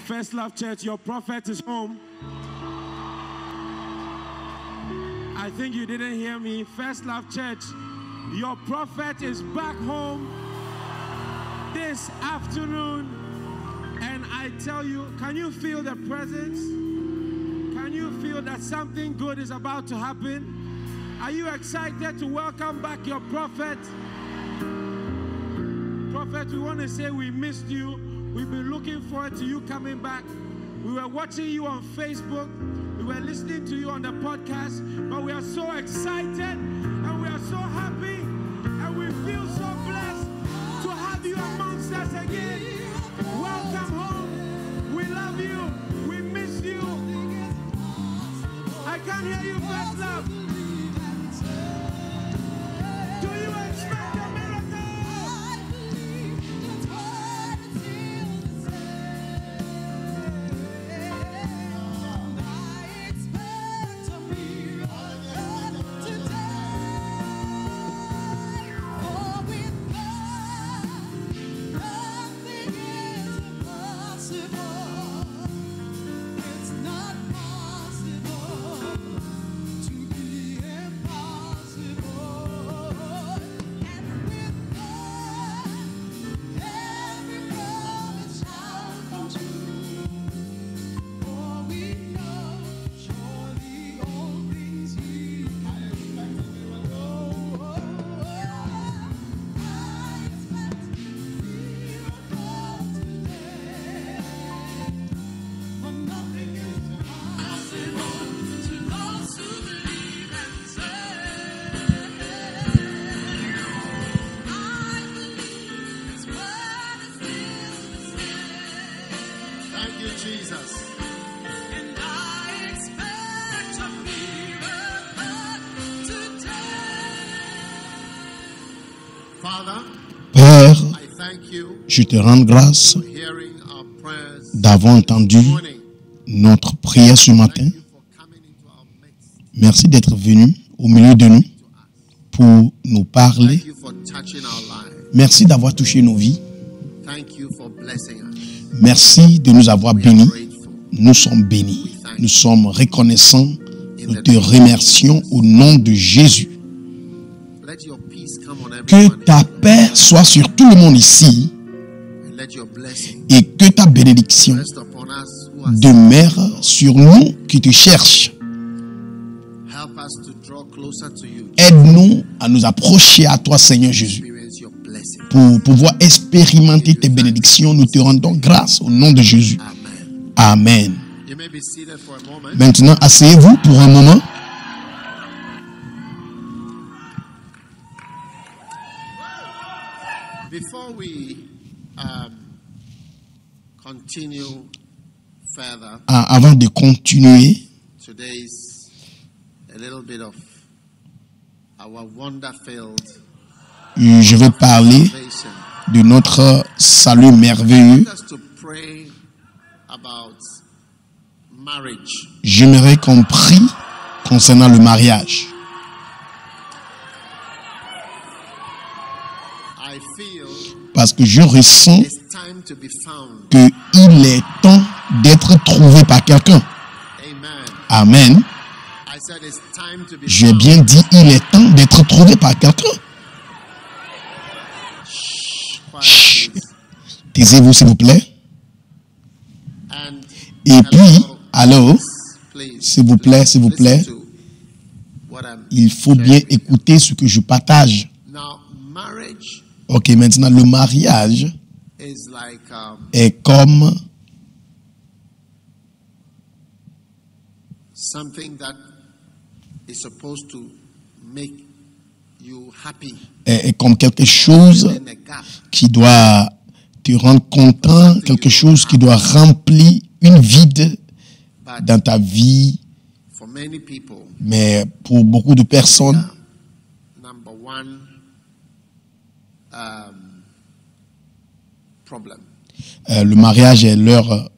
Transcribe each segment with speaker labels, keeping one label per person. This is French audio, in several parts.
Speaker 1: First Love Church, your prophet is home. I think you didn't hear me. First Love Church, your prophet is back home this afternoon. And I tell you, can you feel the presence? Can you feel that something good is about to happen? Are you excited to welcome back your prophet? Prophet, we want to say we missed you. We've been looking forward to you coming back. We were watching you on Facebook. We were listening to you on the podcast. But we are so excited and we are so happy and we feel so blessed to have you amongst us again. Welcome home. We love you. We miss you. I can't hear you, First Love. Do you expect a miracle?
Speaker 2: Père, je te rends grâce d'avoir entendu notre prière ce matin. Merci d'être venu au milieu de nous pour nous parler. Merci d'avoir touché nos vies. Merci de nous avoir bénis. Nous sommes bénis. Nous sommes reconnaissants. Nous te remercions au nom de Jésus. Que ta paix soit sur tout le monde ici et que ta bénédiction demeure sur nous qui te cherchent. Aide-nous à nous approcher à toi, Seigneur Jésus, pour pouvoir expérimenter tes bénédictions. Nous te rendons grâce au nom de Jésus. Amen. Maintenant, asseyez-vous pour un moment. Avant de continuer, je vais parler de notre salut merveilleux. J'aimerais qu'on prie concernant le mariage. Parce que je ressens qu'il est temps d'être trouvé par quelqu'un. Amen. J'ai bien dit, il est temps d'être trouvé par quelqu'un. Taisez-vous, s'il vous plaît. Et puis, alors, s'il vous plaît, il faut bien écouter ce que je partage. Ok, maintenant, le mariage est comme est comme quelque chose qui doit te rendre content, quelque chose qui doit remplir une vide dans ta vie. Mais pour beaucoup de personnes, le mariage est leur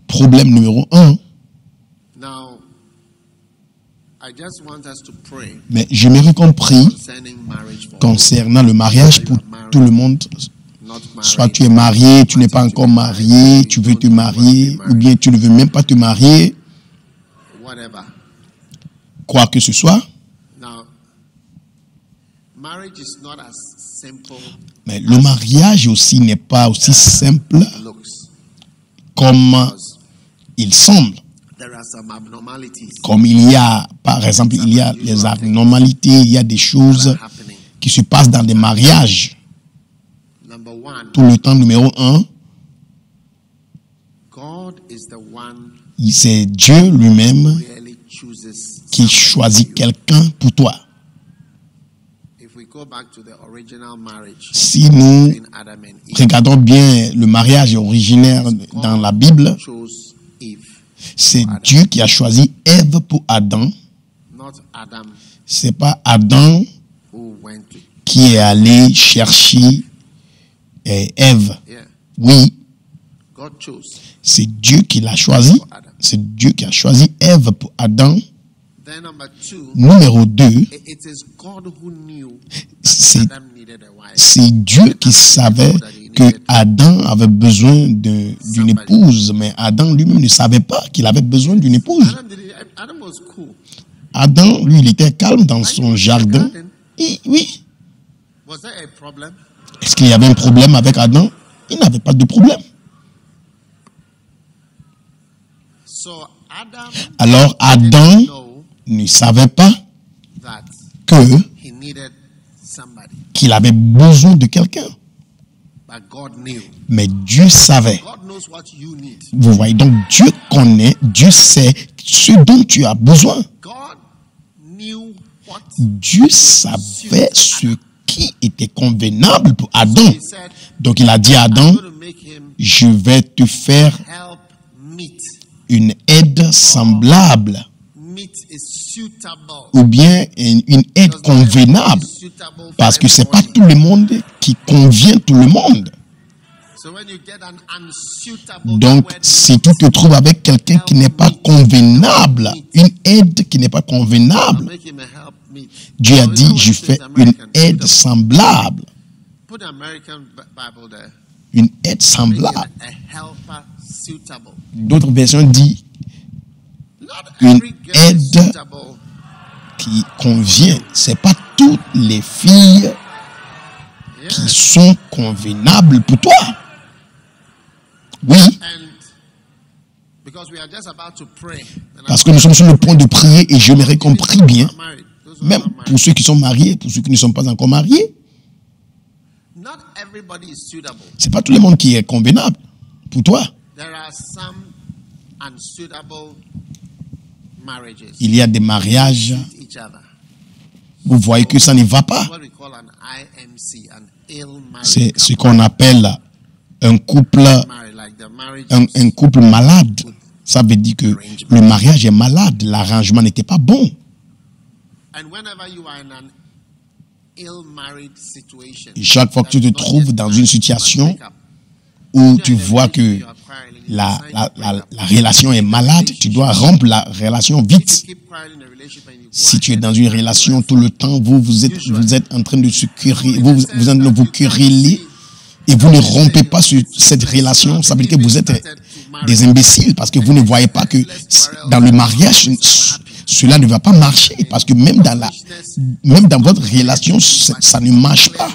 Speaker 2: problème numéro 1. Mais j'aimerais qu'on prie concernant le mariage pour tout le monde Soit tu es marié, tu n'es pas encore marié, tu veux te marier, ou bien tu ne veux même pas te marier, quoi que ce soit. Mais le mariage aussi n'est pas aussi simple comme il semble. Comme il y a, par exemple, il y a des abnormalités, il y a des choses qui se passent dans des mariages. Tout le temps, numéro 1, c'est Dieu lui-même qui choisit quelqu'un pour toi. Si nous regardons bien le mariage originaire dans la Bible, c'est Dieu qui a choisi Ève pour Adam. C'est pas Adam qui est allé chercher Ève. Oui, c'est Dieu qui l'a choisi. C'est Dieu qui a choisi Ève pour Adam. Numéro 2, c'est Dieu qui savait que Adam avait besoin d'une épouse, mais Adam lui-même ne savait pas qu'il avait besoin d'une épouse. Adam, lui, il était calme dans son jardin. Et, oui. Est-ce qu'il y avait un problème avec Adam? Il n'avait pas de problème. Alors Adam ne savait pas qu'il avait besoin de quelqu'un. Mais Dieu savait. Vous voyez, donc Dieu connaît, Dieu sait ce dont tu as besoin. Dieu savait ce qui était convenable pour Adam. Donc il a dit à Adam, je vais te faire une aide semblable. Ou bien une aide convenable. Parce que ce n'est pas tout le monde qui convient tout le monde. Donc, si tu te trouves avec quelqu'un qui n'est pas convenable, une aide qui n'est pas convenable, Dieu a dit, je fais une aide semblable. Une aide semblable. D'autres versions disent une aide qui convient. Ce n'est pas toutes les filles qui sont convenables pour toi. Oui. Parce que nous sommes sur le point de prier et j'aimerais qu'on prie bien. Même pour ceux qui sont mariés, pour ceux qui ne sont pas encore mariés. Ce n'est pas tout le monde qui est convenable pour toi. Il y a des mariages, vous voyez que ça ne va pas. C'est ce qu'on appelle un couple malade. Ça veut dire que le mariage est malade, l'arrangement n'était pas bon. Et chaque fois que tu te trouves dans une situation où tu vois que la relation est malade, tu dois rompre la relation vite. Si tu es dans une relation tout le temps, vous êtes en train de se quereller, vous êtes en train de vous quereller et vous ne rompez pas cette relation, ça veut dire que vous êtes des imbéciles parce que vous ne voyez pas que dans le mariage, cela ne va pas marcher parce que même dans votre relation, ça ne marche pas.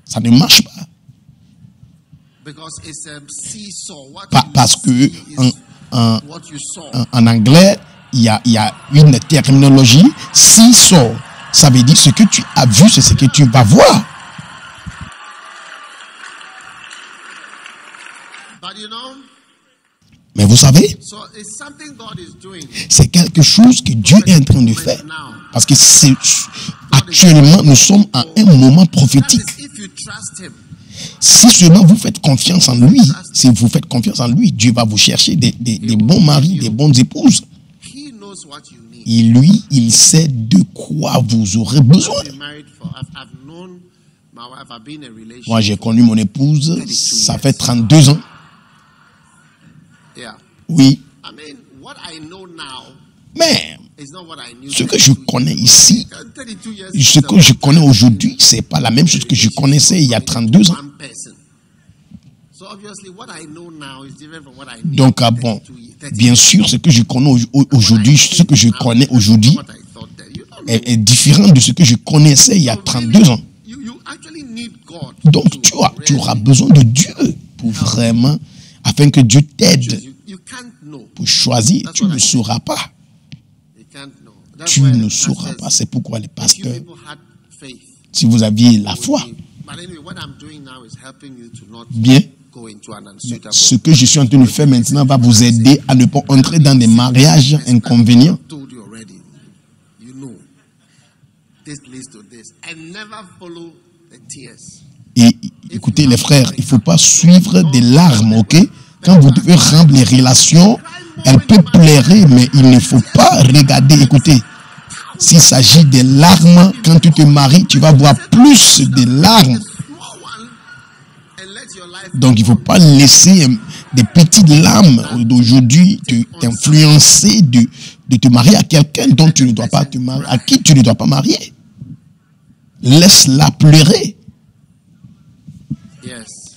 Speaker 2: Ça ne marche pas. Parce que en anglais, il y a une terminologie, seesaw. Ça veut dire ce que tu as vu, c'est ce que tu vas voir. Mais vous savez, c'est quelque chose que Dieu est en train de faire. Parce que actuellement, nous sommes à un moment prophétique. Si seulement vous faites confiance en lui, si vous faites confiance en lui, Dieu va vous chercher des bons maris, des bonnes épouses. Et lui, il sait de quoi vous aurez besoin. Moi, j'ai connu mon épouse, ça fait 32 ans. Oui. Mais ce que je connais ici, ce que je connais aujourd'hui, ce n'est pas la même chose que je connaissais il y a 32 ans. Donc, bon, bien sûr, ce que je connais aujourd'hui est différent de ce que je connaissais il y a 32 ans. Donc, tu auras besoin de Dieu pour vraiment, afin que Dieu t'aide pour choisir. Tu ne sauras pas. Tu ne sauras pas. C'est pourquoi les pasteurs, si vous aviez la foi, bien, ce que je suis en train de faire maintenant va vous aider à ne pas entrer dans des mariages inconvénients. Et écoutez les frères, il ne faut pas suivre des larmes, ok? Quand vous devez rendre les relations, elles peuvent pleurer, mais il ne faut pas regarder, écoutez. S'il s'agit des larmes, quand tu te maries, tu vas voir plus de larmes. Donc il ne faut pas laisser des petites larmes d'aujourd'hui t'influencer de te marier à quelqu'un dont tu ne dois pas te marier, à qui tu ne dois pas marier. Laisse-la pleurer.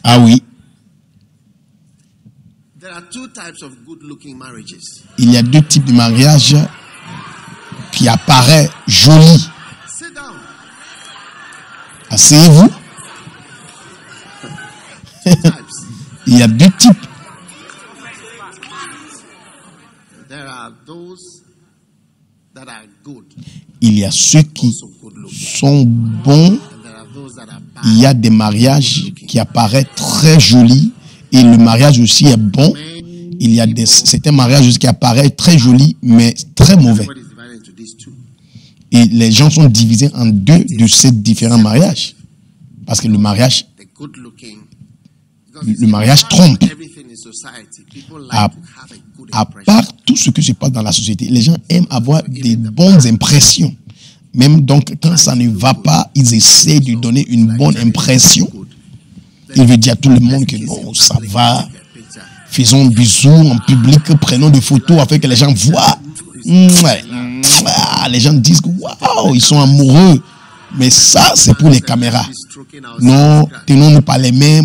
Speaker 2: Ah oui. Il y a deux types de mariages qui apparaissent jolis. Asseyez-vous. Il y a deux types. Il y a ceux qui sont bons. Il y a des mariages qui apparaissent très jolis. Et le mariage aussi est bon. Il y a certains mariages qui apparaissent très jolis, mais très mauvais. Et les gens sont divisés en deux de ces différents mariages. Parce que le mariage trompe. À part tout ce qui se passe dans la société, les gens aiment avoir des bonnes impressions. Même donc, quand ça ne va pas, ils essaient de donner une bonne impression. Ils veulent dire à tout le monde que non, ça va. Faisons bisous en public, prenons des photos afin que les gens voient. Les gens disent que waouh, ils sont amoureux. Mais ça, c'est pour les caméras. Non, tenons-nous par les mains,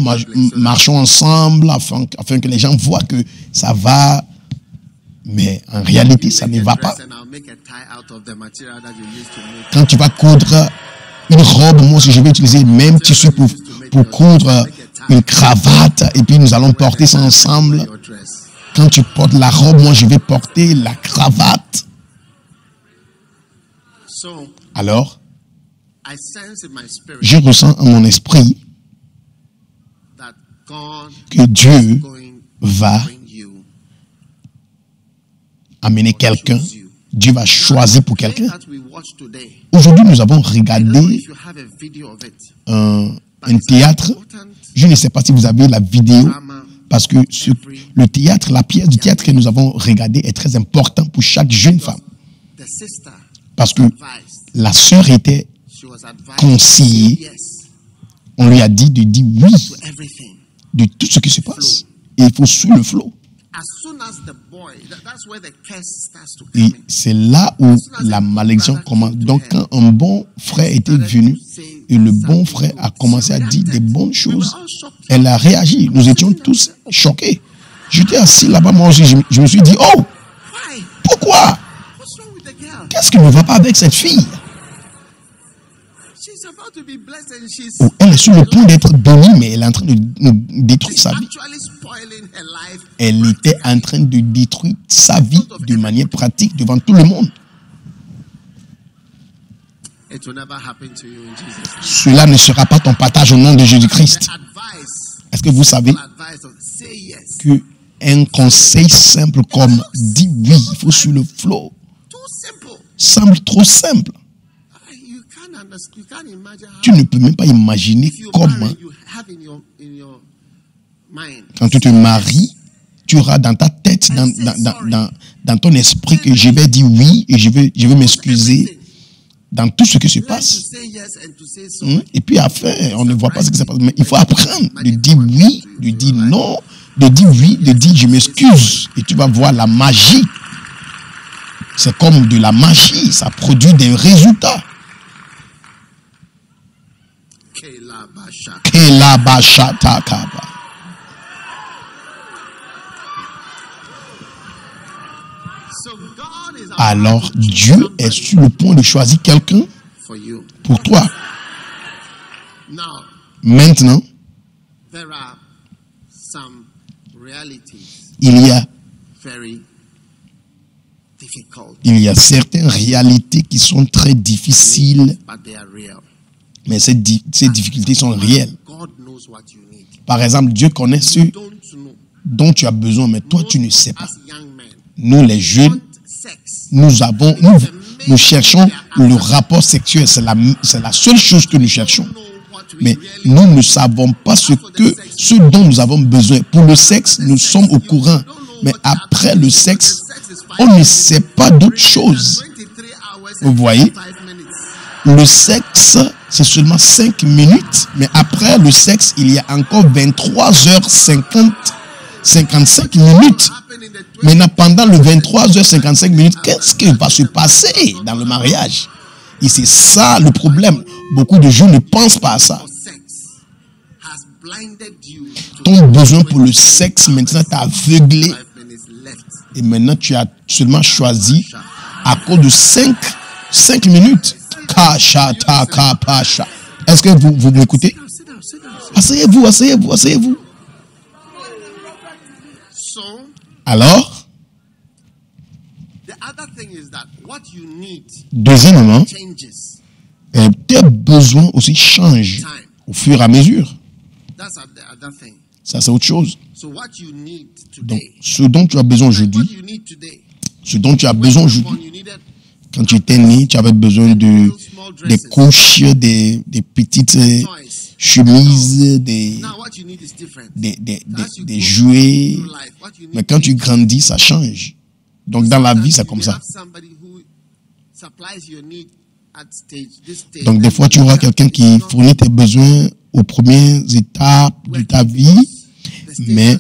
Speaker 2: marchons ensemble afin que les gens voient que ça va. Mais en réalité, ça ne va pas. Quand tu vas coudre une robe, moi aussi je vais utiliser le même tissu pour coudre une cravate et puis nous allons porter ça ensemble. Quand tu portes la robe, moi je vais porter la cravate. Alors, je ressens en mon esprit que Dieu va amener quelqu'un. Dieu va choisir pour quelqu'un. Aujourd'hui, nous avons regardé un théâtre. Je ne sais pas si vous avez la vidéo, parce que le théâtre, la pièce du théâtre que nous avons regardé est très important pour chaque jeune femme. Parce que la sœur était conseillée. On lui a dit de dire oui de tout ce qui se passe. Et il faut suivre le flot. Et c'est là où la malédiction commence. Donc quand un bon frère était venu et le bon frère a commencé à dire des bonnes choses, elle a réagi. Nous étions tous choqués. J'étais assis là-bas, moi aussi, je me suis dit, oh, pourquoi? Qu'est-ce qui ne va pas avec cette fille? Elle est sur le point d'être bénie, mais elle est en train de détruire sa vie. Elle était en train de détruire sa vie de manière pratique devant tout le monde. Cela ne sera pas ton partage au nom de Jésus-Christ. Est-ce que vous savez qu'un conseil simple comme dis oui, il faut suivre le flow, semble trop simple. Tu ne peux même pas imaginer comment, quand tu te maries, tu auras dans ta tête, dans ton esprit que je vais dire oui et je vais m'excuser dans tout ce qui se passe. Et puis après, on ne voit pas ce qui se passe. Mais il faut apprendre de dire oui, de dire non, de dire oui, de dire je m'excuse. Et tu vas voir la magie. C'est comme de la magie, ça produit des résultats. Kelabashatakaba. Alors Dieu est sur le point de choisir quelqu'un pour toi. Maintenant, il y a certaines réalités qui sont très difficiles, mais ces difficultés sont réelles. Par exemple, Dieu connaît ce dont tu as besoin, mais toi tu ne sais pas. Nous les jeunes, nous cherchons le rapport sexuel, c'est la seule chose que nous cherchons. Mais nous ne savons pas ce dont nous avons besoin. Pour le sexe, nous sommes au courant. Mais après le sexe, on ne sait pas d'autre chose. Vous voyez? Le sexe, c'est seulement 5 minutes. Mais après le sexe, il y a encore 23h55 minutes. Maintenant, pendant le 23h55 minutes, qu'est-ce qui va se passer dans le mariage? Et c'est ça le problème. Beaucoup de gens ne pensent pas à ça. Ton besoin pour le sexe, maintenant, t'a aveuglé. Et maintenant, tu as seulement choisi à cause de 5 minutes. Est-ce que vous m'écoutez? Asseyez-vous. Alors, deuxièmement, tes besoins aussi changent au fur et à mesure. Ça, c'est autre chose. Donc, ce dont tu as besoin aujourd'hui, quand tu étais né, tu avais besoin des couches, des petites chemises, des jouets. Mais quand tu grandis, ça change. Donc, dans la vie, c'est comme ça. Donc, des fois, tu auras quelqu'un qui fournit tes besoins aux premières étapes de ta vie. Mais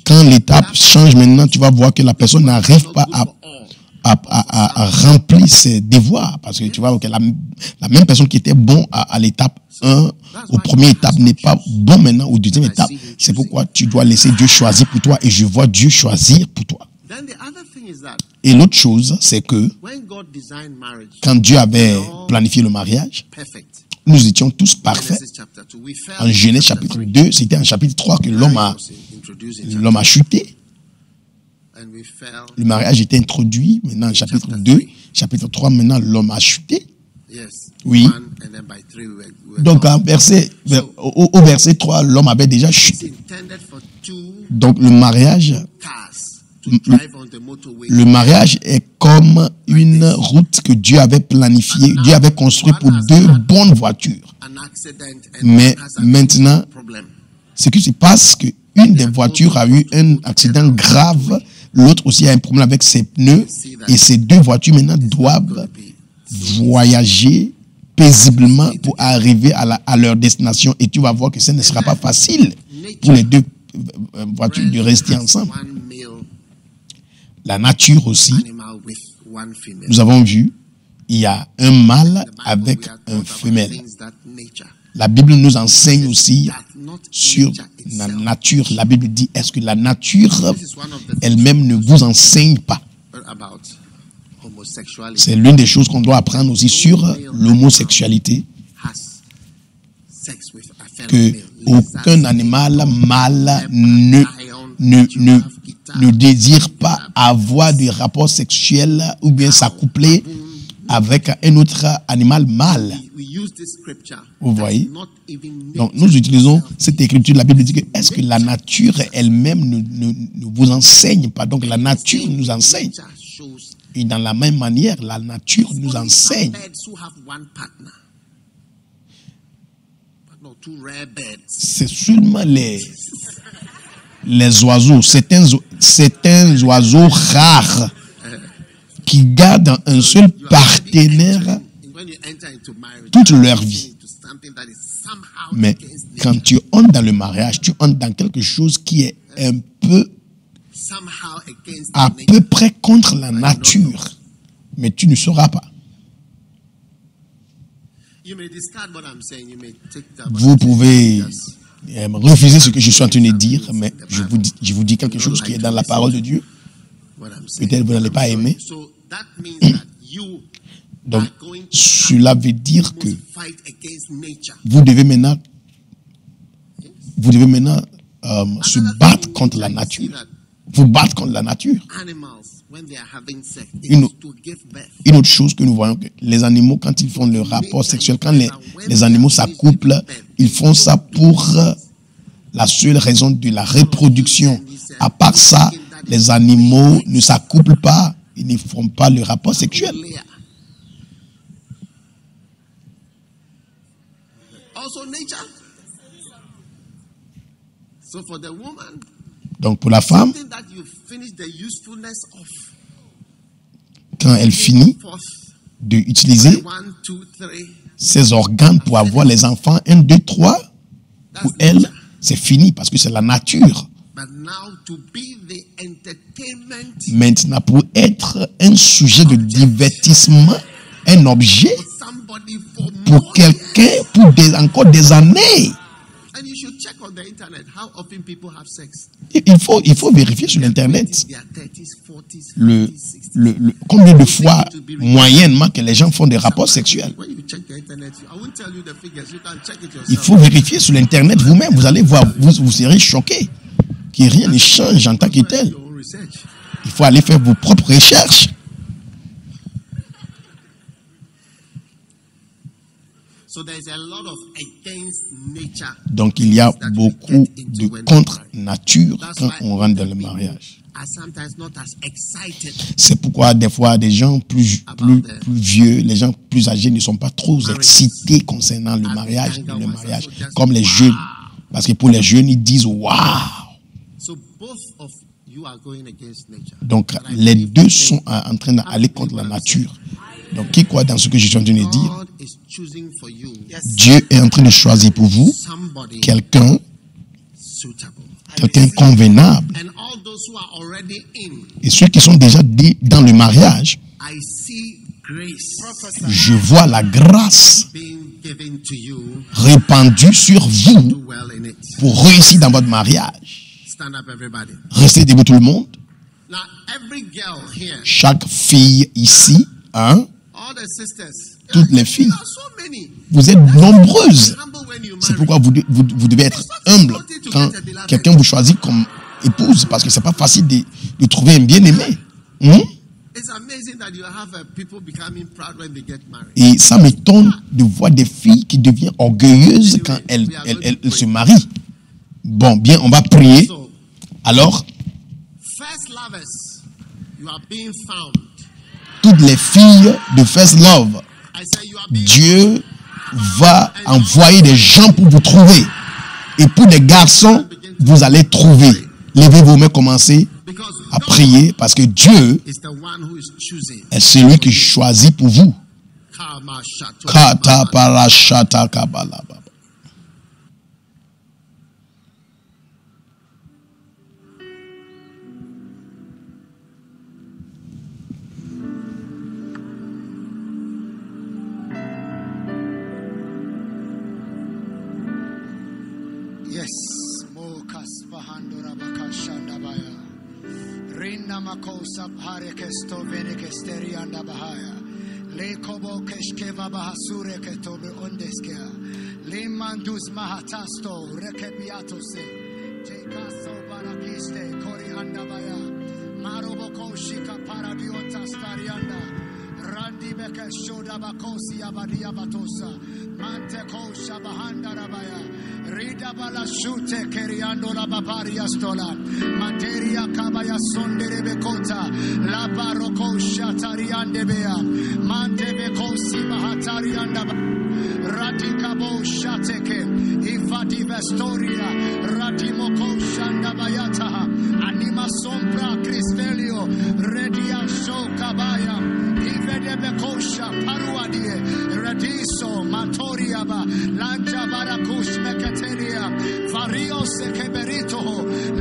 Speaker 2: quand l'étape change maintenant, tu vas voir que la personne n'arrive pas à remplir ses devoirs. Parce que tu vois que la même personne qui était bon à l'étape 1, aux premières étapes, n'est pas bon maintenant aux deuxième étape. C'est pourquoi tu dois laisser Dieu choisir pour toi. Et je vois Dieu choisir pour toi. Et l'autre chose, c'est que quand Dieu avait planifié le mariage, nous étions tous parfaits. En Genèse chapitre 2, c'était en chapitre 3 que l'homme a chuté. Le mariage était introduit. Maintenant, en chapitre 2, chapitre 3, maintenant, l'homme a chuté. Oui. Donc, au verset 3, l'homme avait déjà chuté. Donc, le mariage est comme une route que Dieu avait planifiée. Dieu avait construite pour 2 bonnes voitures. Mais maintenant, ce qui se passe, c'est qu'une des voitures a eu un accident grave. L'autre aussi a un problème avec ses pneus. Et ces 2 voitures maintenant doivent voyager paisiblement pour arriver à leur destination. Et tu vas voir que ce ne sera pas facile pour les 2 voitures de rester ensemble. La nature aussi, nous avons vu, il y a un mâle avec un femelle. La Bible nous enseigne aussi sur la nature. La Bible dit, est-ce que la nature elle-même ne vous enseigne pas? C'est l'une des choses qu'on doit apprendre aussi sur l'homosexualité. Que aucun animal mâle ne désire pas avoir des rapports sexuels ou bien s'accoupler avec un autre animal mâle. Vous voyez? Donc, nous utilisons cette écriture. La Bible dit que est-ce que la nature elle-même ne vous enseigne pas? Donc, la nature nous enseigne. Et dans la même manière, la nature nous enseigne. C'est seulement les oiseaux, certains oiseaux rares qui gardent un seul partenaire toute leur vie. Mais quand tu entres dans le mariage, tu entres dans quelque chose qui est à peu près contre la nature. Mais tu ne sauras pas. Vous pouvez refuser ce que je suis en train de dire, mais je vous dis quelque chose qui est dans la parole de Dieu. Peut-être vous n'allez pas aimer. Donc, cela veut dire que vous devez maintenant se battre contre la nature. Vous battre contre la nature. Une autre chose que nous voyons, que les animaux, quand ils font le rapport sexuel, quand les animaux s'accouplent, ils font ça pour la seule raison de la reproduction. À part ça, les animaux ne s'accouplent pas, ils ne font pas le rapport sexuel. Donc pour la femme, quand elle finit d'utiliser ses organes pour avoir les enfants, 1, 2, 3, pour elle, c'est fini parce que c'est la nature. Maintenant, pour être un sujet de divertissement, un objet, pour quelqu'un, pour encore des années. Il faut vérifier sur Internet combien de fois moyennement que les gens font des rapports sexuels. Il faut vérifier sur Internet vous-même. Vous allez voir, vous serez choqué que rien ne change en tant que tel. Il faut aller faire vos propres recherches. Donc il y a beaucoup de contre-nature quand on rentre dans le mariage. C'est pourquoi des fois des gens plus vieux, les gens plus âgés ne sont pas trop excités concernant le mariage, comme les jeunes. Parce que pour les jeunes, ils disent waouh. Donc les deux sont en train d'aller contre la nature. Donc qui croit dans ce que je suis en train de dire? Dieu est en train de choisir pour vous quelqu'un convenable. Et ceux qui sont déjà dans le mariage, je vois la grâce répandue sur vous pour réussir dans votre mariage. Restez debout tout le monde. Chaque fille ici, toutes les filles, vous êtes nombreuses. C'est pourquoi vous devez être humble quand quelqu'un vous choisit comme épouse, parce que c'est pas facile de trouver un bien-aimé. Et ça m'étonne de voir des filles qui deviennent orgueilleuses quand elles se marient. Bon, bien, on va prier. Alors, toutes les filles de First Love, Dieu va envoyer des gens pour vous trouver. Et pour les garçons, vous allez trouver. Levez vos mains, commencez à prier parce que Dieu est celui qui choisit pour vous.
Speaker 3: Makosa pare kesto vene kesteri anda bahaya le kobo keshkeva bahasure ketobe ondeskia le mandus mahatasto rekebiato se tekaso barakiste kori anda baya marobo koshika paradionta starianda randi beke shoda bakosi abadia batosa mante kosha bahanda rabaya rida bala shute keriando la babaria stola materia kabaya sondere bekota la baroko shatariande bea mante bekosi bahatarianda radikabo shateke ifati vestoria radimoko shanda bayata anima sombra cristelio redia shokabaya ivede bekosha paruadie rediso matoriaba lanja barakush meketeria fario sekeberito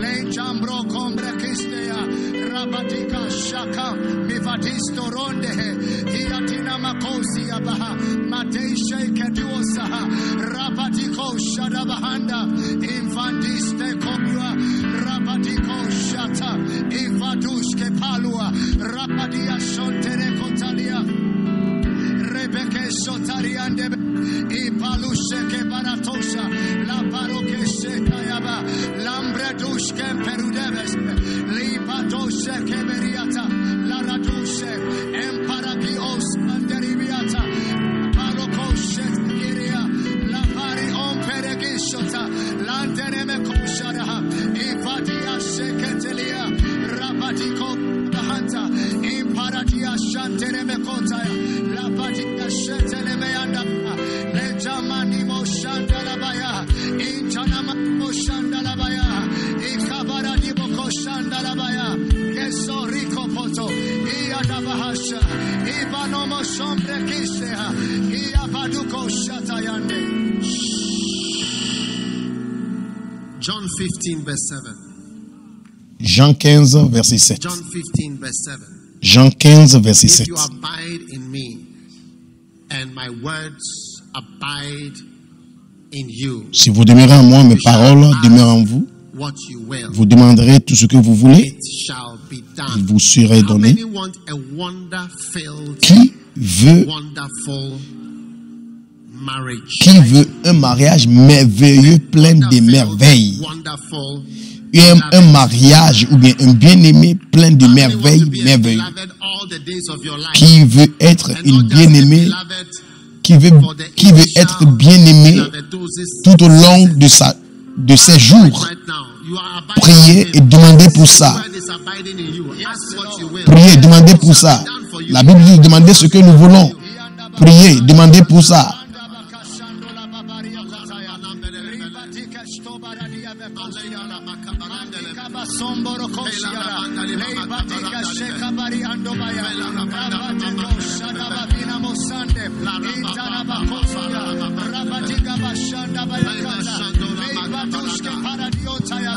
Speaker 3: lenjambro kombre kistea rabatika Shaka, Mivadisto Ronde, Hiatina Makosi Abaha, Mateshe Keduosaha, Rabadiko Shadabahanda, Infandiste Komua, Rabadiko Shata, Ivadushke Palua, Rabadia Shontere Kotalia, Rebeke Shotariande, Ipalushe Kebaratosha, La Paroke Shekayaba, Lambredushke Perudeves, Lipadoshe Keberiata, La Radushe, Emparagios Anderibiata, Parokoshe Kiria, La Pari on Peregishota, Lantereme Kosharaha, Ivadia Sheketelia, Rabadiko Bahanta, Imparadia Shantereme Kotaya, La Padia Shetelemeanda, Lejamani Moshandalabaya, Intanama Moshandalabaya, Ikabara Diboko Shandalabaya, Keso Rico Poto, Iadabahasha, Ibanomo Sombre Kisea, Iabaduko Shatayande.
Speaker 4: John 15 verse 7.
Speaker 2: Jean 15, verset 7.
Speaker 4: John 15 verse 7.
Speaker 2: Jean 15, verset
Speaker 4: If
Speaker 2: 7.
Speaker 4: you abide in me and my words abide in you,
Speaker 2: Si vous demeurez en moi, mes paroles demeurent en vous,
Speaker 4: what you will,
Speaker 2: vous demanderez tout ce que vous voulez,
Speaker 4: it shall be
Speaker 2: il
Speaker 4: done.
Speaker 2: vous sera
Speaker 4: How
Speaker 2: donné.
Speaker 4: many want a wonder-filled,
Speaker 2: Qui veut
Speaker 4: wonderful marriage?
Speaker 2: un mariage merveilleux, plein de merveilles?
Speaker 4: Wonderful.
Speaker 2: Un mariage ou bien un bien-aimé plein de merveilles, merveilleux. Qui veut être une bien-aimée, qui veut être bien-aimé tout au long de ses jours. Priez et demandez pour ça. Priez, demandez pour ça. La Bible dit demandez ce que nous voulons. Priez, demandez pour ça.
Speaker 3: Somboro Koshiara, Leibatika Shekabari Andobaya, Rabateko Shadabavina Mosande, Itanaba Kosia, Rabatika Bashanda Bayakata, Leibatushke Paradiotaya,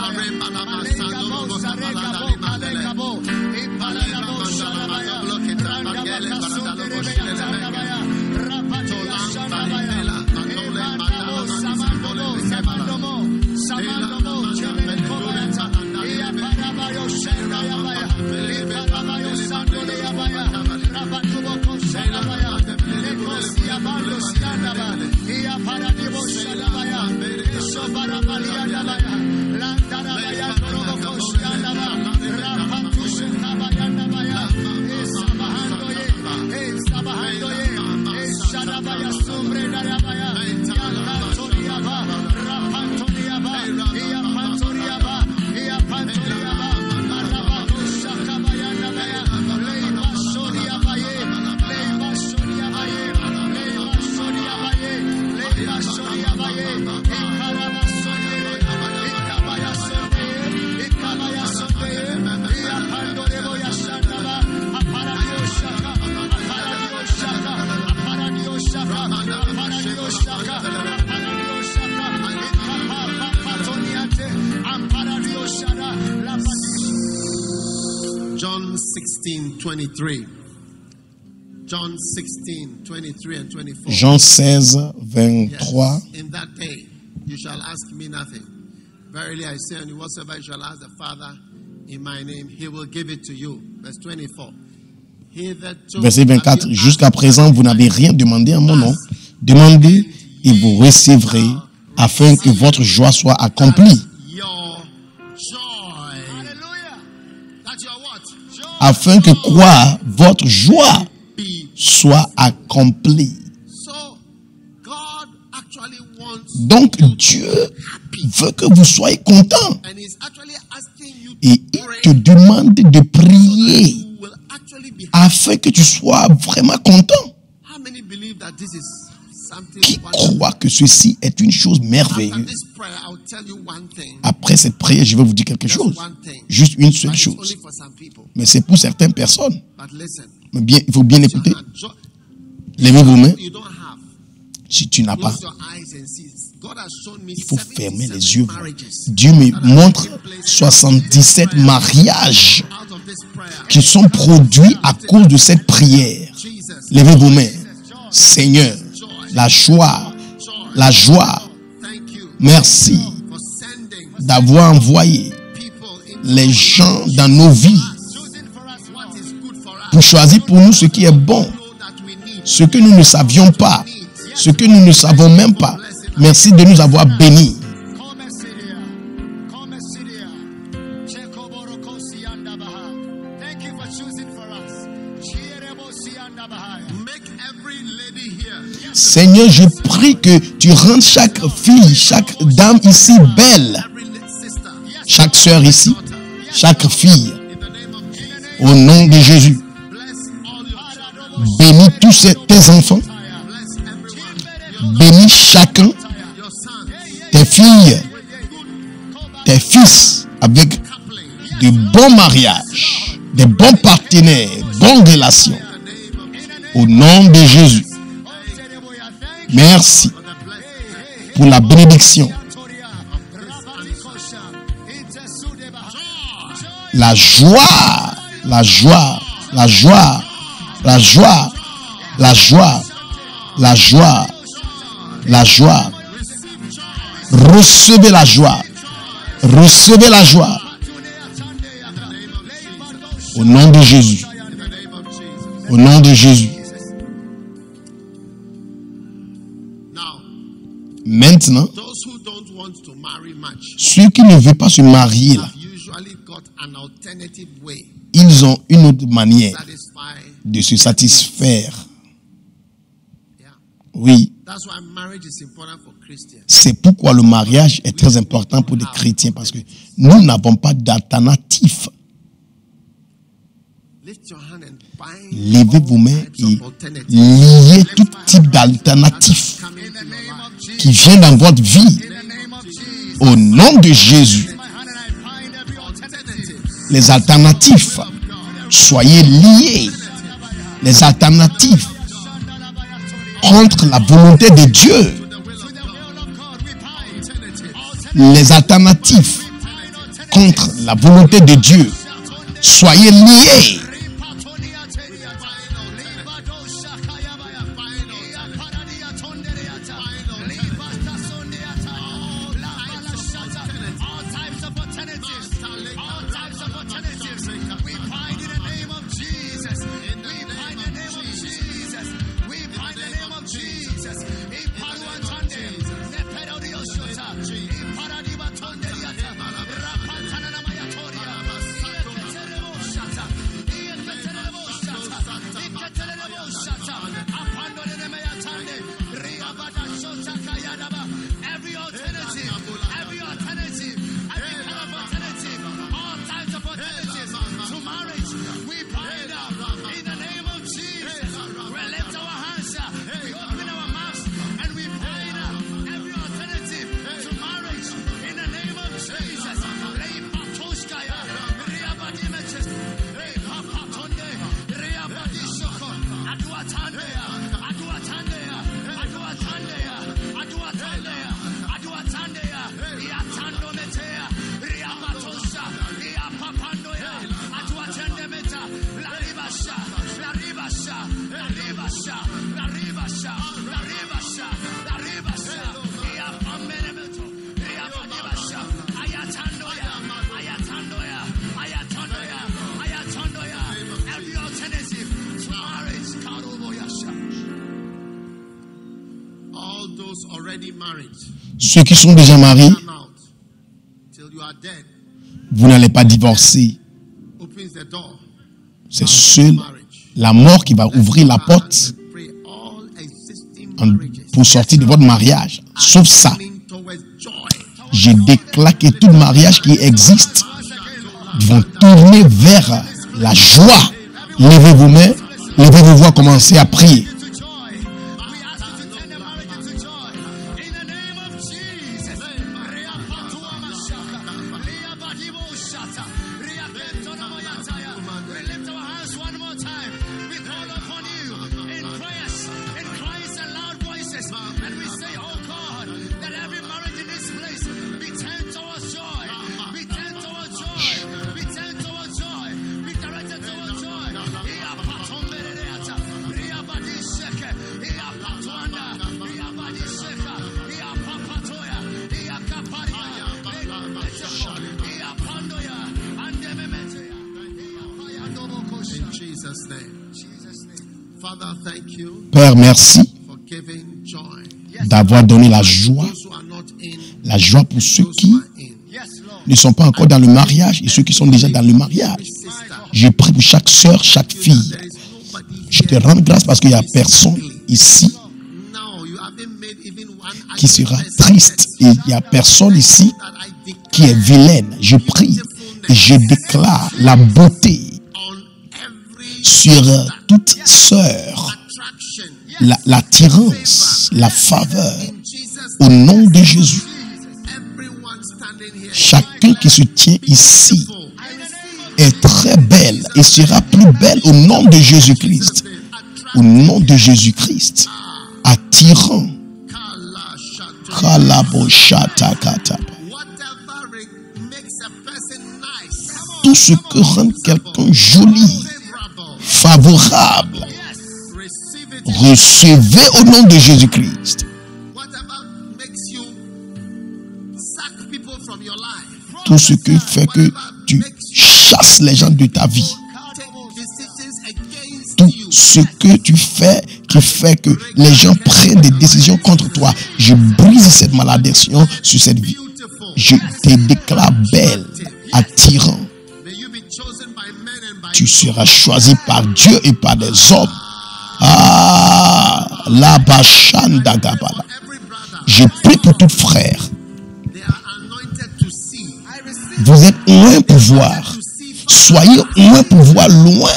Speaker 3: Alega Bosa, Regabo, Alegabo, Ipalabo Shadabaya, Randabaka Sunderebea Tandabaya, Rabatika Shadabaya, Ebandabo, Samandomo, Samandomo, Samandomo, Chemekovata. Parabayo Shandayabaya, Parabayo Sandoleyabaya, Rabatubo Shandabaya, Negosia Bando Sandaba, Ia Paradibo Shandabaya, Sobarabaliandabaya, Lantarabaya, Roboko Shandaba, Rapatu Shandabayandabaya, Sabahandoye, Sabahandoye, Shadabaya Sumbre Darabaya, Yantoriaba, Rapantoniaba, Ia Pantoriaba.
Speaker 4: John 16, 23. John 16, 23 and 24.
Speaker 2: Jean 16, 23.
Speaker 4: Yes. In that day, you shall ask me nothing. Verily I say unto you, whatsoever you shall ask the Father in my name, he will give it to you. Verse 24.
Speaker 2: Verset 24. Jusqu'à présent, vous n'avez rien demandé en mon nom. Demandez et vous recevrez afin que votre joie soit accomplie. Afin que quoi? Votre joie soit accomplie. Donc Dieu veut que vous soyez content. Et il te demande de prier afin que tu sois vraiment content. Qui croit que ceci est une chose merveilleuse? Après cette prière, je vais vous dire quelque chose. Juste une seule chose. Mais c'est pour certaines personnes. Mais bien, il faut bien écouter. Levez vos mains. Si tu n'as pas, il faut fermer les yeux. Dieu me montre 77 mariages qui sont produits à cause de cette prière. Levez vos mains. Seigneur, la joie. Merci d'avoir envoyé les gens dans nos vies pour choisir pour nous ce qui est bon, ce que nous ne savions pas, ce que nous ne savons même pas. Merci de nous avoir bénis. Seigneur, je prie que tu rendes chaque fille, chaque dame ici belle, chaque sœur ici, chaque fille, au nom de Jésus. Bénis tous tes enfants, bénis chacun, tes filles, tes fils, avec de bons mariages, des bons partenaires, bonnes relations, au nom de Jésus. Merci pour la bénédiction, la joie, la joie, la joie, la joie, la joie, la joie, la joie. Recevez la joie, recevez la joie. Au nom de Jésus, au nom de Jésus. Maintenant, ceux qui ne veulent pas se marier, là, ils ont une autre manière de se satisfaire. Oui. C'est pourquoi le mariage est très important pour les chrétiens, parce que nous n'avons pas d'alternative. Levez vos mains et liez tout type d'alternative qui vient dans votre vie. Au nom de Jésus. Les alternatives, soyez liés. Les alternatives contre la volonté de Dieu. Les alternatives contre la volonté de Dieu. Soyez liés. Ceux qui sont déjà mariés, vous n'allez pas divorcer. C'est seul la mort qui va ouvrir la porte pour sortir de votre mariage. Sauf ça, je déclare que tout mariage qui existe vont tourner vers la joie. Levez vos mains, levez vos voix, commencez à prier.
Speaker 4: Jesus' name. Father, thank you
Speaker 2: Père, merci
Speaker 4: for giving joy.
Speaker 2: d'avoir donné la joie.
Speaker 4: Those who are not in,
Speaker 2: La joie pour ceux
Speaker 4: those
Speaker 2: qui
Speaker 4: who are in.
Speaker 3: Yes, Lord.
Speaker 2: ne sont pas encore dans le mariage et ceux qui sont déjà dans le mariage.
Speaker 4: Sister,
Speaker 2: Je prie pour chaque sœur, chaque fille.
Speaker 4: there is nobody
Speaker 2: Je te
Speaker 4: here
Speaker 2: rends grâce parce qu'il n'y a personne ici
Speaker 4: now. You haven't made even one
Speaker 2: qui sera
Speaker 4: ugly person
Speaker 2: triste et il n'y a personne ici
Speaker 4: that I declare
Speaker 2: qui est vilaine. Je prie et je déclare la beauté
Speaker 4: on every
Speaker 2: sur toute sœur,
Speaker 4: attraction.
Speaker 2: l'attirance, la faveur
Speaker 4: In Jesus'
Speaker 2: au nom de Jésus.
Speaker 4: everyone standing here
Speaker 2: Chacun qui se tient ici
Speaker 4: full.
Speaker 2: est très belle et sera plus belle au nom de Jésus-Christ. Au nom de Jésus-Christ. Attirant. Kalaboshatakataba.
Speaker 4: Whatever makes a person nice,
Speaker 2: Tout ce que rend quelqu'un joli,
Speaker 4: favorable,
Speaker 2: favorable,
Speaker 4: receive it.
Speaker 2: recevez au nom de Jésus-Christ.
Speaker 4: Whatever makes you sack people from your life,
Speaker 2: Tout ce qui fait que tu chasses les gens de ta vie.
Speaker 4: take decisions against
Speaker 2: Tout
Speaker 4: you.
Speaker 2: ce que tu fais qui fait que les gens prennent des décisions contre toi. Je brise cette malédiction sur cette vie.
Speaker 4: Beautiful.
Speaker 2: Je te déclare belle, attirant.
Speaker 4: May you be chosen by men and by
Speaker 2: Tu seras choisi par Dieu et par des hommes. Ah, la bachanda gabala.
Speaker 4: every brother.
Speaker 2: Je prie pour tout frère.
Speaker 4: They are anointed to see.
Speaker 2: Vous êtes loin pour voir.
Speaker 4: To see far,
Speaker 2: Soyez loin pour voir loin.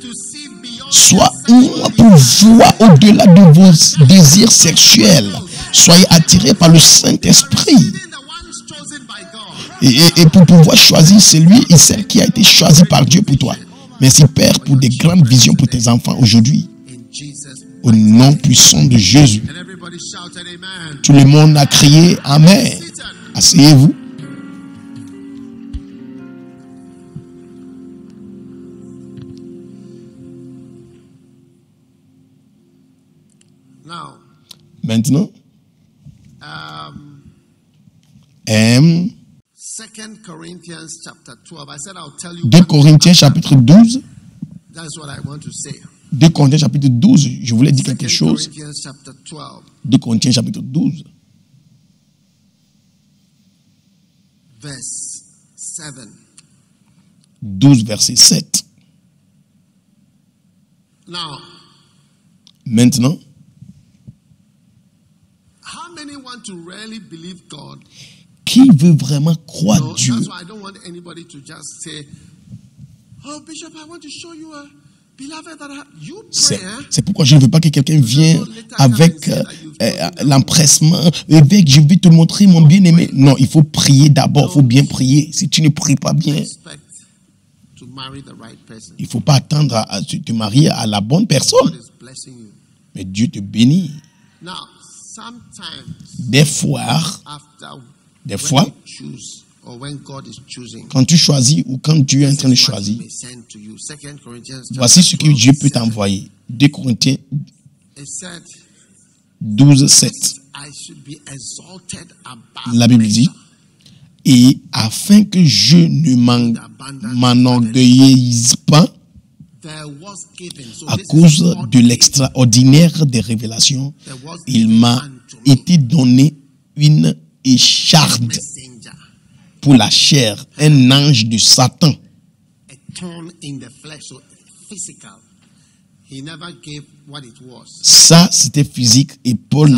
Speaker 4: to see beyond.
Speaker 2: Sois loin pour voir au-delà de vos désirs sexuels. Soyez attirés par le Saint-Esprit.
Speaker 4: Even the ones chosen by God.
Speaker 2: Et pour pouvoir choisir celui et celle qui a été choisi par Dieu pour toi. Merci Père pour des grandes visions pour tes enfants aujourd'hui.
Speaker 4: In Jesus.
Speaker 2: Au nom puissant de Jésus.
Speaker 4: And everybody shouted amen.
Speaker 2: Tout le monde a crié Amen. Asseyez-vous.
Speaker 4: Now,
Speaker 2: Maintenant,
Speaker 4: um,
Speaker 2: 2
Speaker 4: 2 Corinthians chapter 12. I said I'll tell you. one
Speaker 2: Corinthiens chapitre 12.
Speaker 4: That's what I want to say.
Speaker 2: 2 Corinthiens chapitre 12. Je voulais dire quelque
Speaker 4: 2
Speaker 2: chose.
Speaker 4: Corinthians chapter 12,
Speaker 2: 2 Corinthiens chapitre 12.
Speaker 4: verse 7.
Speaker 2: 12 verset 7.
Speaker 4: Now,
Speaker 2: Maintenant,
Speaker 4: how many want to really believe God?
Speaker 2: qui veut vraiment croire
Speaker 4: No,
Speaker 2: Dieu?
Speaker 4: that's why I don't want anybody to just say, "Oh, Bishop, I want to show you a beloved that you pray."
Speaker 2: C'est pourquoi je ne veux pas que quelqu'un vienne avec l'empressement. Évêque, je vais te montrer mon bien-aimé. Non, il faut prier d'abord. Il faut bien prier. Si tu ne pries pas bien,
Speaker 4: Expect to marry the right person.
Speaker 2: il ne faut pas attendre à te marier à la bonne personne.
Speaker 4: God is blessing you.
Speaker 2: Mais Dieu te bénit.
Speaker 4: Now, sometimes
Speaker 2: Des fois,
Speaker 4: after
Speaker 2: Des fois,
Speaker 4: when you choose or when God is choosing,
Speaker 2: quand tu choisis ou quand Dieu est en train de
Speaker 4: this is what
Speaker 2: choisir,
Speaker 4: He may send to you. 2 Corinthians
Speaker 2: voici ce que
Speaker 4: 12,
Speaker 2: Dieu peut
Speaker 4: 7.
Speaker 2: t'envoyer. 2 Corinthiens
Speaker 4: It said,
Speaker 2: 12, 7.
Speaker 4: I should be exalted above
Speaker 2: La Bible dit,
Speaker 4: measure.
Speaker 2: et afin que je ne m'enorgueillisse pas
Speaker 4: There was given. So
Speaker 2: à
Speaker 4: this is
Speaker 2: cause
Speaker 4: God
Speaker 2: de
Speaker 4: gave.
Speaker 2: l'extraordinaire des révélations,
Speaker 4: There was
Speaker 2: il
Speaker 4: given
Speaker 2: m'a
Speaker 4: unto me
Speaker 2: été donné une écharde
Speaker 4: messenger,
Speaker 2: pour la chair, un ange de Satan.
Speaker 4: a thorn in the flesh, so physical. He never gave what it was.
Speaker 2: Ça, c'était physique et Paul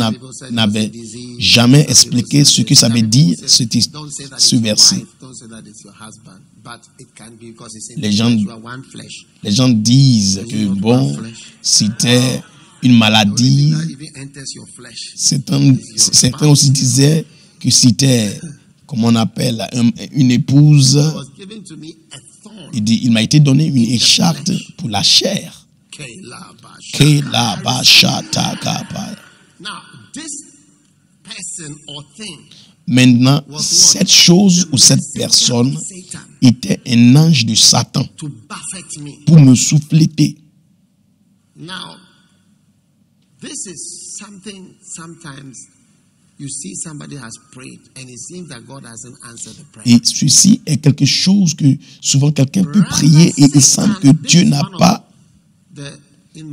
Speaker 2: n'avait jamais expliqué ce que ça veut dire,
Speaker 4: Don't say that
Speaker 2: ce
Speaker 4: it's your
Speaker 2: verset.
Speaker 4: wife, don't say that it's your husband, but it can be because it's in
Speaker 2: Les
Speaker 4: the
Speaker 2: gens-
Speaker 4: flesh, you are one flesh.
Speaker 2: Les gens disent que, bon, c'était une
Speaker 4: The
Speaker 2: maladie.
Speaker 4: only thing that even enters your flesh.
Speaker 2: Certains aussi disaient que c'était, comment on appelle, une épouse.
Speaker 4: It was given to me a thorn.
Speaker 2: Il dit, il m'a été donné une écharpe pour la chair.
Speaker 4: Now, this person or thing
Speaker 2: Maintenant, cette chose ou cette personne
Speaker 4: Satan
Speaker 2: était un ange de Satan
Speaker 4: to buffet me.
Speaker 2: pour me souffléter.
Speaker 4: Now, this is something sometimes you see somebody has prayed and it seems that God hasn't answered the prayer.
Speaker 2: Et ceci est quelque chose que souvent quelqu'un peut prier et il semble que Dieu n'a pas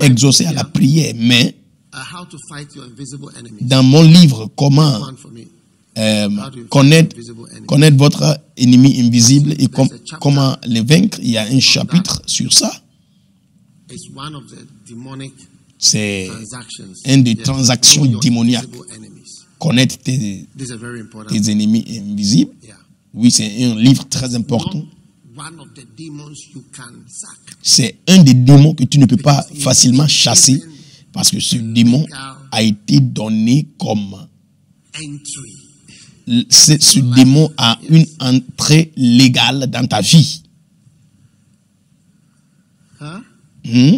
Speaker 2: exaucer à la prière, mais
Speaker 4: how to fight your invisible enemies.
Speaker 2: dans mon livre, comment
Speaker 4: One for me.
Speaker 2: connaître votre ennemi invisible et comment le vaincre, il y a un chapitre sur ça.
Speaker 4: It's one of the demonic
Speaker 2: C'est
Speaker 4: transactions.
Speaker 2: une des
Speaker 4: Yeah.
Speaker 2: transactions
Speaker 4: Know your
Speaker 2: démoniaques.
Speaker 4: invisible enemies.
Speaker 2: Connaître tes
Speaker 4: This is very important.
Speaker 2: ennemis invisibles.
Speaker 4: Yeah.
Speaker 2: Oui, c'est un livre très important.
Speaker 4: Not one of the demons you can sack.
Speaker 2: C'est un des démons que tu ne peux pas facilement chasser parce que ce démon a été donné comme...
Speaker 4: Entry.
Speaker 2: Ce démon a une entrée légale dans ta vie.
Speaker 4: Huh?
Speaker 2: Hmm?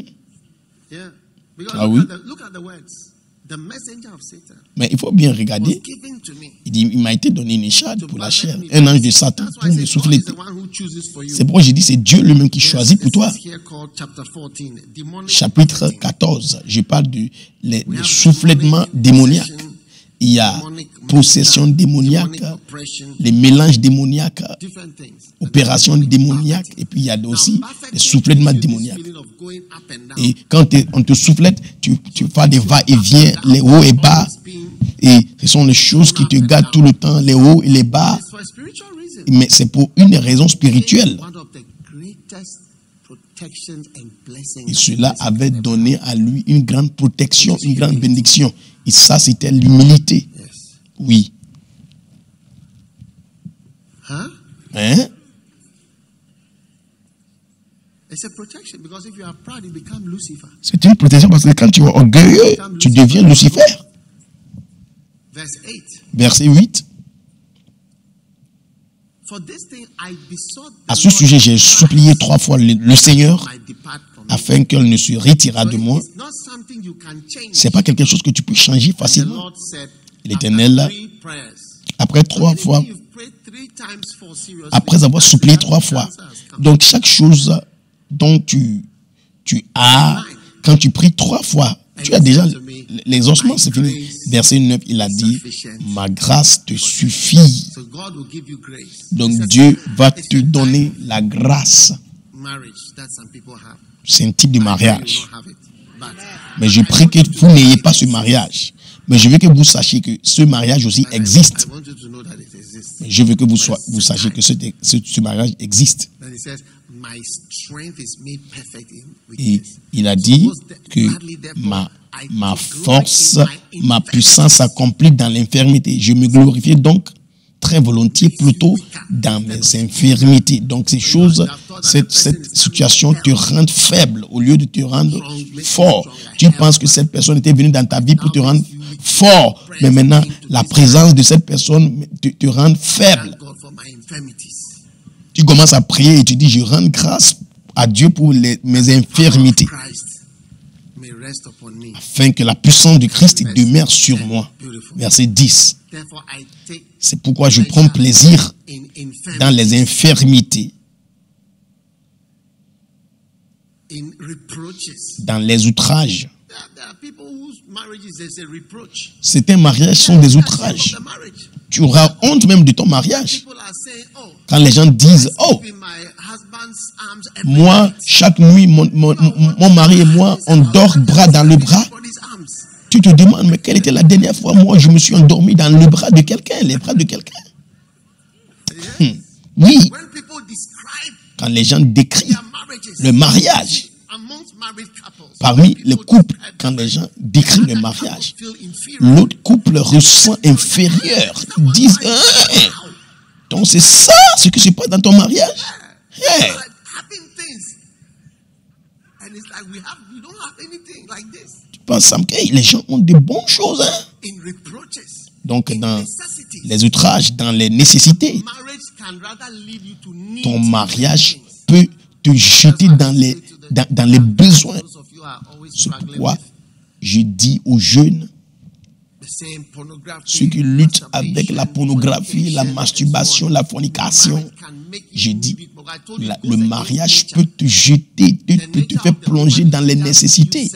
Speaker 4: Yeah. Because
Speaker 2: Ah oui.
Speaker 4: look at the words. The messenger of Satan
Speaker 2: Mais il faut bien
Speaker 4: was
Speaker 2: regarder.
Speaker 4: given to me.
Speaker 2: Il dit, il m'a été donné une échelle
Speaker 4: to
Speaker 2: pour la
Speaker 4: buffet
Speaker 2: chair,
Speaker 4: me.
Speaker 2: un ange de Satan
Speaker 4: That's
Speaker 2: pour
Speaker 4: why I
Speaker 2: me
Speaker 4: say God
Speaker 2: souffler.
Speaker 4: is the one who chooses for you.
Speaker 2: C'est pourquoi j'ai dit, c'est Dieu lui-même qui choisit pour toi.
Speaker 4: This is here called chapter 14. Demonic
Speaker 2: Chapitre
Speaker 4: operating.
Speaker 2: 14, je parle des
Speaker 4: We have
Speaker 2: soufflements
Speaker 4: demonic
Speaker 2: démoniaques.
Speaker 4: possession,
Speaker 2: Il y a
Speaker 4: demonic
Speaker 2: possession
Speaker 4: mental,
Speaker 2: démoniaque,
Speaker 4: demonic oppression,
Speaker 2: les mélanges démoniaques,
Speaker 4: different things.
Speaker 2: opérations démoniaques, et puis il y a aussi des soufflements démoniaques. Et quand on te soufflette, tu fais des va-et-vient, les hauts et bas, et ce sont les choses qui te gardent tout le temps, les hauts et les bas, mais c'est pour une raison spirituelle. Et cela avait donné à lui une grande protection, une grande bénédiction. Et ça, c'était l'humilité. Oui. Hein? C'est une protection parce que quand tu es orgueilleux, tu deviens Lucifer. Verset 8. À ce sujet, j'ai supplié 3 fois le Seigneur afin qu'elle ne se retirât de moi. Ce n'est pas quelque chose que tu peux changer facilement. L'Éternel, après 3 fois, après avoir supplié 3 fois, donc chaque chose dont tu as, quand tu pries 3 fois, tu as déjà l'exaucement, c'est fini. Verset 9, il a dit, ma grâce te suffit. Donc Dieu va te donner la grâce. C'est un type de mariage. Mais je prie que vous n'ayez pas ce mariage. Mais je veux que vous sachiez que ce mariage aussi existe. Je veux que vous sachiez que ce mariage existe. Et il a dit que ma force, ma puissance s'accomplit dans l'infirmité. Je me glorifie donc très volontiers plutôt dans mes infirmités. Donc ces choses, cette situation te rend faible au lieu de te rendre fort. Tu penses que cette personne était venue dans ta vie pour te rendre fort, mais maintenant la présence de cette personne te rend faible. Tu commences à prier et tu dis, je rends grâce à Dieu pour mes infirmités, afin que la puissance de Christ demeure sur moi. Verset 10. C'est pourquoi je prends plaisir dans les infirmités, dans les outrages. Certains mariages sont des outrages. Tu auras honte même de ton mariage. Quand les gens disent, oh, moi, chaque nuit, mon mari et moi, on dort bras dans le bras. Tu te demandes, mais quelle était la dernière fois, moi, je me suis endormi dans le bras de quelqu'un, les bras de quelqu'un. Oui. Quand les gens décrivent le mariage, parmi les couples, quand les gens décrivent le mariage, l'autre couple ressent inférieur. Ils disent, donc c'est ça ce qui se passe dans ton mariage. Hey. Tu penses, Sam, les gens ont de bonnes choses. Hein? Donc dans les outrages, dans les nécessités, ton mariage peut te jeter dans les besoins. C'est pourquoi je dis aux jeunes, ceux qui luttent avec la pornographie, la masturbation, la fornication, je dis, le mariage peut te jeter, peut te faire plonger dans les nécessités.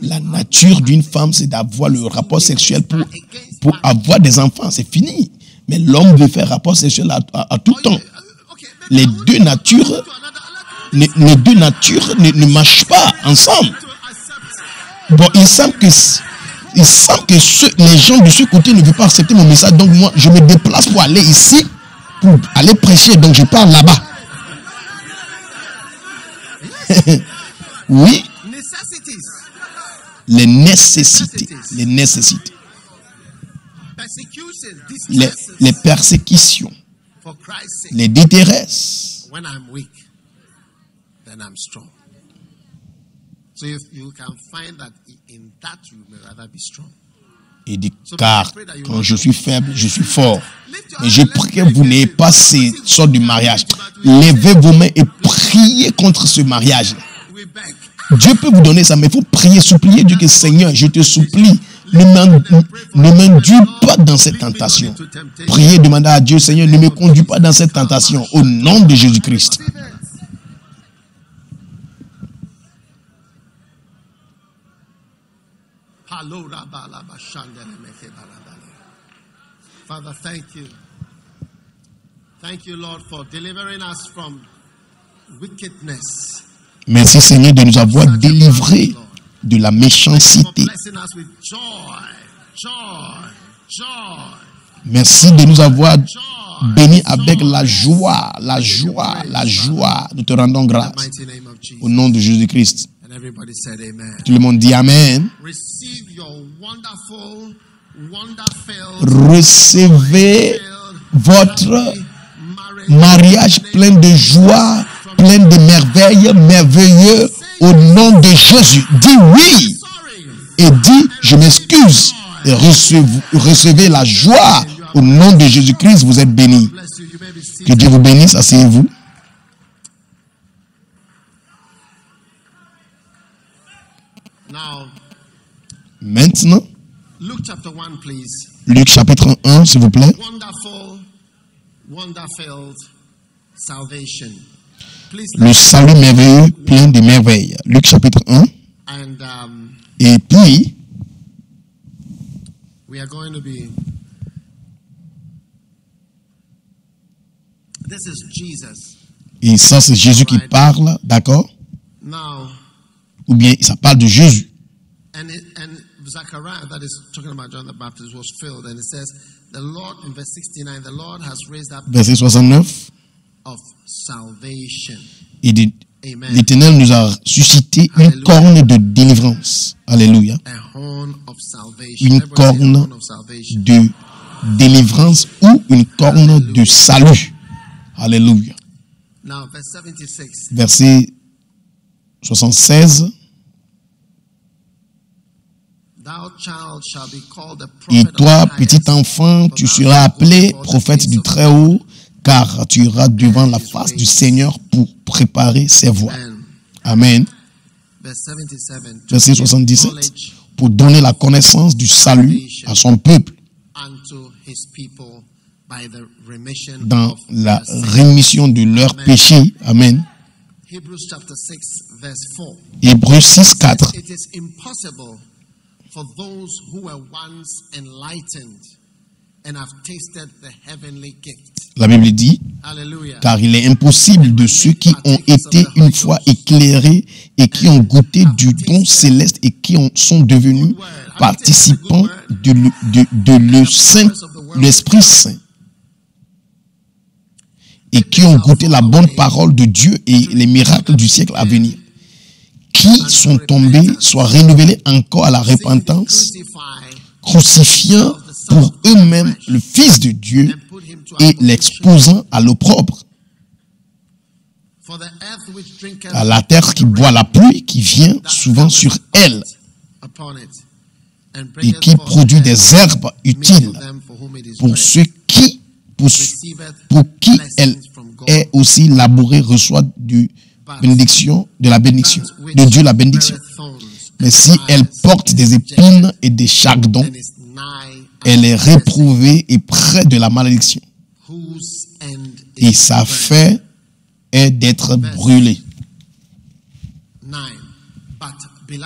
Speaker 2: La nature d'une femme, c'est d'avoir le rapport sexuel pour avoir des enfants, c'est fini. Mais l'homme veut faire rapport sexuel à tout temps. Les deux natures les deux natures ne marchent pas ensemble. Bon, il semble que les gens de ce côté ne veulent pas accepter mon message. Donc moi, je me déplace pour aller ici, pour aller prêcher. Donc je pars là-bas. Oui. Les nécessités. Les persécutions. Les détresses. Et dit, car quand je suis faible, je suis fort. Mais je prie que vous n'ayez pas ces sortes de mariage. Levez vos mains et priez contre ce mariage. Dieu peut vous donner ça, mais il faut prier, supplier Dieu que Seigneur, je te supplie, ne m'induis pas dans cette tentation. Priez, demandez à Dieu, Seigneur, ne me conduis pas dans cette tentation. Au nom de Jésus-Christ.
Speaker 4: Father, thank you. Thank you, Lord, for delivering us from wickedness.
Speaker 2: Merci, Seigneur, de nous avoir délivrés de la méchanceté. Merci de nous avoir bénis avec la joie. Nous te rendons grâce. Au nom de Jésus-Christ. Tout le monde dit Amen. Recevez votre mariage plein de joie, plein de merveilles, merveilleux, au nom de Jésus. Dis oui et dis je m'excuse et recevez la joie au nom de Jésus-Christ. Vous êtes bénis. Que Dieu vous bénisse. Asseyez-vous. Maintenant, Luc chapitre 1, s'il vous plaît. Le salut merveilleux, plein de merveilles. Luc chapitre 1. Et puis, et ça c'est Jésus qui parle, d'accord? Ou bien ça parle de Jésus.
Speaker 4: Zechariah, that is talking about John the Baptist, was filled, and it says, the Lord, in verse 69, the Lord has raised up
Speaker 2: verset 69
Speaker 4: of salvation.
Speaker 2: Il dit, l'Éternel nous a suscité une corne de délivrance. Alléluia. Une corne de délivrance ou une corne de salut. Alléluia.
Speaker 4: Now, verse 76.
Speaker 2: Verset 76. Et toi, petit enfant, tu seras appelé prophète du Très-Haut, car tu iras devant la face du Seigneur pour préparer ses voies. Amen. Verset 77. Pour donner la connaissance du salut à son peuple dans la rémission de leurs péchés. Amen. Hébreux 6, 4.
Speaker 4: For those who were once enlightened and have tasted the heavenly gift.
Speaker 2: La Bible dit,
Speaker 4: Hallelujah.
Speaker 2: Car il est impossible de ceux qui ont été une fois éclairés et qui ont goûté du don céleste et qui sont devenus participants de l'Esprit Saint et qui ont goûté la bonne parole de Dieu et les miracles du siècle à venir, qui sont tombés, soient renouvelés encore à la repentance, crucifiant pour eux-mêmes le Fils de Dieu et l'exposant à l'opprobre. À la terre qui boit la pluie qui vient souvent sur elle et qui produit des herbes utiles pour ceux qui, pour qui elle est aussi labourée, reçoit de la bénédiction, de Dieu la bénédiction. Mais si elle porte des épines et des chardons, elle est réprouvée et près de la malédiction. Et sa fin est d'être brûlée.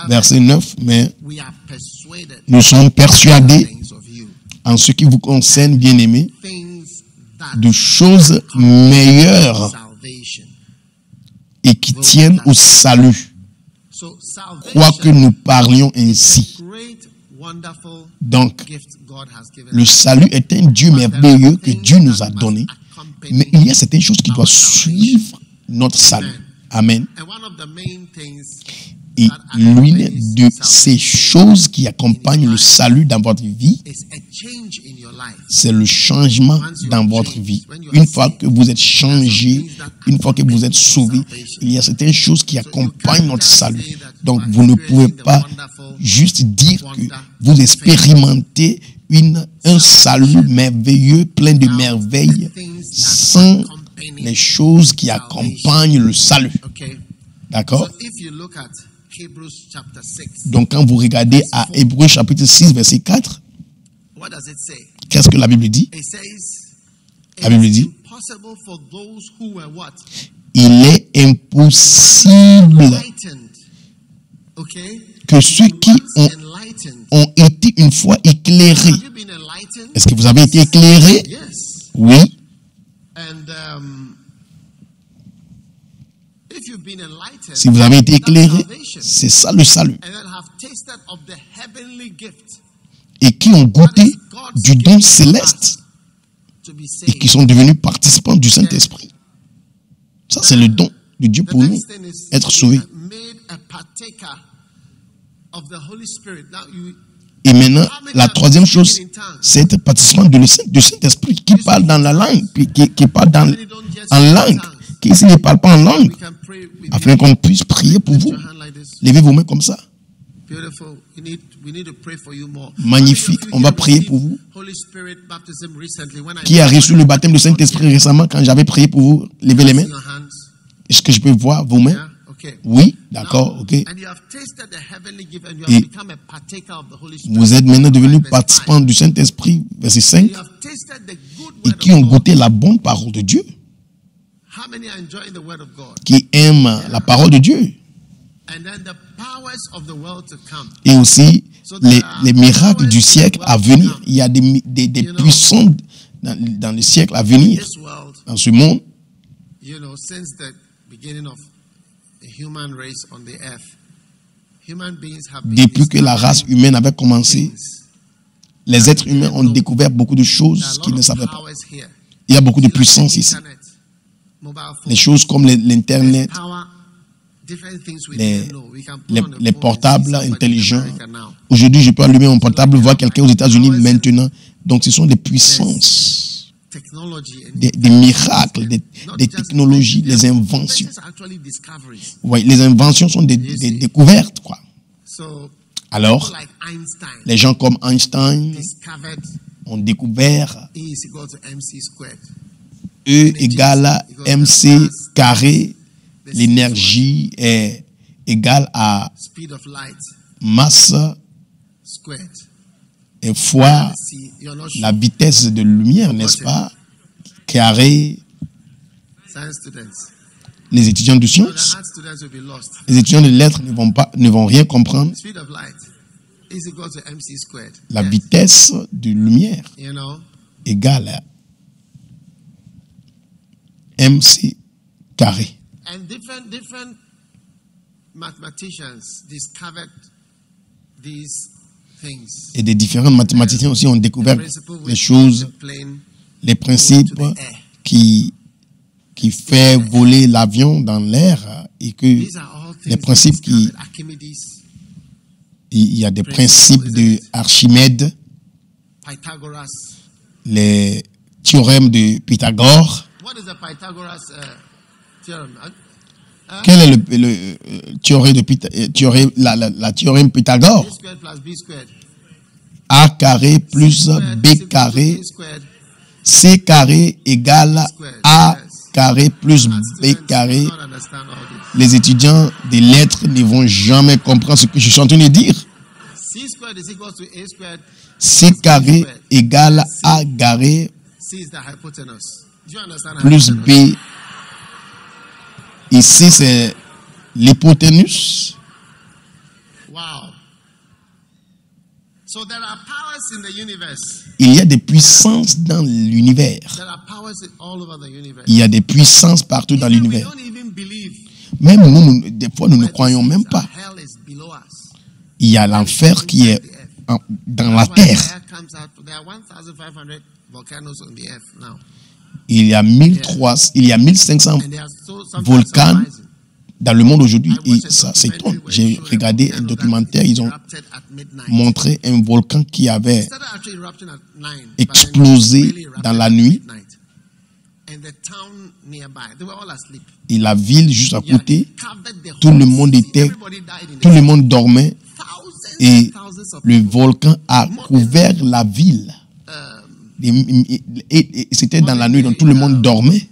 Speaker 2: Verset 9, mais nous sommes persuadés en ce qui vous concerne, bien-aimés, de choses meilleures et qui tiennent au salut,
Speaker 4: So
Speaker 2: quoique
Speaker 4: salvation
Speaker 2: nous parlions
Speaker 4: is
Speaker 2: ainsi.
Speaker 4: a great, wonderful
Speaker 2: Donc,
Speaker 4: gift God has given
Speaker 2: le
Speaker 4: us.
Speaker 2: salut est un Dieu merveilleux que Dieu nous a donné, mais il y a certaines choses qui doivent suivre notre salut. Amen.
Speaker 4: And one of the main things
Speaker 2: Et
Speaker 4: that
Speaker 2: l'une
Speaker 4: accompanies
Speaker 2: de ces
Speaker 4: salvation
Speaker 2: choses qui accompagnent le salut dans votre vie,
Speaker 4: is a change in your life.
Speaker 2: c'est le changement dans votre vie. Une fois que vous êtes changé, une fois que vous êtes sauvé, il y a certaines choses qui accompagnent notre salut. Donc, vous ne pouvez pas juste dire que vous expérimentez un salut merveilleux, plein de merveilles, sans les choses qui accompagnent le salut.
Speaker 4: Okay.
Speaker 2: D'accord?
Speaker 4: So if you look at Hebrews chapter 6,
Speaker 2: Donc, quand vous regardez à Hébreux chapitre 6, verset 4,
Speaker 4: what does it say?
Speaker 2: qu'est-ce que la Bible dit?
Speaker 4: It says,
Speaker 2: La Bible dit,
Speaker 4: impossible for those who were what?
Speaker 2: il est impossible
Speaker 4: Enlightened. Okay?
Speaker 2: que ceux qui
Speaker 4: Enlightened.
Speaker 2: ont été une fois éclairés.
Speaker 4: Have you been enlightened?
Speaker 2: Est-ce que vous avez été éclairés?
Speaker 4: Yes.
Speaker 2: Oui.
Speaker 4: And if you've been enlightened,
Speaker 2: Si vous avez été
Speaker 4: that's
Speaker 2: éclairés,
Speaker 4: salvation.
Speaker 2: c'est ça le salut.
Speaker 4: And then have tasted of the heavenly gift
Speaker 2: Et qui ont goûté du don céleste
Speaker 4: to be
Speaker 2: et
Speaker 4: saved.
Speaker 2: qui sont devenus participants du Saint-Esprit. Ça, c'est le don de Dieu
Speaker 4: The
Speaker 2: pour nous,
Speaker 4: next thing is
Speaker 2: être sauvés.
Speaker 4: made a partaker of the Holy Spirit. Now you
Speaker 2: Et maintenant, la troisième chose, c'est être participant du Saint-Esprit qui parle dans la langue, qui parle en langue, qui ici ne parle pas en langue,
Speaker 4: we can pray with
Speaker 2: afin qu'on puisse prier pour vous.
Speaker 4: your hand like this.
Speaker 2: Levez vos mains comme ça.
Speaker 4: Beautiful. We need to pray for you more.
Speaker 2: Magnifique. On va prier pour vous.
Speaker 4: Holy Spirit baptism recently. When I
Speaker 2: Qui a reçu le baptême du Saint-Esprit récemment quand j'avais prié pour vous? Levez les mains.
Speaker 4: your hands.
Speaker 2: Est-ce que je peux voir vos mains?
Speaker 4: Yeah? Okay.
Speaker 2: Oui, d'accord, ok.
Speaker 4: And you have tasted the heavenly gift and you have
Speaker 2: Et
Speaker 4: become a partaker of the Holy Spirit.
Speaker 2: vous êtes maintenant devenus
Speaker 4: Verse
Speaker 2: participants du Saint-Esprit, verset 5,
Speaker 4: You have tasted the good
Speaker 2: et
Speaker 4: word
Speaker 2: qui ont
Speaker 4: of God.
Speaker 2: goûté la bonne parole de Dieu,
Speaker 4: How many are enjoying the word of God?
Speaker 2: qui aiment la parole de Dieu,
Speaker 4: And then the powers of the world to come.
Speaker 2: et aussi les miracles du siècle à venir. Il y a des puissants dans le siècle à venir,
Speaker 4: This world,
Speaker 2: dans ce monde.
Speaker 4: since the beginning of the human race on the earth, human beings have been
Speaker 2: Depuis que la race
Speaker 4: discovering
Speaker 2: humaine avait commencé,
Speaker 4: things.
Speaker 2: les êtres humains ont découvert beaucoup de
Speaker 4: There are
Speaker 2: choses
Speaker 4: a
Speaker 2: qu'ils
Speaker 4: lot
Speaker 2: ne
Speaker 4: of
Speaker 2: savaient pas.
Speaker 4: powers here.
Speaker 2: Il y a beaucoup de
Speaker 4: You like
Speaker 2: puissance
Speaker 4: the
Speaker 2: ici.
Speaker 4: internet, mobile phone,
Speaker 2: Les choses comme l'Internet,
Speaker 4: power, different things we
Speaker 2: les-
Speaker 4: didn't know. We can put on the
Speaker 2: les
Speaker 4: phone and
Speaker 2: portables
Speaker 4: see somebody in
Speaker 2: intelligents.
Speaker 4: America now.
Speaker 2: Aujourd'hui, je peux allumer mon portable, voir quelqu'un aux États-Unis maintenant. Donc, ce sont des puissances,
Speaker 4: Technology and
Speaker 2: des miracles, des technologies, des inventions.
Speaker 4: This is actually discoveries.
Speaker 2: Ouais, les inventions sont des découvertes, quoi.
Speaker 4: So
Speaker 2: Alors,
Speaker 4: people like Einstein
Speaker 2: les gens comme Einstein
Speaker 4: discovered
Speaker 2: ont découvert
Speaker 4: E is equal to MC squared.
Speaker 2: E égale à MC carré. L'énergie est égale à
Speaker 4: Speed of light
Speaker 2: masse
Speaker 4: squared.
Speaker 2: et fois
Speaker 4: See, you're not sure.
Speaker 2: la vitesse de lumière, n'est-ce pas? Carré.
Speaker 4: Science students.
Speaker 2: Les étudiants de
Speaker 4: So the
Speaker 2: sciences,
Speaker 4: art students will be lost.
Speaker 2: les étudiants de lettres ne vont rien comprendre.
Speaker 4: Speed of light is equal to MC squared.
Speaker 2: La
Speaker 4: Yes.
Speaker 2: vitesse de lumière
Speaker 4: You know,
Speaker 2: égale à MC carré.
Speaker 4: and different mathematicians discovered these things.
Speaker 2: Et des différents mathématiciens aussi ont découvert
Speaker 4: Principle
Speaker 2: les
Speaker 4: which
Speaker 2: choses,
Speaker 4: the plane
Speaker 2: les principes
Speaker 4: to the air.
Speaker 2: qui fait voler l'avion dans l'air et que
Speaker 4: These are all things
Speaker 2: les principes qui,
Speaker 4: discovered. Archimedes,
Speaker 2: il y a des principes de Archimède,
Speaker 4: Pythagoras.
Speaker 2: les théorèmes de Pythagore.
Speaker 4: What is the Pythagoras theorem?
Speaker 2: Quel est le théorème de la théorème Pythagore?
Speaker 4: A squared plus B squared.
Speaker 2: A carré plus
Speaker 4: Squared
Speaker 2: B
Speaker 4: is equal to
Speaker 2: carré,
Speaker 4: A squared.
Speaker 2: C carré égale A carré plus
Speaker 4: Art
Speaker 2: B
Speaker 4: students
Speaker 2: carré.
Speaker 4: do not understand all this.
Speaker 2: Les étudiants des lettres ne vont jamais comprendre ce que je suis en train de dire.
Speaker 4: C squared is equal to A squared.
Speaker 2: C carré égale A carré
Speaker 4: C is the hypotenuse. Do you understand?
Speaker 2: plus
Speaker 4: hypotenuse?
Speaker 2: B. Ici, c'est l'hypoténuse.
Speaker 4: Wow. So there are powers in the universe.
Speaker 2: Il y a des puissances dans l'univers.
Speaker 4: There are powers all over the universe.
Speaker 2: Il y a des puissances partout dans
Speaker 4: Even we
Speaker 2: l'univers.
Speaker 4: don't even believe
Speaker 2: Même nous, des fois, nous ne croyons même pas.
Speaker 4: Hell is below us.
Speaker 2: Il y a l'enfer qui est dans la
Speaker 4: That's why
Speaker 2: terre.
Speaker 4: fire comes out. There are 1,500 volcanoes on the earth now.
Speaker 2: Il y a 1500
Speaker 4: And they are sometimes
Speaker 2: volcans
Speaker 4: surprising.
Speaker 2: dans le monde aujourd'hui.
Speaker 4: I
Speaker 2: Et
Speaker 4: watched a
Speaker 2: ça s'étonne.
Speaker 4: documentary where
Speaker 2: J'ai
Speaker 4: they showed
Speaker 2: regardé
Speaker 4: a
Speaker 2: un
Speaker 4: volcano
Speaker 2: documentaire.
Speaker 4: that
Speaker 2: Ils ont
Speaker 4: erupted at midnight.
Speaker 2: montré un volcan qui avait
Speaker 4: It started actually erupting at 9, but then it
Speaker 2: explosé
Speaker 4: really erupted
Speaker 2: dans la
Speaker 4: at
Speaker 2: nuit.
Speaker 4: midnight. And the town nearby, they were all asleep.
Speaker 2: et la ville juste à
Speaker 4: It had
Speaker 2: côté.
Speaker 4: covered the
Speaker 2: Tout
Speaker 4: whole
Speaker 2: le monde
Speaker 4: city.
Speaker 2: était,
Speaker 4: Everybody died in
Speaker 2: tout
Speaker 4: it.
Speaker 2: le monde dormait
Speaker 4: Thousands
Speaker 2: et
Speaker 4: and thousands of
Speaker 2: le
Speaker 4: people.
Speaker 2: volcan a couvert la ville. Et c'était dans la nuit, donc tout le monde dormait.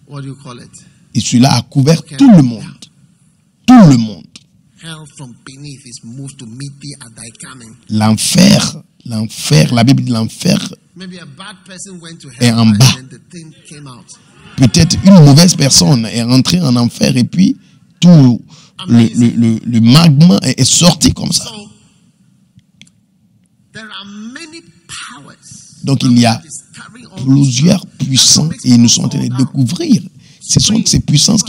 Speaker 4: What do you call it?
Speaker 2: Et celui-là a couvert tout le monde. Tout le monde.
Speaker 4: Hell from beneath is moved to meet thee at thy coming.
Speaker 2: L'enfer, la Bible dit l'enfer,
Speaker 4: Maybe a bad person went to
Speaker 2: Et
Speaker 4: hell
Speaker 2: en
Speaker 4: and
Speaker 2: bas.
Speaker 4: then the thing came out.
Speaker 2: peut-être une mauvaise personne est rentrée en enfer et puis tout le magma est sorti comme ça.
Speaker 4: So there are many powers.
Speaker 2: Donc il y a
Speaker 4: that is carrying all
Speaker 2: plusieurs puissances et nous sommes en train de découvrir. Ce sont ces puissances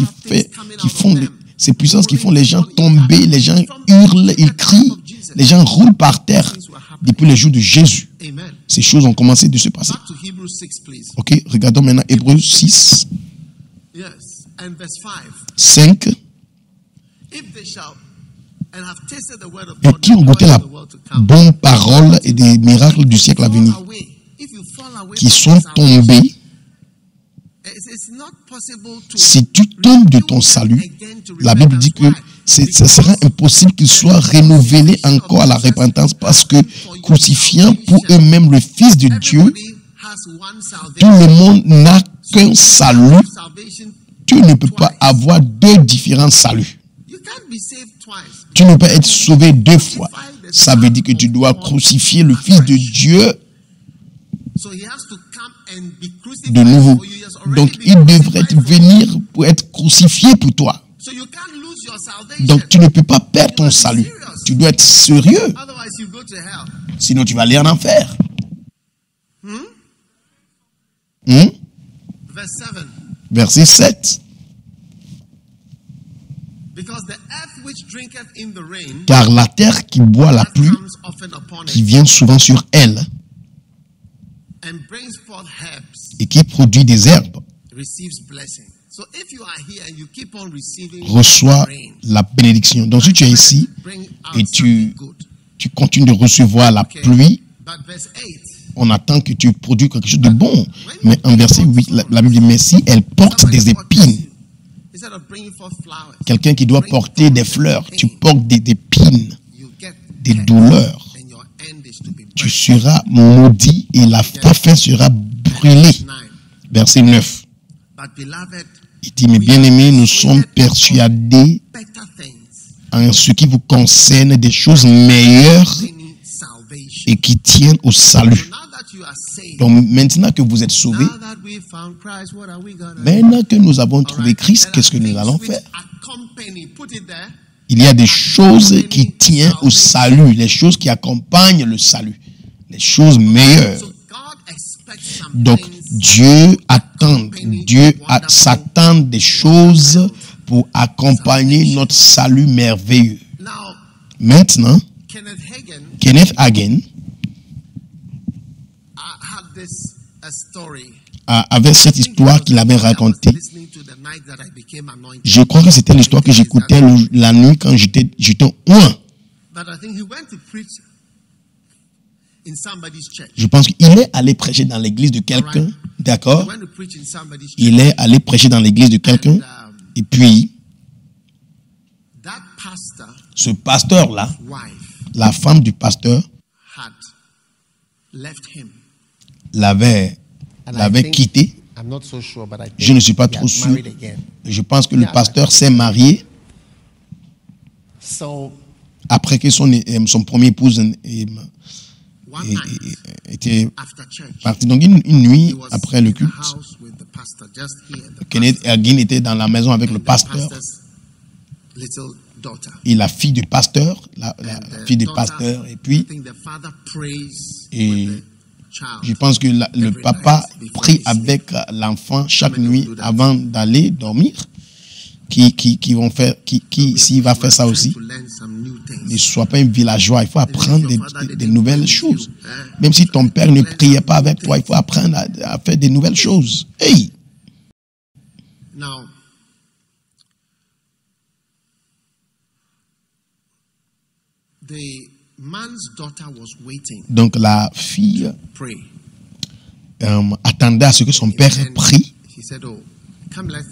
Speaker 2: ces puissances qui font les gens tomber, les gens hurlent, ils crient, les gens roulent par terre depuis les jours de Jésus.
Speaker 4: Amen.
Speaker 2: Ces choses ont commencé de se passer.
Speaker 4: Back to Hebrews 6, please.
Speaker 2: Ok, regardons maintenant Hébreux 6,
Speaker 4: Yes. And verse
Speaker 2: 5.
Speaker 4: 5. If they shall and have tasted the word of
Speaker 2: Et
Speaker 4: God,
Speaker 2: qui ont goûté la
Speaker 4: the world to come,
Speaker 2: bonne parole et des miracles du siècle à venir,
Speaker 4: fall away. If you fall away
Speaker 2: qui
Speaker 4: from
Speaker 2: sont
Speaker 4: salvation,
Speaker 2: tombés.
Speaker 4: it's not possible to
Speaker 2: Si tu tombes de ton salut, la Bible dit que ce sera impossible qu'ils soient renouvelés encore à la repentance parce que crucifiant pour eux-mêmes le Fils de Dieu,
Speaker 4: everybody has one
Speaker 2: tout
Speaker 4: salvation.
Speaker 2: le monde n'a qu'un salut.
Speaker 4: Salvation.
Speaker 2: Tu ne peux pas avoir deux différents saluts.
Speaker 4: You can't be saved twice.
Speaker 2: Tu ne peux pas être sauvé deux fois. Ça veut dire que tu dois crucifier le Fils de Dieu
Speaker 4: So he has to come and be crucified
Speaker 2: de nouveau.
Speaker 4: for you. He has already
Speaker 2: Donc
Speaker 4: been
Speaker 2: il devrait
Speaker 4: crucified for you.
Speaker 2: venir pour être crucifié pour toi.
Speaker 4: So you can't lose your salvation.
Speaker 2: Donc tu ne peux pas perdre ton salut. Tu dois être sérieux.
Speaker 4: Otherwise you go to hell.
Speaker 2: Sinon tu vas aller en enfer.
Speaker 4: Verse 7.
Speaker 2: Verset 7.
Speaker 4: Because the earth which drinketh in the rain
Speaker 2: Car la terre qui boit la
Speaker 4: that
Speaker 2: pluie,
Speaker 4: comes often upon
Speaker 2: qui
Speaker 4: it
Speaker 2: vient souvent sur elle
Speaker 4: and brings forth herbs
Speaker 2: et qui produit des herbes,
Speaker 4: receives blessing. So if you are here and you keep on receiving
Speaker 2: reçoit
Speaker 4: rain,
Speaker 2: la bénédiction. Donc si tu es ici
Speaker 4: bring out
Speaker 2: et
Speaker 4: something good.
Speaker 2: tu continues de recevoir la pluie,
Speaker 4: But verse 8,
Speaker 2: on attend que tu produis quelque chose de bon. Mais en verset 8, la Bible dit, mais si elle porte
Speaker 4: somebody
Speaker 2: des épines,
Speaker 4: instead of bringing forth flowers,
Speaker 2: quelqu'un qui doit porter des fleurs, tu portes des épines,
Speaker 4: you get
Speaker 2: des
Speaker 4: hurt,
Speaker 2: douleurs.
Speaker 4: and your end is to be
Speaker 2: Tu
Speaker 4: burned.
Speaker 2: seras maudit et ta fin sera brûlée.
Speaker 4: 9.
Speaker 2: Verset 9.
Speaker 4: But beloved,
Speaker 2: Il dit, mes bien-aimés, nous sommes persuadés
Speaker 4: better things
Speaker 2: en ce qui vous concerne des choses meilleures
Speaker 4: than salvation.
Speaker 2: et qui tiennent au salut.
Speaker 4: So now that you are saved,
Speaker 2: Donc maintenant que vous êtes sauvés,
Speaker 4: now that we found Christ, what are we gonna do?
Speaker 2: maintenant que nous avons
Speaker 4: All
Speaker 2: trouvé
Speaker 4: right,
Speaker 2: Christ,
Speaker 4: there
Speaker 2: qu'est-ce que
Speaker 4: are
Speaker 2: nous
Speaker 4: things
Speaker 2: allons
Speaker 4: which
Speaker 2: faire?
Speaker 4: accompany, put it there.
Speaker 2: Il y a des choses qui tiennent au salut, les choses qui accompagnent le salut, les choses meilleures.
Speaker 4: So God expects some
Speaker 2: Donc
Speaker 4: things
Speaker 2: Dieu s'attend des choses pour accompagner notre salut merveilleux.
Speaker 4: Now,
Speaker 2: Maintenant,
Speaker 4: Kenneth Hagin
Speaker 2: Kenneth Hagin
Speaker 4: had this a story.
Speaker 2: avait cette histoire qu'il avait racontée.
Speaker 4: Listening to the night that I became anointed.
Speaker 2: Je crois que c'était l'histoire que j'écoutais la nuit quand j'étais oint.
Speaker 4: But I think he went to preach in somebody's church.
Speaker 2: Je pense qu'il est allé prêcher dans l'église de quelqu'un,
Speaker 4: He
Speaker 2: d'accord?
Speaker 4: went to preach in somebody's church.
Speaker 2: Il est allé prêcher dans l'église de quelqu'un, et puis
Speaker 4: That pastor
Speaker 2: ce pasteur-là,
Speaker 4: wife
Speaker 2: la femme du pasteur,
Speaker 4: had left him.
Speaker 2: l'avait quitté.
Speaker 4: I'm not so sure, but I think
Speaker 2: Je ne suis pas
Speaker 4: he
Speaker 2: trop
Speaker 4: had
Speaker 2: sûr.
Speaker 4: married again.
Speaker 2: Je pense que le pasteur s'est marié
Speaker 4: So
Speaker 2: après que son premier épouse
Speaker 4: one night
Speaker 2: était
Speaker 4: after church,
Speaker 2: parti. Donc une
Speaker 4: he
Speaker 2: nuit
Speaker 4: was
Speaker 2: après le
Speaker 4: in the
Speaker 2: culte,
Speaker 4: house with the pastor, just he and the
Speaker 2: Kenneth Hagin était dans la maison avec le pasteur
Speaker 4: pastor's little daughter.
Speaker 2: et la fille du pasteur, la
Speaker 4: And the
Speaker 2: fille du
Speaker 4: daughter,
Speaker 2: pasteur. Et
Speaker 4: I
Speaker 2: puis,
Speaker 4: think the father prays
Speaker 2: Et
Speaker 4: with the child.
Speaker 2: je pense que le papa prie avec l'enfant chaque nuit avant d'aller dormir. qui vont faire, s'il va faire ça aussi, ne sois pas un villageois. Il faut apprendre des nouvelles choses. Même si ton père ne priait pas avec toi, il faut apprendre à faire des nouvelles choses. Hey!
Speaker 4: Now, the man's daughter was waiting
Speaker 2: Donc la fille
Speaker 4: to pray.
Speaker 2: attendait à ce que son père
Speaker 4: And
Speaker 2: prie.
Speaker 4: he said, "Oh, come, let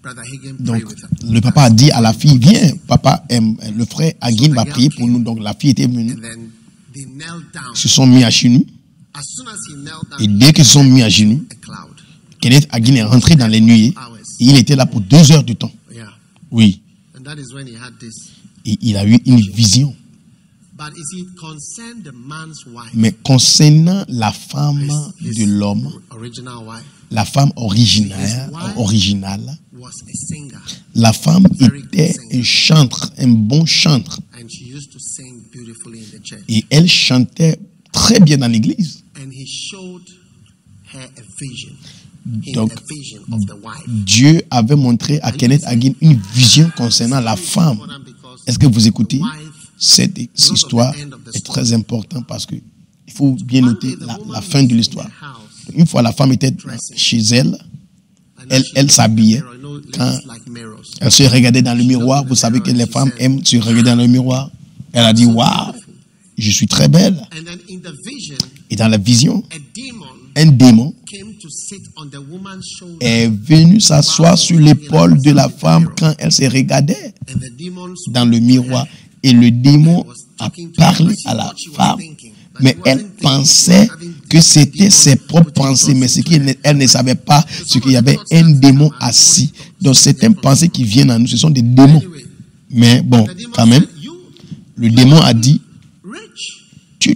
Speaker 4: Brother Hagin pray
Speaker 2: Donc
Speaker 4: with us."
Speaker 2: le papa a dit à la fille, viens, papa, le frère Hagin va prier pour nous. Donc la fille était venue.
Speaker 4: And then they knelt down.
Speaker 2: Ils se sont mis à genoux.
Speaker 4: As soon as he knelt down,
Speaker 2: Et dès qu'ils se sont mis à genoux,
Speaker 4: a cloud.
Speaker 2: Kenneth Hagin est rentré dans les nuées. Et il était là pour 2 heures de temps.
Speaker 4: Yeah,
Speaker 2: Oui.
Speaker 4: and that is when he had this.
Speaker 2: Et il a eu une vision.
Speaker 4: But is it concerned the man's wife,
Speaker 2: Mais concernant la femme de l'homme,
Speaker 4: original wife,
Speaker 2: la femme originale,
Speaker 4: was a singer,
Speaker 2: la femme était un chantre, un bon chantre.
Speaker 4: and she used to sing beautifully in the church.
Speaker 2: Et elle chantait très bien dans l'église.
Speaker 4: And he showed her a vision. In
Speaker 2: Donc,
Speaker 4: a vision of the wife.
Speaker 2: Dieu avait montré à Kenneth Hagin une vision concernant la femme. Est-ce que vous écoutez? Cette histoire est très importante parce que il faut bien noter la fin de l'histoire. Une fois la femme était chez elle, elle s'habillait. Quand elle se regardait dans le miroir, vous savez que les femmes aiment se regarder dans le miroir. Elle a dit, waouh, je suis très belle.
Speaker 4: And then in the vision,
Speaker 2: Et dans la vision,
Speaker 4: a demon
Speaker 2: un démon
Speaker 4: came to sit on the woman's shoulder.
Speaker 2: est venu s'asseoir sur l'épaule de la femme quand elle se regardait
Speaker 4: And the demon spoke
Speaker 2: dans le miroir. Et le démon a parlé à la femme. Mais elle pensait que c'était ses propres pensées. Mais elle ne savait pas ce qu'il y avait un démon assis. Donc certaines pensées qui viennent à nous, ce sont des démons. Mais bon, quand même, le démon a dit, tu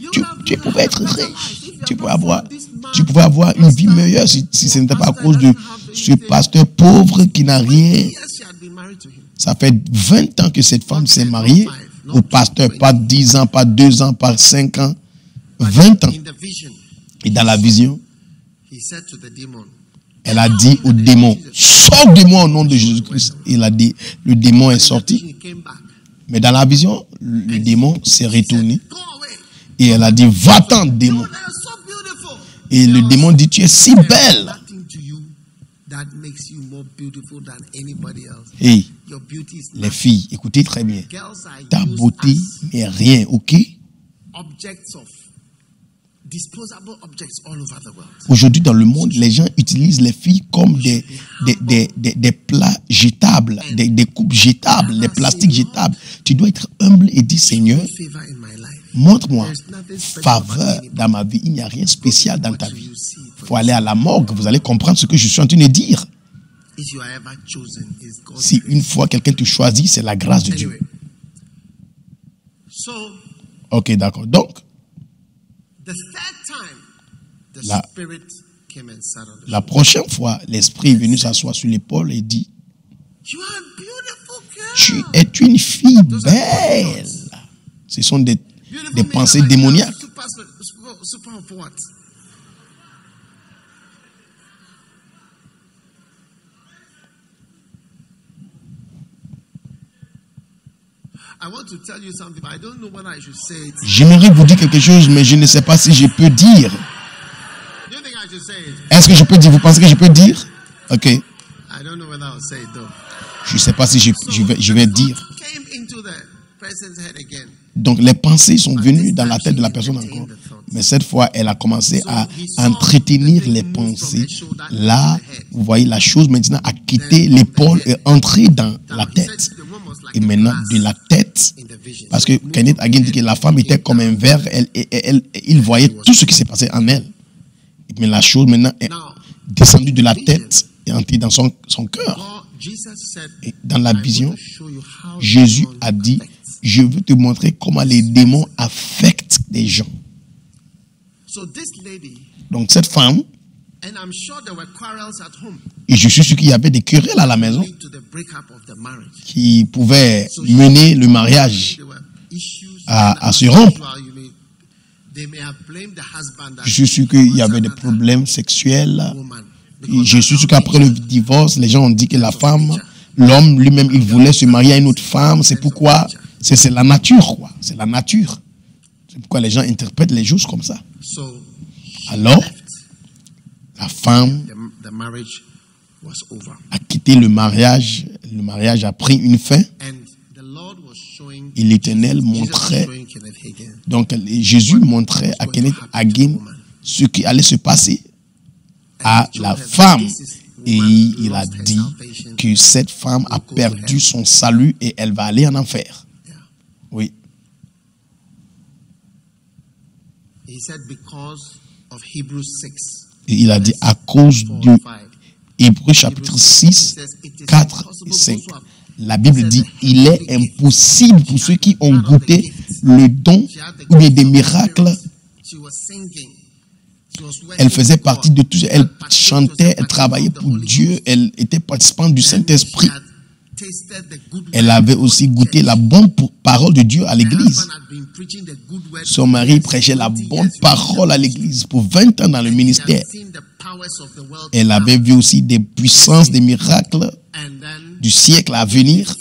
Speaker 2: pouvais être riche. Tu pouvais avoir une vie meilleure si ce n'était pas à cause de ce pasteur pauvre qui n'a rien. Ça fait 20 ans que cette femme s'est mariée au pasteur, pas 10 ans, pas 2 ans, pas 5 ans, 20 ans. Et dans la vision, elle a dit au démon, sors de moi au nom de Jésus-Christ. Il a dit, le démon est sorti. Mais dans la vision, le démon s'est retourné. Et elle a dit, va-t'en, démon. Et le démon dit, tu es si belle. Et les filles, écoutez très bien. Ta beauté n'est rien, ok? Aujourd'hui, dans le monde, les gens utilisent les filles comme des plats jetables, des coupes jetables, des plastiques jetables. Tu dois être humble et dire, Seigneur, montre-moi faveur dans ma vie. Il n'y a rien de spécial dans ta vie. Il faut aller à la morgue, vous allez comprendre ce que je suis en train de dire. Si une fois quelqu'un te choisit, c'est la grâce de Dieu. Ok, d'accord. Donc, la prochaine fois, l'Esprit est venu s'asseoir sur l'épaule et dit, tu es une fille belle. Ce sont des pensées démoniaques. J'aimerais vous dire quelque chose, mais je ne sais pas si je peux dire. Est-ce que je peux dire? Vous pensez que je peux dire? Ok. Je ne sais pas si je vais dire. Donc les pensées sont venues dans la tête de la personne encore. Mais cette fois, elle a commencé à entretenir les pensées. Là, vous voyez, la chose maintenant a quitté l'épaule et entré dans la tête. Et maintenant, de la tête, parce que Kenneth Hagin dit que la femme était comme un verre, il voyait tout ce qui s'est passé en elle. Mais la chose maintenant est descendue de la tête et entrée dans son cœur. Et dans la vision, Jésus a dit, je veux te montrer comment les démons affectent les gens. Donc cette femme, et je suis sûr qu'il y avait des querelles à la maison qui pouvaient mener le mariage à se rompre. Je suis sûr qu'il y avait des problèmes sexuels. Et je suis sûr qu'après le divorce, les gens ont dit que la femme L'homme lui-même, il voulait se marier à une autre femme. C'est pourquoi, c'est la nature, quoi. C'est la nature. C'est pourquoi les gens interprètent les choses comme ça.
Speaker 4: So
Speaker 2: Alors, la femme
Speaker 4: the marriage was over.
Speaker 2: a quitté le mariage. Le mariage a pris une fin.
Speaker 4: And the Lord was showing,
Speaker 2: Et l'Éternel
Speaker 4: Jesus was
Speaker 2: montrait,
Speaker 4: showing Kenneth Hagin
Speaker 2: donc Jésus montrait à Kenneth Hagin ce qui allait se passer à la femme. Et il a dit que cette femme a perdu son salut et elle va aller en enfer.
Speaker 4: Yeah.
Speaker 2: Oui.
Speaker 4: He said because of Hebrews 6.
Speaker 2: Et il a dit à cause de Hébreux chapitre 6, 4 et 5. La Bible dit, il est impossible pour ceux qui ont goûté le don ou bien des miracles. Elle faisait partie de tout. Elle chantait, elle travaillait pour Dieu, elle était participante du Saint-Esprit. Elle avait aussi goûté la bonne parole de Dieu à l'église. Son mari prêchait la bonne parole à l'église pour 20 ans dans le ministère. Elle avait vu aussi des puissances, des miracles du siècle à venir.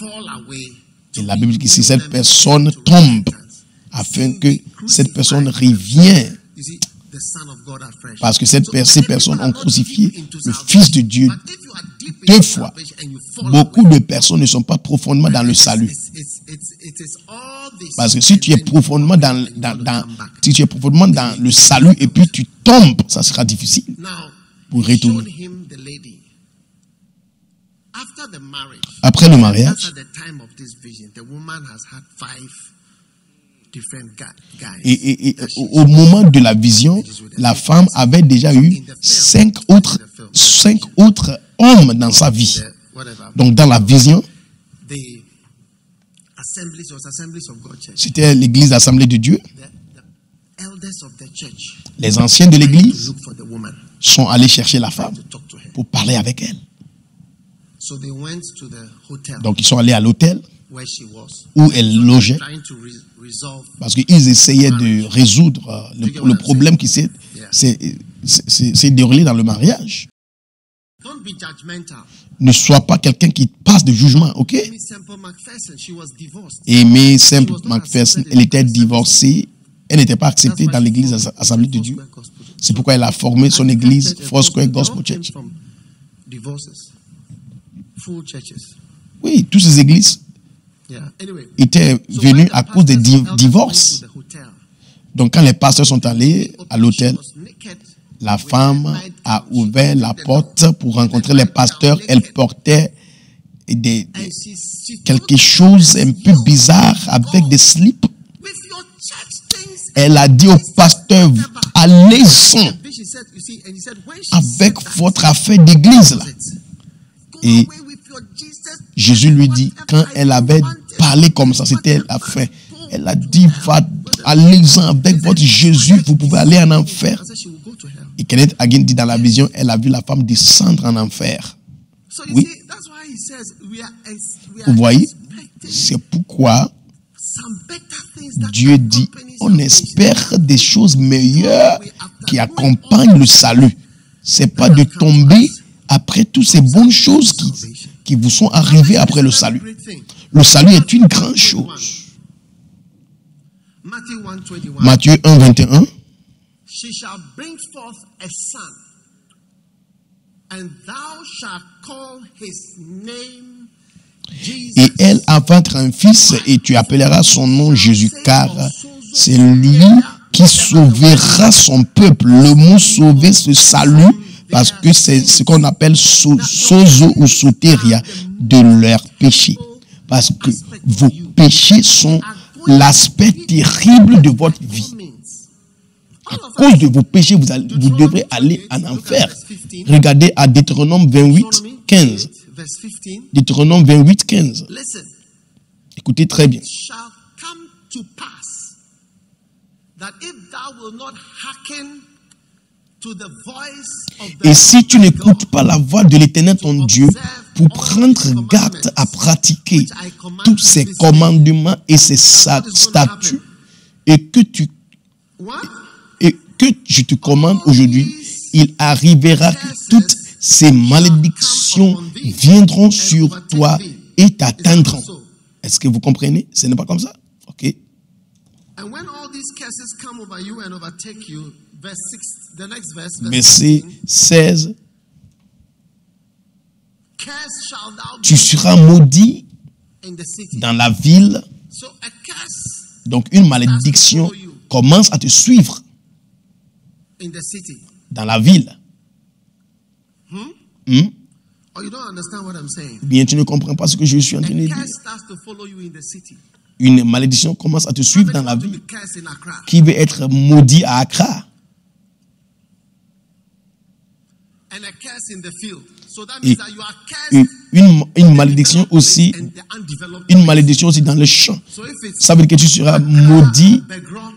Speaker 2: Et la Bible dit que si cette personne tombe, afin que cette personne revienne, parce que ces personnes ont crucifié le Fils de Dieu 2 fois. Beaucoup de personnes ne sont pas profondément dans le salut. Parce que si tu es profondément dans le salut et puis tu tombes, ça sera difficile pour retourner. Après le mariage, et au moment de la vision, la femme avait déjà eu 5 autres hommes dans sa vie. Donc dans la vision, c'était l'église d'Assemblée de Dieu. Les anciens de l'église sont allés chercher la femme pour parler avec elle. Donc ils sont allés à l'hôtel où elle logeait, parce qu'ils essayaient de résoudre le problème qui s'est déroulé dans le mariage. Ne sois pas quelqu'un qui passe de jugement, ok? Amy Semple McPherson, elle était divorcée, elle n'était pas acceptée dans l'église Assemblée de Dieu. C'est pourquoi elle a formé son église Foursquare Gospel Church. Oui, toutes ces églises étaient venues à cause des divorces. Donc quand les pasteurs sont allés à l'hôtel, la femme a ouvert la porte pour rencontrer les pasteurs. Elle portait quelque chose un peu bizarre avec des slips. Elle a dit au pasteur, allez-y avec votre affaire d'église là. Et Jésus lui dit, quand elle avait parlé comme ça, c'était la fin. Elle a dit, allez-y avec votre Jésus, vous pouvez aller en enfer. Et Kenneth Hagin dit dans la vision, elle a vu la femme descendre en enfer. Oui. Vous voyez, c'est pourquoi Dieu dit, on espère des choses meilleures qui accompagnent le salut. C'est pas de tomber après toutes ces bonnes choses qui vous sont arrivées après le salut. Le salut est une grande chose. Matthieu 1, 21.
Speaker 4: She shall bring forth a son, and thou shalt call his name Jesus.
Speaker 2: Et elle enfantera un fils, et tu appelleras son nom Jésus, car c'est lui qui sauvera son peuple. Le mot sauver, ce salut, parce que c'est ce qu'on appelle sozo ou soteria, de leur péché. Parce que vos péchés sont l'aspect terrible de votre vie. À cause de vos péchés, vous devrez aller en enfer. Regardez à Deutéronome 28, 15. Deutéronome 28, 15. Écoutez très bien. Et si tu n'écoutes pas la voix de l'Éternel ton Dieu pour prendre garde à pratiquer tous ses commandements et ses statuts, et que je te commande aujourd'hui, il arrivera que toutes ces malédictions viendront sur toi et t'atteindront. Est-ce que vous comprenez? Ce n'est pas comme ça? Ok.
Speaker 4: And when all these curses come over you and overtake you, verse 6, the next verse,
Speaker 2: Verset 16.
Speaker 4: Cursed shall thou
Speaker 2: Tu
Speaker 4: be
Speaker 2: seras maudit
Speaker 4: in the city.
Speaker 2: dans la ville.
Speaker 4: So a curse
Speaker 2: Donc une malédiction commence à te suivre
Speaker 4: in the city.
Speaker 2: dans la ville.
Speaker 4: Or you don't understand what I'm saying.
Speaker 2: Bien, tu ne comprends pas ce que je suis en train de
Speaker 4: A
Speaker 2: dire.
Speaker 4: curse starts to follow you in the city.
Speaker 2: Une malédiction commence à te suivre dans la
Speaker 4: Somebody
Speaker 2: ville.
Speaker 4: want to be cursed in Accra.
Speaker 2: Qui veut être maudit à Accra?
Speaker 4: And a curse in the field. So that
Speaker 2: Et
Speaker 4: means that you are cursed.
Speaker 2: une malédiction aussi,
Speaker 4: And the undeveloped.
Speaker 2: une malédiction aussi dans le champ.
Speaker 4: So if it's
Speaker 2: Ça veut dire que tu seras maudit
Speaker 4: Begra,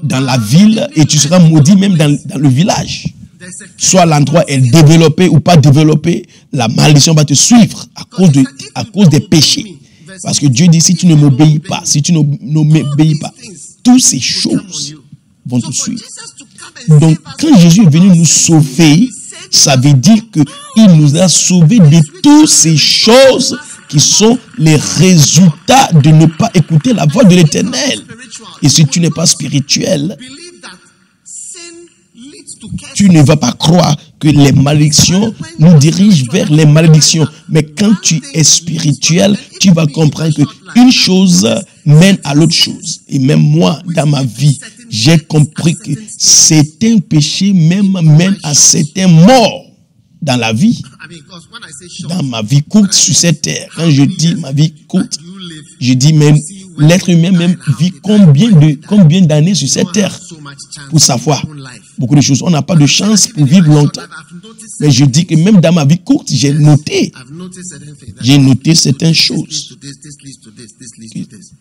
Speaker 2: dans la ville et tu seras maudit même dans le village.
Speaker 4: there's a curse.
Speaker 2: Soit l'endroit est développé ou pas développé, la malédiction va te suivre à cause des péchés. Parce que Dieu dit, si tu ne m'obéis pas, si tu ne m'obéis pas, toutes ces choses vont te
Speaker 4: So for
Speaker 2: suivre.
Speaker 4: Jesus to come and
Speaker 2: Donc,
Speaker 4: save us
Speaker 2: quand Jésus est venu nous sauver, ça veut dire qu'il nous a sauvés de toutes ces choses qui sont les résultats de ne pas écouter la voix de l'Éternel. Et si tu n'es pas spirituel,
Speaker 4: believe that sin leads to curse.
Speaker 2: tu ne vas pas croire que les malédictions nous dirigent vers les malédictions. Mais quand tu es spirituel, tu vas comprendre qu'une chose mène à l'autre chose. Et même moi, dans ma vie, j'ai compris que certains péchés même mènent à certains morts dans la vie.
Speaker 4: I mean, because when I say short,
Speaker 2: Dans ma vie courte sur cette terre, quand je dis ma vie courte,
Speaker 4: you live
Speaker 2: je dis même l'être humain même vit combien d'années sur cette terre
Speaker 4: so much chance
Speaker 2: pour savoir
Speaker 4: in life.
Speaker 2: beaucoup de choses. On n'a pas de chance pour vivre longtemps.
Speaker 4: I've noticed
Speaker 2: Mais je dis que même dans ma vie courte, j'ai noté
Speaker 4: certain things.
Speaker 2: certaines
Speaker 4: This
Speaker 2: choses.
Speaker 4: leads to this leads to this, this leads to this.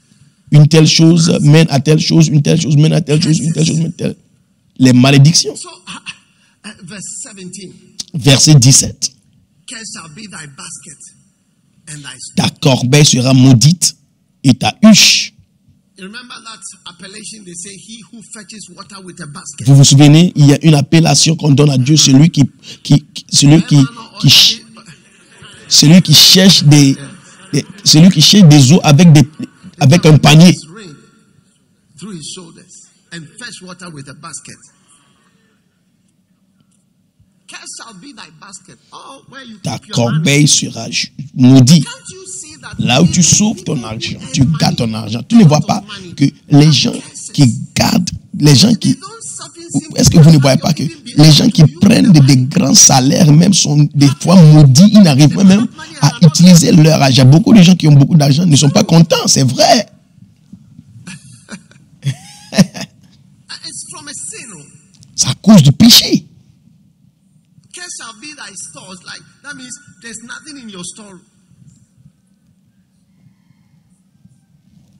Speaker 2: Une telle chose mène à telle chose, une telle chose mène à telle chose, une telle chose mène à telle. Les malédictions.
Speaker 4: So, verse 17.
Speaker 2: Verset 17.
Speaker 4: Cursed shall be thy basket and thy store.
Speaker 2: Ta corbeille sera maudite et ta huche.
Speaker 4: You remember that appellation they say, he who fetches water with a basket.
Speaker 2: Vous vous souvenez, il y a une appellation qu'on donne à Dieu, celui qui cherche des eaux avec un panier.
Speaker 4: His ring through his shoulders and fetch water with a basket. Cursed shall be thy basket. Oh, where you
Speaker 2: Ta
Speaker 4: keep your money.
Speaker 2: corbeille sera maudite.
Speaker 4: Can't you see that
Speaker 2: Là où tu sauves ton argent, tu gardes ton argent. Tu ne vois pas que les gens qui gardent, les gens qui... Est-ce que vous ne voyez pas que les gens qui prennent des grands salaires même sont des fois maudits, ils n'arrivent même à utiliser leur argent. Beaucoup de gens qui ont beaucoup d'argent ne sont pas contents, c'est vrai.
Speaker 4: it's from a sin. Oh.
Speaker 2: C'est à cause du péché.
Speaker 4: Cursed shall be thy stores. Like that means there's nothing in your store.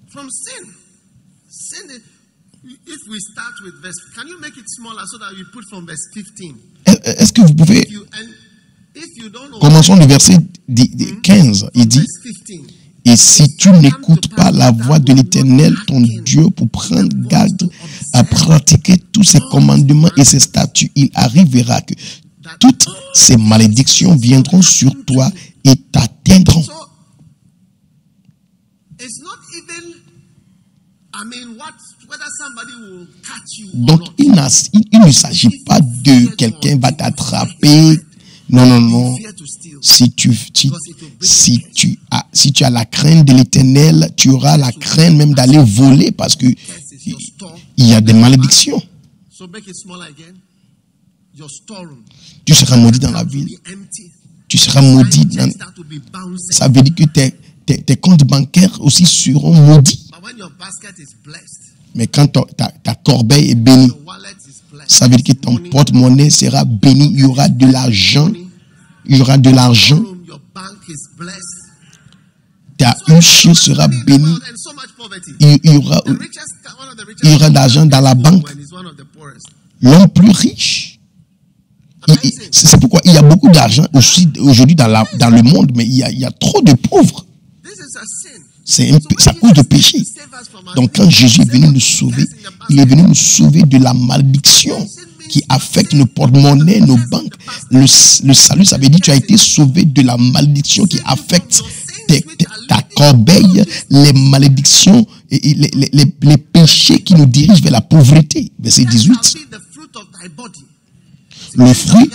Speaker 4: From sin. Sin. If we start with verse, can you make it smaller so that we put from verse 15?
Speaker 2: Est-ce que vous pouvez...
Speaker 4: If you don't know,
Speaker 2: Commençons le verset 15. Il dit...
Speaker 4: verse 15.
Speaker 2: Et si tu n'écoutes pas la voix de l'Éternel, ton Dieu, pour prendre garde à pratiquer tous ses commandements et ses statuts, il arrivera que toutes ces malédictions viendront sur toi et t'atteindront.
Speaker 4: So it's not even, I mean, whether somebody will catch you or
Speaker 2: Donc,
Speaker 4: not.
Speaker 2: il ne s'agit pas de quelqu'un va t'attraper. Non, non, non.
Speaker 4: Fear to steal.
Speaker 2: Si tu as la crainte de l'Éternel, tu auras la crainte même d'aller voler parce que il y a des malédictions.
Speaker 4: So make it smaller again. Your storeroom
Speaker 2: Tu seras maudit dans la
Speaker 4: will
Speaker 2: ville.
Speaker 4: be empty.
Speaker 2: Tu seras maudit.
Speaker 4: Checks that will be bouncing.
Speaker 2: Ça veut dire que tes comptes bancaires aussi seront maudits.
Speaker 4: But when your basket is blessed,
Speaker 2: Mais quand ta corbeille est bénie,
Speaker 4: your wallet is blessed.
Speaker 2: ça veut dire que ton porte-monnaie sera béni. Il y aura de l'argent. Il y aura de l'argent.
Speaker 4: Your bank is blessed.
Speaker 2: Ta huche sera bénie.
Speaker 4: And so much poverty.
Speaker 2: Il y aura
Speaker 4: The richest, one of the richest
Speaker 2: il y aura de l'argent dans la banque.
Speaker 4: when he's one of the poorest.
Speaker 2: L'homme plus riche. C'est pourquoi il y a beaucoup d'argent aussi aujourd'hui dans le monde, mais il y a trop de pauvres.
Speaker 4: This is a sin.
Speaker 2: C'est à cause de péché. Donc quand Jésus est venu nous sauver, il est venu nous sauver de la malédiction. qui affectent nos porte-monnaies, nos banques. Le salut, ça veut dire que tu as été sauvé de la malédiction qui affecte ta corbeille, les malédictions et les péchés qui nous dirigent vers la pauvreté. Verset 18. Le fruit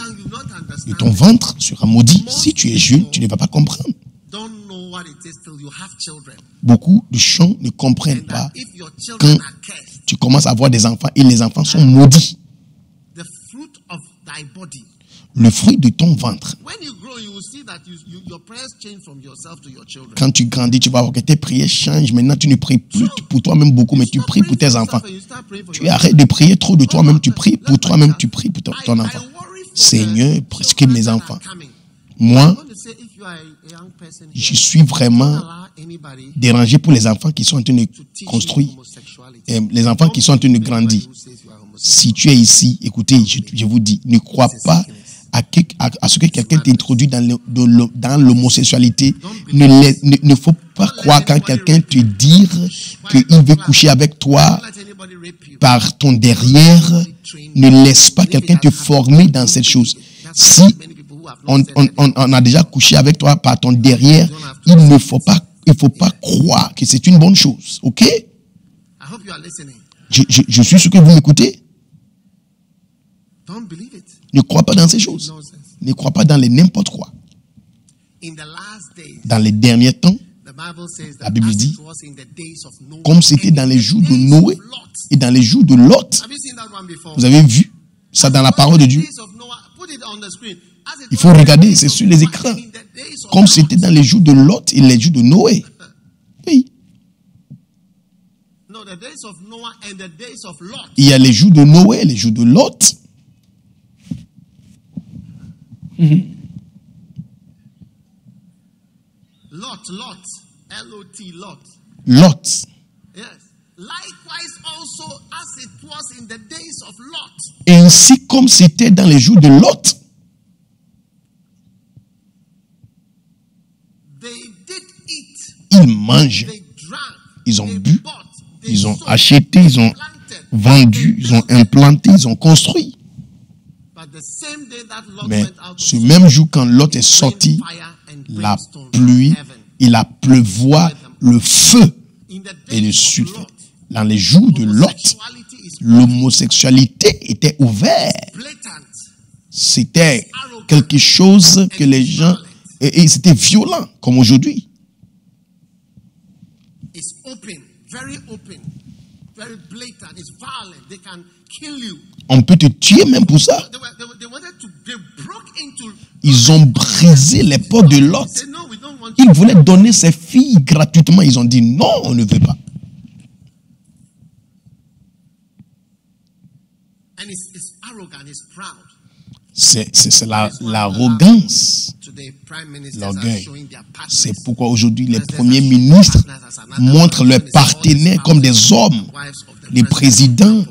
Speaker 2: de ton ventre sera maudit. Si tu es jeune, tu ne vas pas comprendre. Beaucoup de gens ne comprennent pas quand tu commences à avoir des enfants et les enfants sont maudits. Le fruit de ton ventre. Quand tu grandis, tu vas voir que tes prières changent. Maintenant, tu ne pries plus pour toi-même beaucoup, mais tu pries pour tes enfants. Tu arrêtes de prier trop de toi-même, tu pries pour toi-même, tu pries pour ton enfant. Seigneur, presque mes enfants. Moi, je suis vraiment dérangé pour les enfants qui sont en train de construire, les enfants qui sont en train de grandir. Si tu es ici, écoutez, je vous dis, ne crois pas à ce que quelqu'un t'introduit dans l'homosexualité. Ne faut pas croire quand quelqu'un te dit qu'il veut coucher avec toi par ton derrière. Ne laisse pas quelqu'un te former dans cette chose. Si on a déjà couché avec toi par ton derrière, il ne faut pas croire que c'est une bonne chose. Ok? Je suis sûr que vous m'écoutez. Ne crois pas dans ces choses. Ne crois pas dans les n'importe quoi. Dans les derniers temps, la Bible dit, comme c'était dans les jours de Noé et dans les jours de Lot. Vous avez vu ça dans la parole de Dieu? Il faut regarder, c'est sur les écrans. Comme c'était dans les jours de Lot et les jours de Noé. Oui. Il y a les jours de Noé et les jours de Lot. Lot. Ainsi comme c'était dans les jours de Lot. Ils mangent, ils ont bu, ils ont acheté, ils ont vendu, ils ont implanté, ils ont construit. Mais ce même jour quand Lot est sorti, la pluie et la pleuvoie, le feu et le sulfure. Dans les jours de Lot, l'homosexualité était ouverte. C'était quelque chose que les gens... Et c'était violent, comme aujourd'hui. On peut te tuer même pour ça. Ils ont brisé les portes de Lot. Ils voulaient donner ses filles gratuitement. Ils ont dit non, on ne veut pas. C'est l'arrogance, l'orgueil. C'est pourquoi aujourd'hui les premiers ministres montrent leurs partenaires comme des hommes. Les présidents,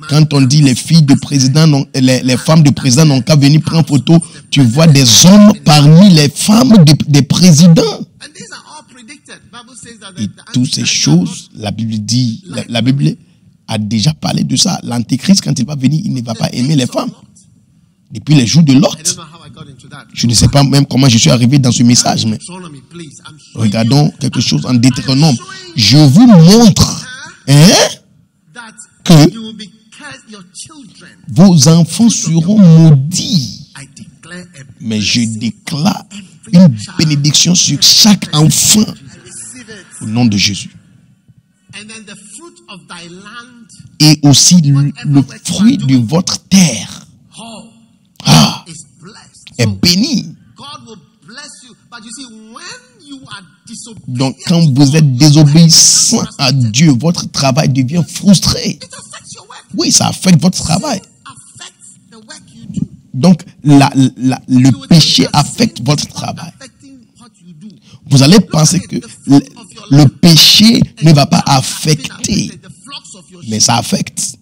Speaker 2: quand on dit les filles de président, les femmes de président n'ont qu'à venir prendre photo, tu vois des hommes parmi les femmes des présidents. Et toutes ces choses, la Bible dit, la Bible a déjà parlé de ça. L'Antéchrist, quand il va venir, il ne va pas aimer les femmes. Depuis les jours de Lot. Je ne sais pas même comment je suis arrivé dans ce message, mais regardons quelque chose en Deutéronome. Je vous montre que vos enfants seront maudits. Mais je déclare une bénédiction sur chaque enfant au nom de Jésus. Et aussi le fruit de votre terre est béni. Donc quand vous êtes désobéissant à Dieu, votre travail devient frustré. Oui, ça affecte votre travail. Donc le péché affecte votre travail. Vous allez penser que le péché ne va pas affecter, mais ça affecte.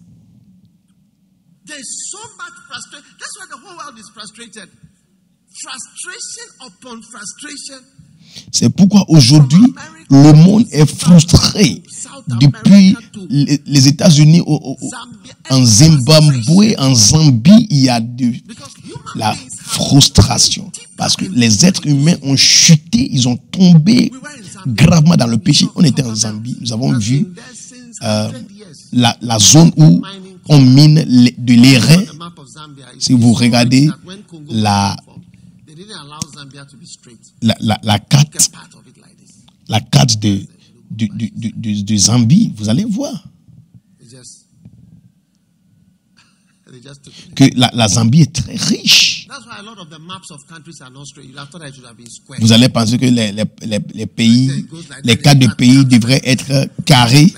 Speaker 2: C'est pourquoi aujourd'hui, le monde est frustré. depuis les États-Unis en Zimbabwe, en Zambie, il y a de la frustration. Parce que les êtres humains ont chuté, ils ont tombé gravement dans le péché. On était en Zambie, nous avons vu la zone où on mine de l'airain. Si vous regardez la carte de Zambie, vous allez voir que la Zambie est très riche. Vous allez penser que les pays, les cartes de pays devraient être carrés.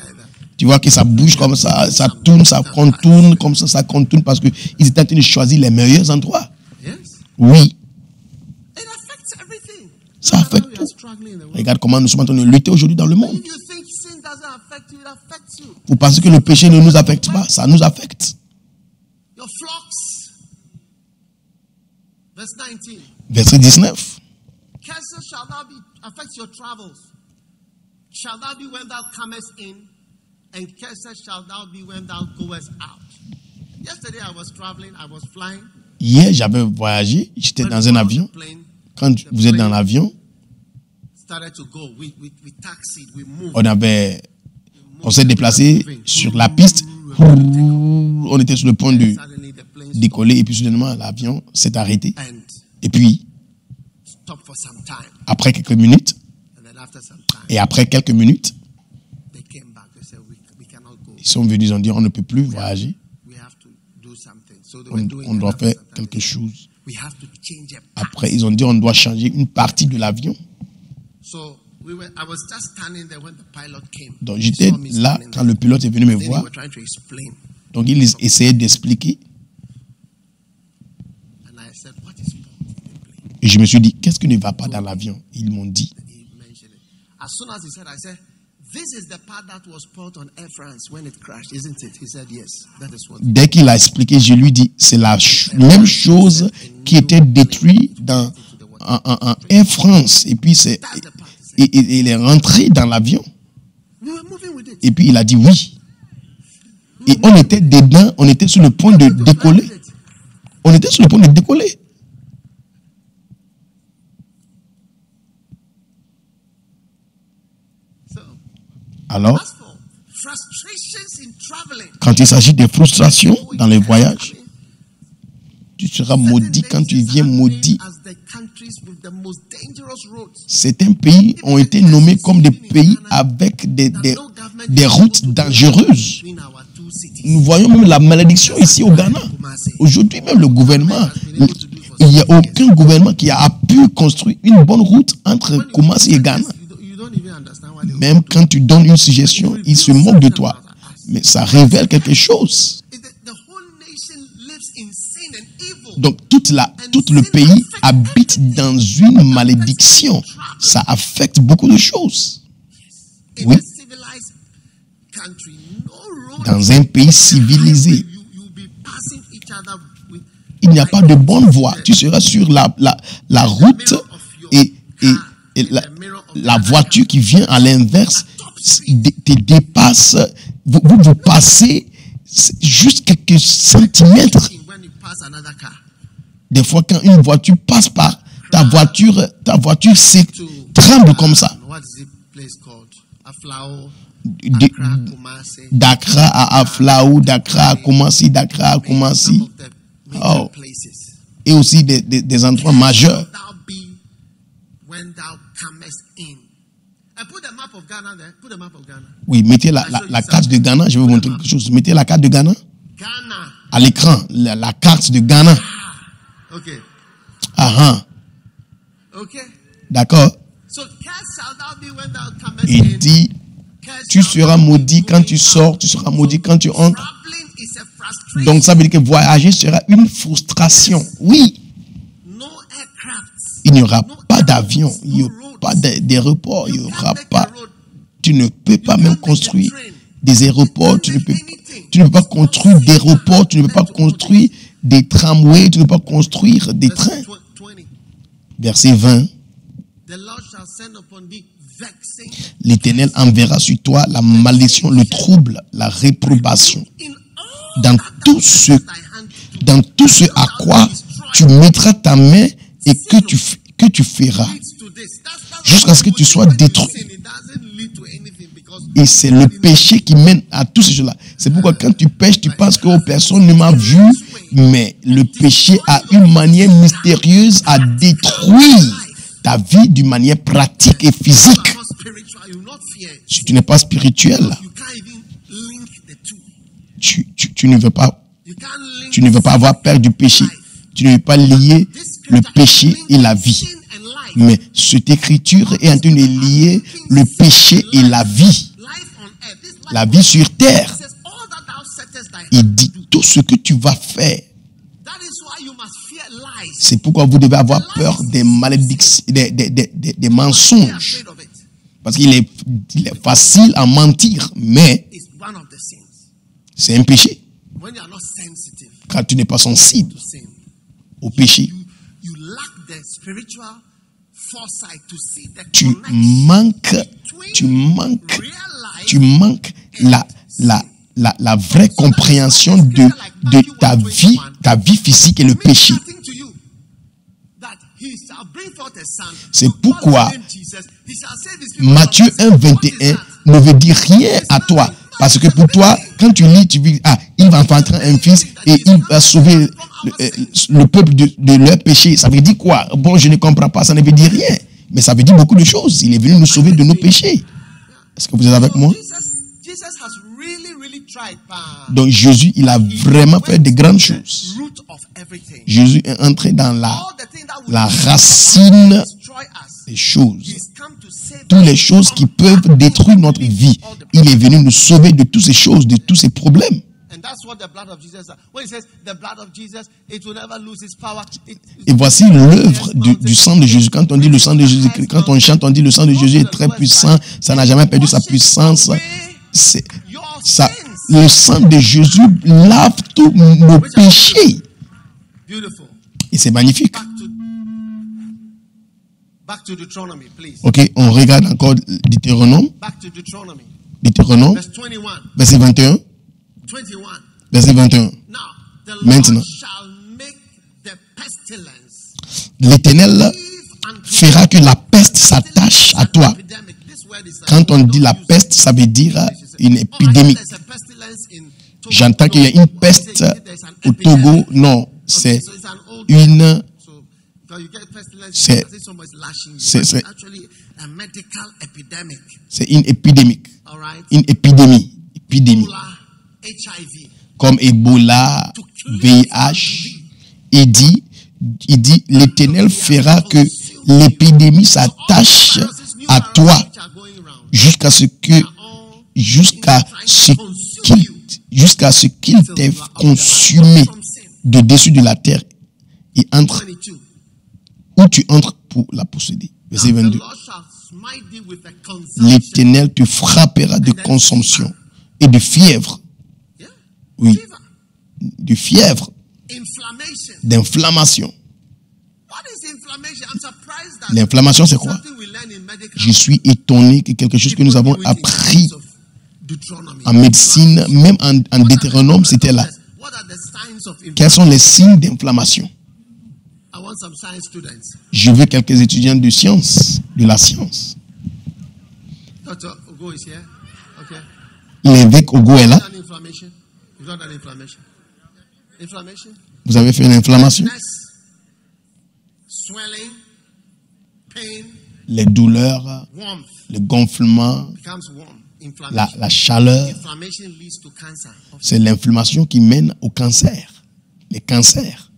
Speaker 2: Tu vois que ça bouge comme ça tourne, ça contourne, comme ça contourne parce qu'ils étaient en train de choisir les meilleurs endroits. Oui. Ça affecte tout. Regarde comment nous sommes en train de lutter aujourd'hui dans le monde. Vous pensez que le péché ne nous affecte pas? Ça nous affecte. Verset 19.
Speaker 4: Curses shall not affect your travels. Shall thou be when thou comest in, and curses shall thou be when thou goest out. Yesterday I was traveling, I was flying.
Speaker 2: Hier, j'avais voyagé, j'étais dans un avion. Quand vous êtes dans l'avion, on s'est déplacé sur la piste. On était sur le point de décoller et puis soudainement l'avion s'est arrêté. Et puis, après quelques minutes, ils sont venus, ils ont dit on ne peut plus voyager. On doit faire quelque chose. Après, ils ont dit on doit changer une partie de l'avion. Donc, j'étais là quand le pilote est venu me voir. Donc, il essayait d'expliquer. Et je me suis dit, qu'est-ce qui ne va pas dans l'avion? Ils m'ont dit. Dès qu'il a expliqué, je lui dis, c'est la même chose qui était détruite en Air France. Et puis, il est rentré dans l'avion. Et puis, il a dit oui. Et on était dedans, on était sur le point de décoller. On était sur le point de décoller. Alors, quand il s'agit de frustrations dans les voyages, tu seras maudit quand tu viens maudit. Certains pays ont été nommés comme des pays avec des routes dangereuses. Nous voyons même la malédiction ici au Ghana. Aujourd'hui, même le gouvernement, il n'y a aucun gouvernement qui a pu construire une bonne route entre Kumasi et Ghana. Même quand tu donnes une suggestion, ils se moquent de toi. Mais ça révèle quelque chose. Donc, tout le pays habite dans une malédiction. Ça affecte beaucoup de choses. Oui. Dans un pays civilisé, il n'y a pas de bonne voie. Tu seras sur la route et la voiture qui vient à l'inverse te dépasse. Vous passez juste quelques centimètres. Des fois, quand une voiture passe par ta voiture tremble comme ça. Dakra à Aflao, Dakra à Kumasi, Dakra à Kumasi. Oh. Et aussi des endroits majeurs. Oui, mettez la carte de Ghana. Je vais vous montrer quelque chose. Mettez la carte de Ghana à l'écran. La carte de Ghana. D'accord. Il dit, tu seras maudit quand tu sors, tu seras maudit quand tu entres. Donc ça veut dire que voyager sera une frustration. Oui. Il n'y aura pas d'avion, il n'y aura pas d'aéroport, il n'y aura pas. Tu ne peux pas même construire des aéroports, tu ne peux pas construire d'aéroports, tu ne peux pas construire des tramways, tu ne peux pas construire des trains. Verset 20. L'Éternel enverra sur toi la malédiction, le trouble, la réprobation. Dans tout ce à quoi tu mettras ta main et que tu feras, jusqu'à ce que tu sois détruit. Et c'est le péché qui mène à tout ce choses-là. C'est pourquoi quand tu pêches, tu penses que personne ne m'a vu, mais le péché a une manière mystérieuse à détruire ta vie d'une manière pratique et physique. Si tu n'es pas spirituel, tu ne veux pas avoir peur du péché. Tu ne veux pas lier le péché et la vie. Mais cette écriture est en train de lier le péché et la vie. La vie sur terre. Il dit tout ce que tu vas faire. C'est pourquoi vous devez avoir peur des malédictions, des mensonges. Parce qu'il est facile à mentir, mais c'est un péché. Quand tu n'es pas sensible au péché, tu manques la vraie compréhension de ta vie physique et le péché. C'est pourquoi Matthieu 1:21 ne veut dire rien à toi. Parce que pour toi, quand tu lis, tu dis, il va enfanter un fils et il va sauver le peuple de leur péché. Ça veut dire quoi? Bon, je ne comprends pas, ça ne veut dire rien. Mais ça veut dire beaucoup de choses. Il est venu nous sauver de nos péchés. Est-ce que vous êtes avec moi? Donc Jésus, il a vraiment fait de grandes choses. Jésus est entré dans la racine des choses. Toutes les choses qui peuvent détruire notre vie. Il est venu nous sauver de toutes ces choses, de tous ces problèmes. Et voici l'œuvre du sang de Jésus. Quand on dit le sang de Jésus, quand on chante, on dit le sang de Jésus est très puissant. Ça n'a jamais perdu sa puissance. Le sang de Jésus lave tous nos péchés. Et c'est magnifique. Ok, on regarde encore Deutéronome. Deutéronome, verset 21. Verset 21. Maintenant, l'Éternel fera que la peste s'attache à toi. Quand on dit la peste, ça veut dire une épidémie. J'entends qu'il y a une peste au Togo. Non, c'est une... C'est une épidémie. Une épidémie. Comme Ebola, VIH. Il dit, l'Éternel fera que l'épidémie s'attache à toi jusqu'à ce qu'il t'ait consumé de dessus de la terre et entre où tu entres pour la posséder. Verset 22. L'Éternel te frappera de consomption et de fièvre. Oui. De fièvre. D'inflammation. L'inflammation, c'est quoi? Je suis étonné que quelque chose que nous avons appris en médecine, même en Deutéronome, c'était là. Quels sont les signes d'inflammation? Je veux quelques étudiants de sciences, de la science. L'évêque Ogo est là. Vous avez fait une inflammation? Les douleurs, le gonflement, la chaleur. C'est l'inflammation qui mène au cancer. Les cancers.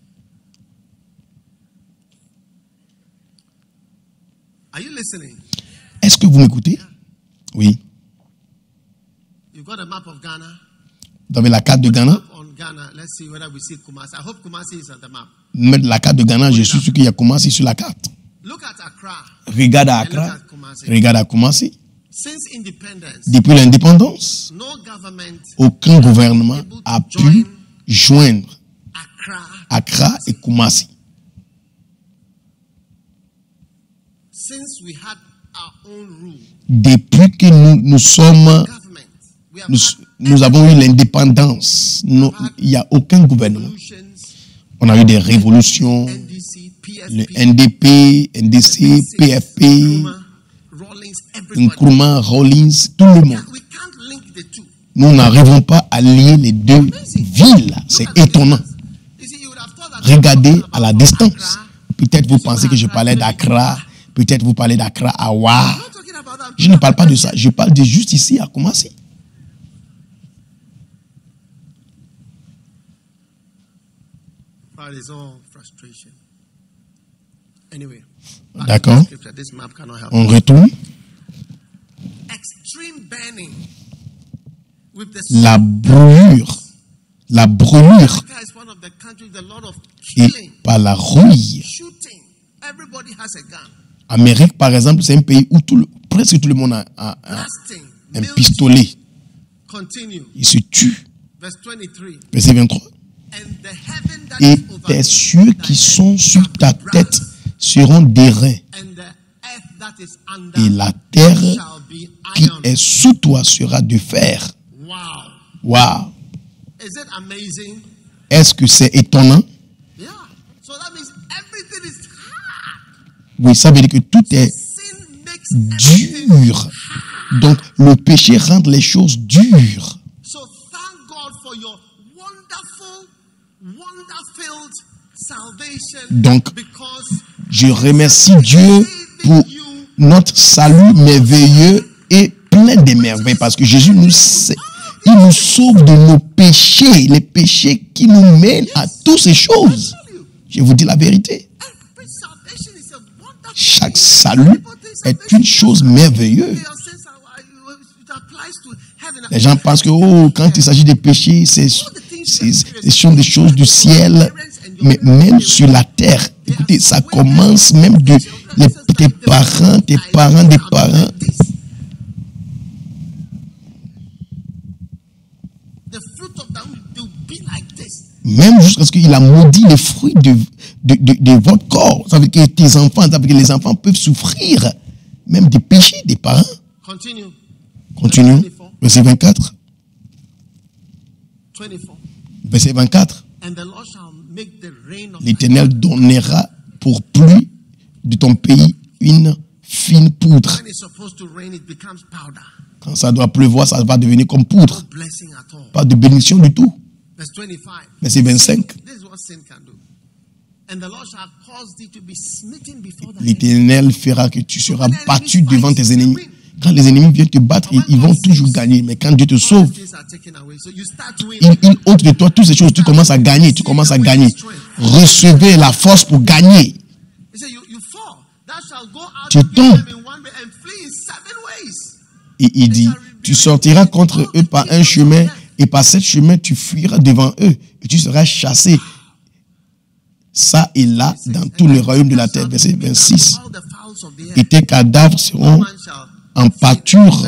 Speaker 2: Est-ce que vous m'écoutez? Oui. Vous avez la carte de Ghana? Mettre la carte de Ghana, je suis sûr qu'il y a Kumasi sur la carte. Regarde à Accra. Regarde à Kumasi. Depuis l'indépendance, aucun gouvernement a pu joindre Accra et Kumasi.
Speaker 4: our own rule.
Speaker 2: Depuis que nous sommes,
Speaker 4: Government. We have
Speaker 2: nous avons eu l'indépendance. Il n'y a aucun gouvernement.
Speaker 4: revolutions,
Speaker 2: On a eu des révolutions,
Speaker 4: NDC,
Speaker 2: le
Speaker 4: PSP,
Speaker 2: NDP, NDC, PFP,
Speaker 4: Nkrumah, Rawlings, everybody.
Speaker 2: Nkrumah, Rawlings, tout le monde.
Speaker 4: We can't link the two.
Speaker 2: Nous n'arrivons pas à lier les deux villes. C'est étonnant.
Speaker 4: You see, you would have thought that
Speaker 2: Regardez à la distance. Peut-être vous pensez que je parlais d'Accra. Peut-être vous parlez d'Accra à Wa.
Speaker 4: I'm not talking about that.
Speaker 2: Je ne parle pas de ça. Je parle de juste ici à Kumasi.
Speaker 4: That is all frustration. Anyway,
Speaker 2: D'accord.
Speaker 4: scripture, this map cannot help.
Speaker 2: On retourne.
Speaker 4: Extreme burning with the
Speaker 2: La brûlure. La brûlure.
Speaker 4: Africa is one of the countries with a lot of
Speaker 2: Et
Speaker 4: killing,
Speaker 2: par la rouille.
Speaker 4: shooting. Everybody has a gun.
Speaker 2: Amérique, par exemple, c'est un pays où presque tout le monde a
Speaker 4: Blasting.
Speaker 2: un
Speaker 4: milk.
Speaker 2: pistolet.
Speaker 4: Continue.
Speaker 2: Il se tue.
Speaker 4: Verse 23.
Speaker 2: Verset 23.
Speaker 4: And the heaven that
Speaker 2: Et
Speaker 4: is over
Speaker 2: tes
Speaker 4: thee,
Speaker 2: cieux qui sont sur ta tête seront d'airain.
Speaker 4: and the earth that is under
Speaker 2: Et la terre
Speaker 4: shall be
Speaker 2: qui
Speaker 4: iron.
Speaker 2: est sous toi sera de fer.
Speaker 4: Wow.
Speaker 2: Waouh!
Speaker 4: Is it amazing?
Speaker 2: Est-ce que c'est étonnant?
Speaker 4: Yeah. So that means everything is hard.
Speaker 2: Oui, ça veut dire que tout est
Speaker 4: Sin makes everything
Speaker 2: dur. Donc, le péché rend les choses dures.
Speaker 4: So thank God for your wonderful, wonder-filled salvation.
Speaker 2: Donc,
Speaker 4: because
Speaker 2: je remercie Dieu pour notre salut merveilleux et plein de merveilles. Parce que Jésus il nous sauve de nos péchés. Les péchés qui nous mènent à toutes ces choses. Je vous dis la vérité.
Speaker 4: every salvation is a wonderful
Speaker 2: Chaque
Speaker 4: thing.
Speaker 2: salut est une chose merveilleuse.
Speaker 4: Your sins are- it applies to heaven.
Speaker 2: Les gens pensent que quand il s'agit de péché, ce sont des choses du ciel. Mais même sur la terre, écoutez, ça commence même de tes parents, des parents.
Speaker 4: The fruit of that will be like this.
Speaker 2: Même jusqu'à ce qu'il a maudit les fruits de votre corps. Ça veut dire que tes enfants, ça veut dire que les enfants peuvent souffrir même des péchés des parents.
Speaker 4: Continue.
Speaker 2: Continuons. Verset 24.
Speaker 4: 24.
Speaker 2: Verset 24.
Speaker 4: And the Lord shall make the rain of
Speaker 2: L'Éternel donnera pour pluie de ton pays une fine poudre.
Speaker 4: when it's supposed to rain, it becomes powder.
Speaker 2: Quand ça doit pleuvoir, ça va devenir comme poudre.
Speaker 4: No blessing at all.
Speaker 2: Pas de bénédiction du tout.
Speaker 4: Verse 25.
Speaker 2: Verset 25.
Speaker 4: This is what sin can do. And the Lord shall cause thee to be smitten before thy
Speaker 2: L'Éternel fera que tu seras battu devant tes ennemis. Quand les ennemis viennent te battre, ils vont toujours gagner. Mais quand Dieu te sauve,
Speaker 4: things are taken away. So you start winning.
Speaker 2: il ôte de toi toutes ces choses. Tu commences à gagner. Tu commences à gagner. Recevez la force pour gagner.
Speaker 4: He said, you fall. Thou shalt go out
Speaker 2: Tu
Speaker 4: against
Speaker 2: tombes.
Speaker 4: them in one way and flee in 7 ways.
Speaker 2: Et il dit, tu sortiras contre eux par un chemin et par ce chemin, tu fuiras devant eux et tu seras chassé. Ça et là, dans tout le royaume de la terre. Verset 26.
Speaker 4: All the fowls of the air.
Speaker 2: Et tes cadavres seront
Speaker 4: Man shall
Speaker 2: en pâture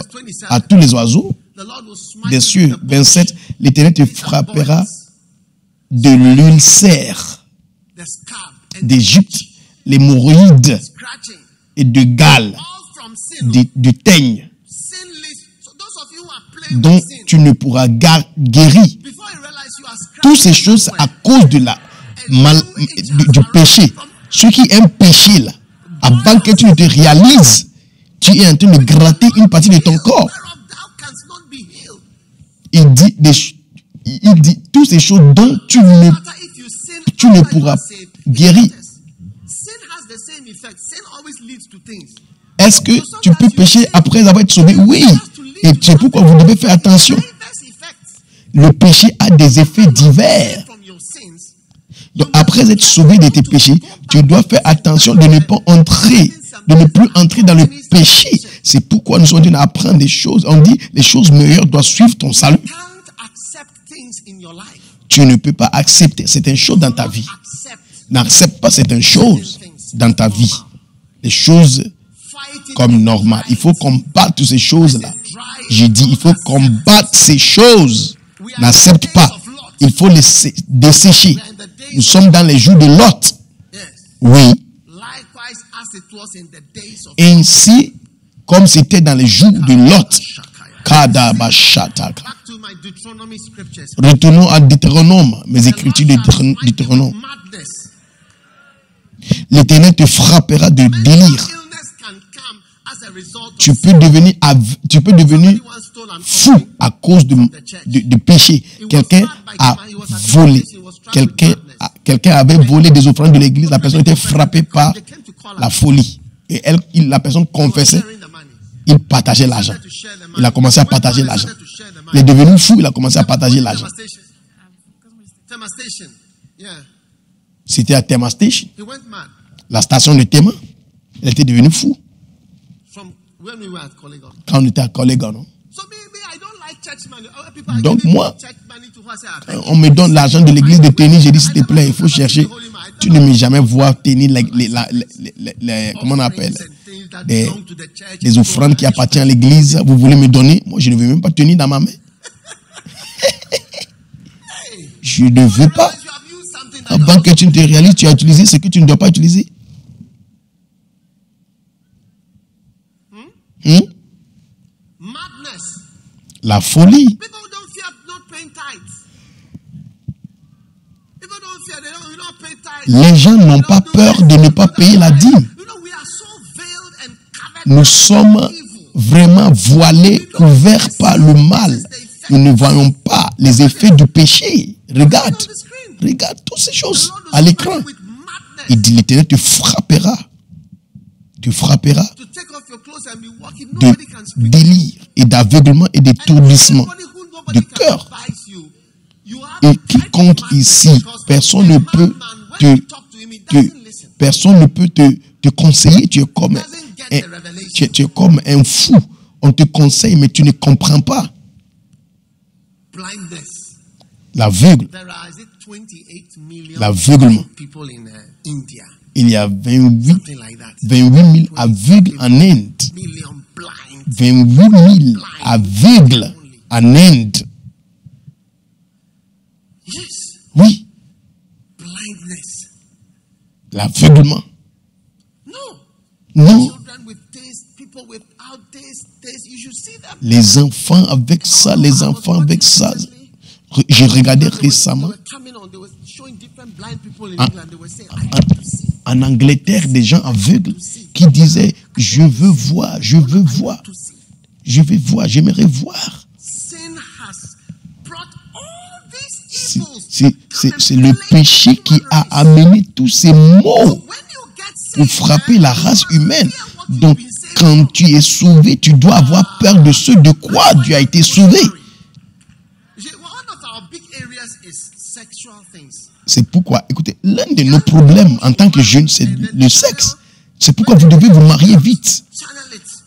Speaker 2: à tous les oiseaux
Speaker 4: the Lord will smite
Speaker 2: des
Speaker 4: you
Speaker 2: cieux.
Speaker 4: with the
Speaker 2: 27. L'Éternel te frappera de l'ulcère
Speaker 4: the scab and
Speaker 2: d'Égypte, l'hémorroïde
Speaker 4: scratching.
Speaker 2: et de Galles,
Speaker 4: All from sin.
Speaker 2: du teigne,
Speaker 4: Sin leads. So those of you who are playing
Speaker 2: dont
Speaker 4: with sin,
Speaker 2: tu ne pourras guérir.
Speaker 4: before you realize you are
Speaker 2: Toutes ces
Speaker 4: scratching
Speaker 2: choses à cause de du péché. Ce qui est un péché là, avant que tu ne te réalises, tu es en train de gratter une partie de ton corps.
Speaker 4: whereof thou canst not be healed.
Speaker 2: Il dit toutes ces choses dont tu ne,
Speaker 4: Matter if you sin
Speaker 2: tu ne
Speaker 4: after you
Speaker 2: pourras
Speaker 4: are saved,
Speaker 2: guérir.
Speaker 4: sin has the same effect. Sin always leads to things.
Speaker 2: Est-ce que tu peux pécher après avoir été sauvé? Oui. Et c'est pourquoi vous devez faire attention.
Speaker 4: Diverse effects
Speaker 2: Le péché a des effets divers.
Speaker 4: from your sins.
Speaker 2: Donc, après être sauvé de tes péchés, tu dois faire attention de ne pas entrer, de ne plus entrer dans le péché. C'est pourquoi nous sommes en train d'apprendre des choses. On dit, les choses meilleures doivent suivre ton salut.
Speaker 4: Can't accept things in your life.
Speaker 2: Tu ne peux pas accepter certaines choses dans ta vie.
Speaker 4: Accept
Speaker 2: N'accepte pas certaines choses dans ta vie. Les choses
Speaker 4: fighting
Speaker 2: comme normales. Il faut combattre toutes ces choses-là. J'ai dit, il faut combattre ces choses. N'accepte pas. Il faut les dessécher. Nous sommes dans les jours de Lot.
Speaker 4: Yes.
Speaker 2: Oui.
Speaker 4: Likewise as it was in the days of
Speaker 2: Ainsi comme c'était dans les jours de Lot. Kadabashataka.
Speaker 4: Back to my Deuteronomy scriptures.
Speaker 2: Retournons à Deutéronome, mes écritures de Deutéronome.
Speaker 4: Madness.
Speaker 2: L'Éternel te frappera de délire.
Speaker 4: Illness can come as a result
Speaker 2: Tu
Speaker 4: of
Speaker 2: peux devenir
Speaker 4: someone stole an
Speaker 2: fou à cause de péché. Quelqu'un a volé. Quelqu'un avait volé des offrandes de l'église. La personne était frappée par la folie. Et la personne confessait.
Speaker 4: sharing the money.
Speaker 2: Il partageait l'argent.
Speaker 4: To share the money.
Speaker 2: Il a commencé à
Speaker 4: When
Speaker 2: partager
Speaker 4: God
Speaker 2: l'argent.
Speaker 4: decided to share the
Speaker 2: Il est
Speaker 4: money,
Speaker 2: devenu fou. Il a commencé à partager l'argent.
Speaker 4: Tema Station. Yeah.
Speaker 2: C'était à Tema Station,
Speaker 4: He went mad
Speaker 2: la station de Tema. Il était devenu fou
Speaker 4: from when we were at Collegon.
Speaker 2: quand on était à Collegon. Non?
Speaker 4: So me, I don't like church money. Other people are
Speaker 2: Donc
Speaker 4: giving
Speaker 2: moi,
Speaker 4: me church money to who I say, ah, thank you.
Speaker 2: On me donne l'argent de l'église de tenir. J'ai dit, s'il te plaît, il faut chercher. Tu ne m'as jamais voir tenir comment on appelle, des offrandes qui appartiennent à l'église. Vous voulez me donner? Moi, je ne veux même pas tenir dans ma main. Je ne veux pas.
Speaker 4: You have used something that
Speaker 2: Avant que tu ne te réalises, tu as utilisé ce que tu ne dois pas utiliser.
Speaker 4: madness.
Speaker 2: La folie.
Speaker 4: People don't fear not paying tithes. People don't fear they don't pay tithes.
Speaker 2: Les gens n'ont pas peur de ne pas payer la dîme.
Speaker 4: You know, we are so veiled and covered
Speaker 2: Nous
Speaker 4: by
Speaker 2: sommes
Speaker 4: evil.
Speaker 2: vraiment voilés, couverts par le mal. Nous ne voyons pas les effets du péché. Regarde.
Speaker 4: On the screen.
Speaker 2: Regarde toutes ces
Speaker 4: The
Speaker 2: choses
Speaker 4: Lord
Speaker 2: à
Speaker 4: will
Speaker 2: l'écran.
Speaker 4: strike you with madness.
Speaker 2: Il dit, l'Éternel te frappera. Tu frapperas
Speaker 4: To take off your clothes and be walking.
Speaker 2: de
Speaker 4: Nobody can speak.
Speaker 2: délire et d'aveuglement et d'étourdissement.
Speaker 4: Anybody who nobody
Speaker 2: de
Speaker 4: can
Speaker 2: cœur.
Speaker 4: advise you, you have
Speaker 2: Et
Speaker 4: to try to
Speaker 2: quiconque
Speaker 4: madness
Speaker 2: ici,
Speaker 4: because
Speaker 2: personne
Speaker 4: the
Speaker 2: ne
Speaker 4: madman,
Speaker 2: peut
Speaker 4: when you
Speaker 2: te,
Speaker 4: talk to him, he
Speaker 2: te-
Speaker 4: doesn't listen.
Speaker 2: personne ne peut te conseiller. Tu es comme
Speaker 4: Doesn't get the
Speaker 2: un,
Speaker 4: revelation.
Speaker 2: tu es comme un fou. On te conseille, mais tu ne comprends pas.
Speaker 4: Blindness.
Speaker 2: L'aveugle,
Speaker 4: There are, is it 28 million
Speaker 2: l'aveuglement.
Speaker 4: people in India?
Speaker 2: Il y a 28
Speaker 4: Something like that.
Speaker 2: 000 aveugles en Inde.
Speaker 4: Million blind.
Speaker 2: 28 000 aveugles en Inde.
Speaker 4: Yes.
Speaker 2: Oui,
Speaker 4: Blindness.
Speaker 2: l'aveuglement.
Speaker 4: No.
Speaker 2: Non,
Speaker 4: Children with taste, people without taste. You should see them.
Speaker 2: les enfants avec ça, les enfants avec ça. J'ai regardé récemment en Angleterre des gens aveugles qui disaient je veux voir, je veux voir, je veux voir, j'aimerais voir. C'est le péché qui a amené tous ces maux pour frapper la race humaine. Donc quand tu es sauvé, tu dois avoir peur de ce de quoi tu as été sauvé. C'est pourquoi, écoutez, l'un de nos problèmes en tant que jeunes, c'est le sexe. C'est pourquoi vous devez vous marier vite.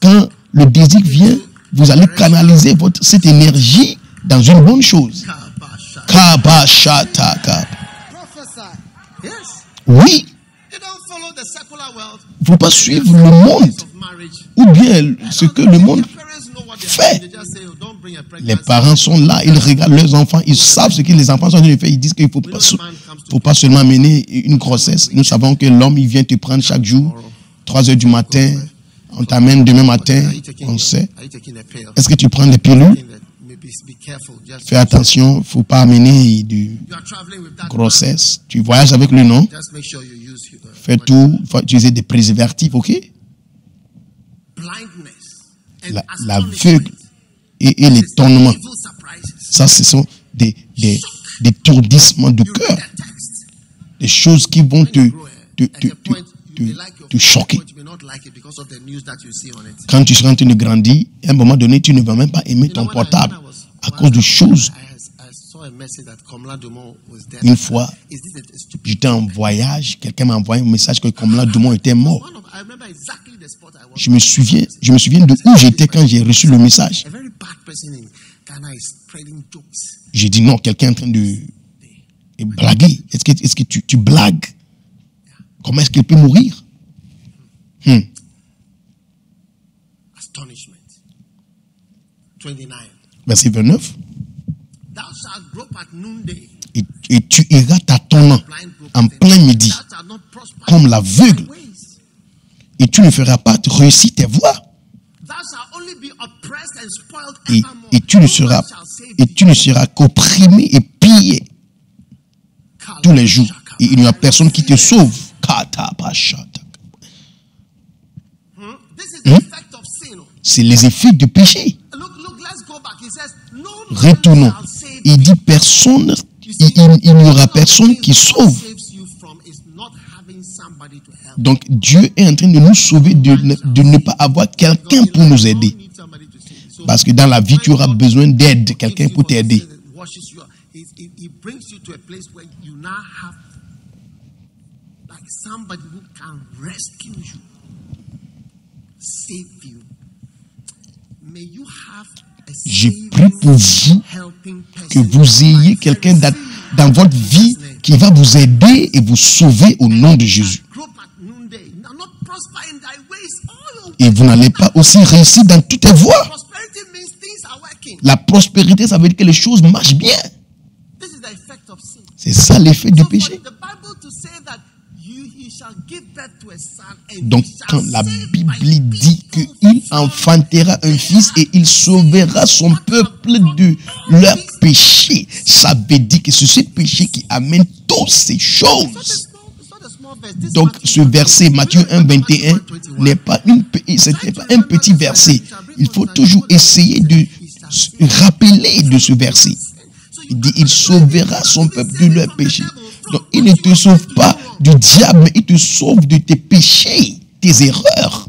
Speaker 2: Quand le désir vient, vous allez canaliser cette énergie dans une bonne chose. Kabashataka. Oui. Il ne faut pas suivre le monde ou bien ce que le monde fait. Les parents sont là, ils regardent leurs enfants, ils savent ce que les enfants sont en train de faire. Ils disent qu'il ne faut pas seulement mener une grossesse. Nous savons que l'homme, il vient te prendre chaque jour, 3 heures du matin, on t'amène demain matin, on sait. Est-ce que tu prends des pilules? Fais attention, il ne faut pas amener de grossesse. Tu voyages avec le nom. Fais tout, il faut utiliser des préservatifs, ok? L'aveugle et l'étonnement. Ça, ce sont des étourdissements de cœur. Des choses qui vont te choquer. Quand tu seras en train de grandir, à un moment donné, tu ne vas même pas aimer ton portable à cause de choses. Une fois, j'étais en voyage, quelqu'un m'a envoyé un message que Komla Dumont était mort. Je me souviens de où j'étais quand j'ai reçu le message. J'ai dit non, quelqu'un est en train de blaguer. Est-ce que tu blagues? Comment est-ce qu'il peut mourir? Verset 29. Et tu iras tâtonnant en plein midi, comme l'aveugle, et tu ne feras pas réussir tes voies. Et tu ne seras qu'opprimé et pillé tous les jours. Et il n'y a personne qui te sauve. C'est les effets du péché. Retournons. Il dit personne, il n'y aura personne qui sauve. Donc Dieu est en train de nous sauver de ne pas avoir quelqu'un pour nous aider. Parce que dans la vie, tu auras besoin d'aide, quelqu'un pour t'aider. Je prie pour vous que vous ayez quelqu'un dans votre vie qui va vous aider et vous sauver au nom de Jésus. Et vous n'allez pas aussi réussir dans toutes les voies. La prospérité, ça veut dire que les choses marchent bien. C'est ça l'effet du péché. Donc, quand la Bible dit qu'il enfantera un fils et il sauvera son peuple de leur péché, ça veut dire que c'est ce péché qui amène toutes ces choses. Donc, ce verset, Matthieu 1, 21, n'est pas un petit verset. Il faut toujours essayer de se rappeler de ce verset. Il dit, il sauvera son peuple de leur péché. Donc, il ne te sauve pas du diable, mais il te sauve de tes péchés, tes erreurs.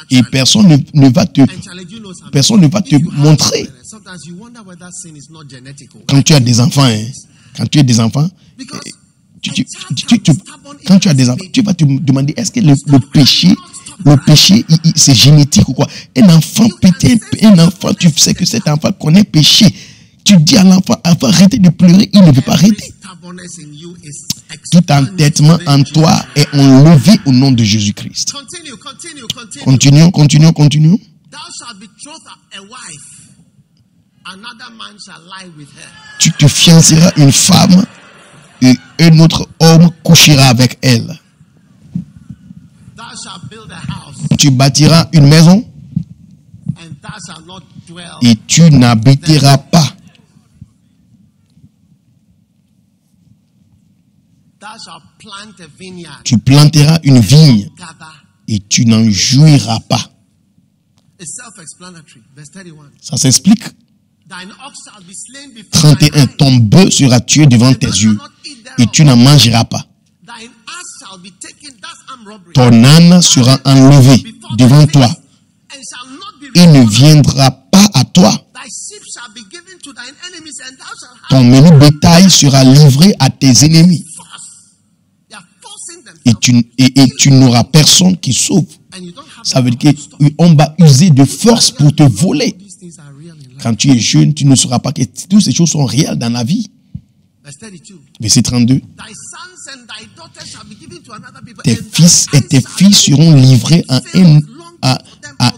Speaker 2: Et personne ne va te montrer. Quand tu as des enfants, quand tu as des enfants, tu vas te demander, est-ce que le péché, c'est génétique ou quoi? Un enfant, tu sais que cet enfant connaît le péché. Tu dis à l'enfant, arrêtez de pleurer, il ne veut pas arrêter. Tout entêtement en toi est enlevé au nom de Jésus-Christ. Continuons. Tu te fianceras une femme et un autre homme couchera avec elle. Tu bâtiras une maison et tu n'habiteras pas. Tu planteras une vigne et tu n'en jouiras pas. Ça s'explique. 31. Ton bœuf sera tué devant tes yeux et tu n'en mangeras pas. Ton âne sera enlevé devant toi et ne viendra pas à toi. Ton menu bétail sera livré à tes ennemis. Et tu n'auras personne qui sauve. Ça veut dire qu'on va user de force pour te voler. Quand tu es jeune, tu ne sauras pas que toutes ces choses sont réelles dans la vie. Verset 32. Tes fils et tes filles seront livrés à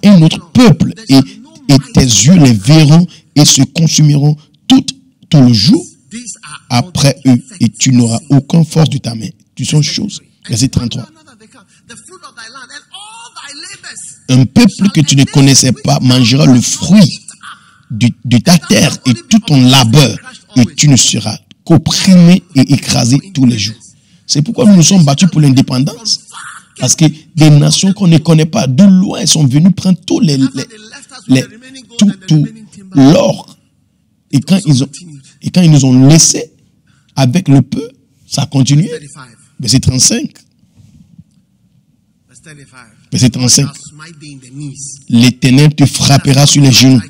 Speaker 2: un autre peuple et tes yeux les verront et se consumeront tout le jour après eux et tu n'auras aucune force de ta main. Tu sont choses. Verset 33. Un peuple que tu ne connaissais pas mangera le fruit de ta terre et tout ton labeur et tu ne seras qu'opprimé et écrasé tous les jours. C'est pourquoi nous nous sommes battus pour l'indépendance. Parce que des nations qu'on ne connaît pas, de loin, sont venues prendre tout l'or. Et quand ils nous ont laissés avec le peu, ça a continué. Verset 35. Verset 35. L'Éternel te frappera sur les genoux.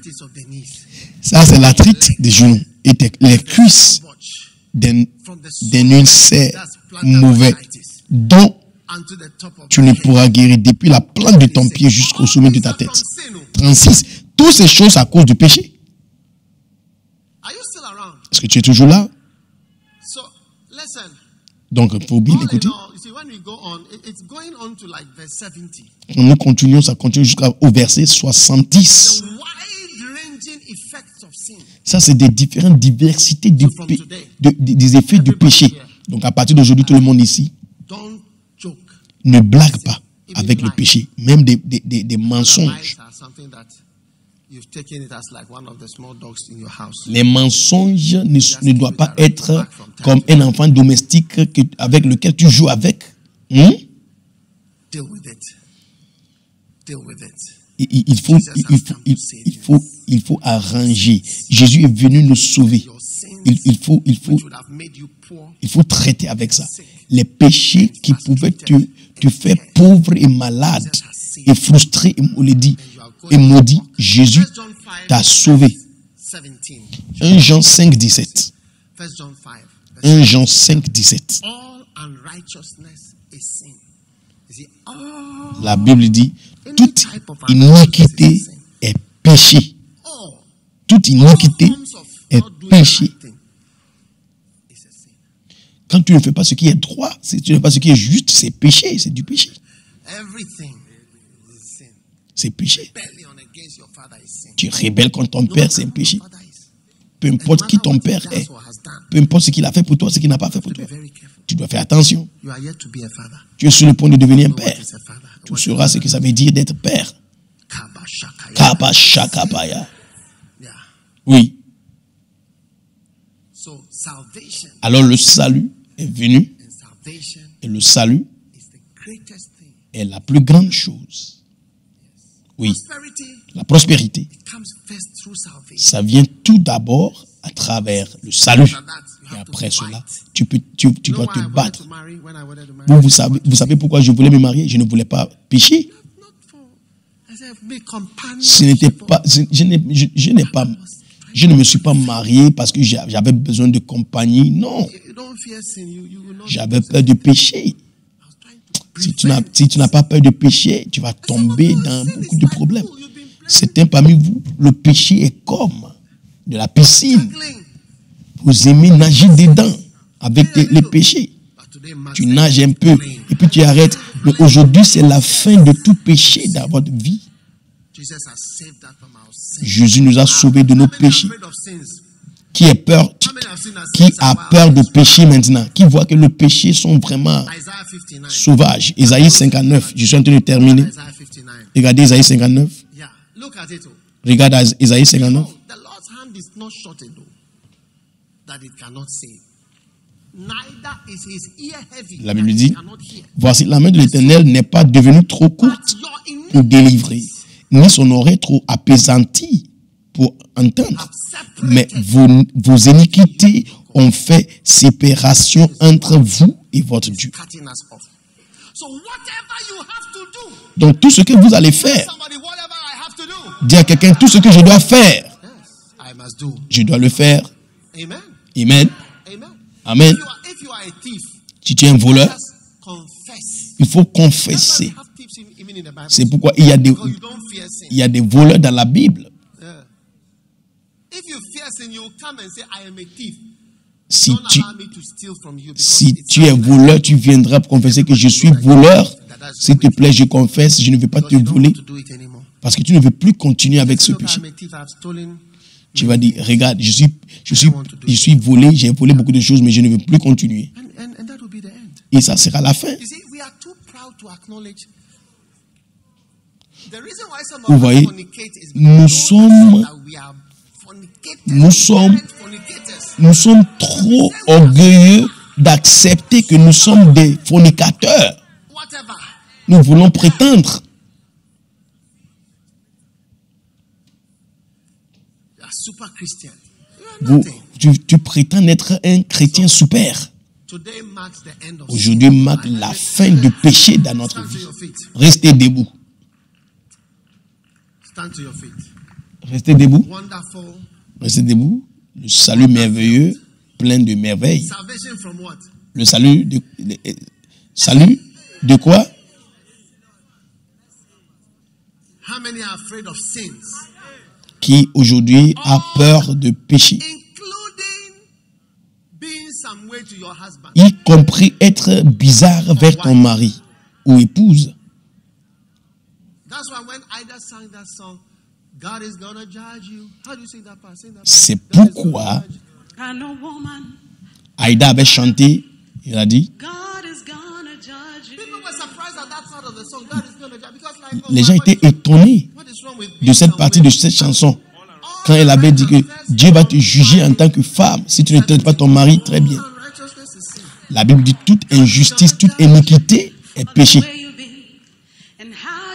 Speaker 2: Ça, c'est l'arthrite des genoux. Et les cuisses d'un ulcère mauvais dont tu ne pourras guérir depuis la plante de ton pied jusqu'au sommet de ta tête. 36. Toutes ces choses à cause du péché. Est-ce que tu es toujours là? Donc, il faut bien écouter. Quand nous continuons, ça continue jusqu'au verset 70. Ça, c'est des différentes diversités des effets du péché. Donc, à partir d'aujourd'hui, tout le monde ici, Ne blague pas avec le péché, même des mensonges. Les mensonges ne doivent pas être comme un enfant domestique avec lequel tu joues avec. Il faut arranger. Jésus est venu nous sauver. Il faut traiter avec ça. Les péchés qui pouvaient te faire pauvre et malade et frustré et maudit, Jésus t'a sauvé. 1 Jean 5, 17. 1 Jean 5, 17. La Bible dit, toute iniquité est péché. Toute iniquité est péché. Quand tu ne fais pas ce qui est droit, si tu ne fais pas ce qui est juste, c'est péché, c'est du péché. C'est péché. Tu rebelles contre ton père, c'est un péché. Peu importe qui ton père est, peu importe ce qu'il a fait pour toi, ce qu'il n'a pas fait pour toi, tu dois faire attention. Tu es sur le point de devenir un père. Tu sauras ce que ça veut dire d'être père. Kabashakapaya. Oui. Alors le salut est venu et le salut est la plus grande chose. Oui. La prospérité, ça vient tout d'abord à travers le salut. Et après cela, tu dois te battre. Vous savez pourquoi je voulais me marier? Je ne voulais pas pécher. Ce n'était pas, je ne me suis pas marié parce que j'avais besoin de compagnie. Non. J'avais peur de pécher. Si tu n'as pas peur de pécher, tu vas tomber dans beaucoup de problèmes. Certains parmi vous, le péché est comme de la piscine. Vous aimez nager dedans avec les péchés. Tu nages un peu et puis tu arrêtes. Mais aujourd'hui, c'est la fin de tout péché dans votre vie. Jésus nous a sauvés de nos péchés. Qui a peur de pécher maintenant? Qui voit que le péché sont vraiment sauvages? Isaïe 59. Je suis en train de terminer. Regardez Isaïe 59. Regarde Isaïe 59. La Bible dit, voici la main de l'Éternel n'est pas devenue trop courte pour délivrer, ni son oreille trop apaisantie pour entendre. Mais vos iniquités ont fait séparation entre vous et votre Dieu. Donc tout ce que vous allez faire, dis à quelqu'un, tout ce que je dois faire, je dois le faire. Amen. Amen. Si tu es un voleur, il faut confesser. C'est pourquoi il y a des voleurs dans la Bible. Si tu es voleur, tu viendras confesser que je suis voleur. S'il te plaît, je confesse, je ne veux pas te voler. Parce que tu ne veux plus continuer avec ce péché. Tu vas dire, regarde, je suis volé, j'ai volé beaucoup de choses, mais je ne veux plus continuer. Et ça sera la fin. Vous voyez, nous sommes trop orgueilleux d'accepter que nous sommes des fornicateurs. Nous voulons prétendre. Tu prétends être un chrétien super. Aujourd'hui marque la fin du péché dans notre vie. Restez debout. Restez debout. Restez debout. Le salut merveilleux, plein de merveilles. Le salut de quoi? Qui aujourd'hui a peur de pécher, y compris être bizarre vers ton mari ou épouse. C'est pourquoi Aïda avait chanté, il a dit,
Speaker 4: People were surprised at that part of the song. God is going to judge. Because like, oh,
Speaker 2: Les gens étaient étonnés
Speaker 4: what is wrong with
Speaker 2: de cette partie de cette chanson. Quand elle avait dit que Dieu va te juger en tant que femme si tu ne traites pas ton mari très bien.
Speaker 4: unrighteousness is sin?
Speaker 2: La Bible dit toute injustice, toute iniquité est péché.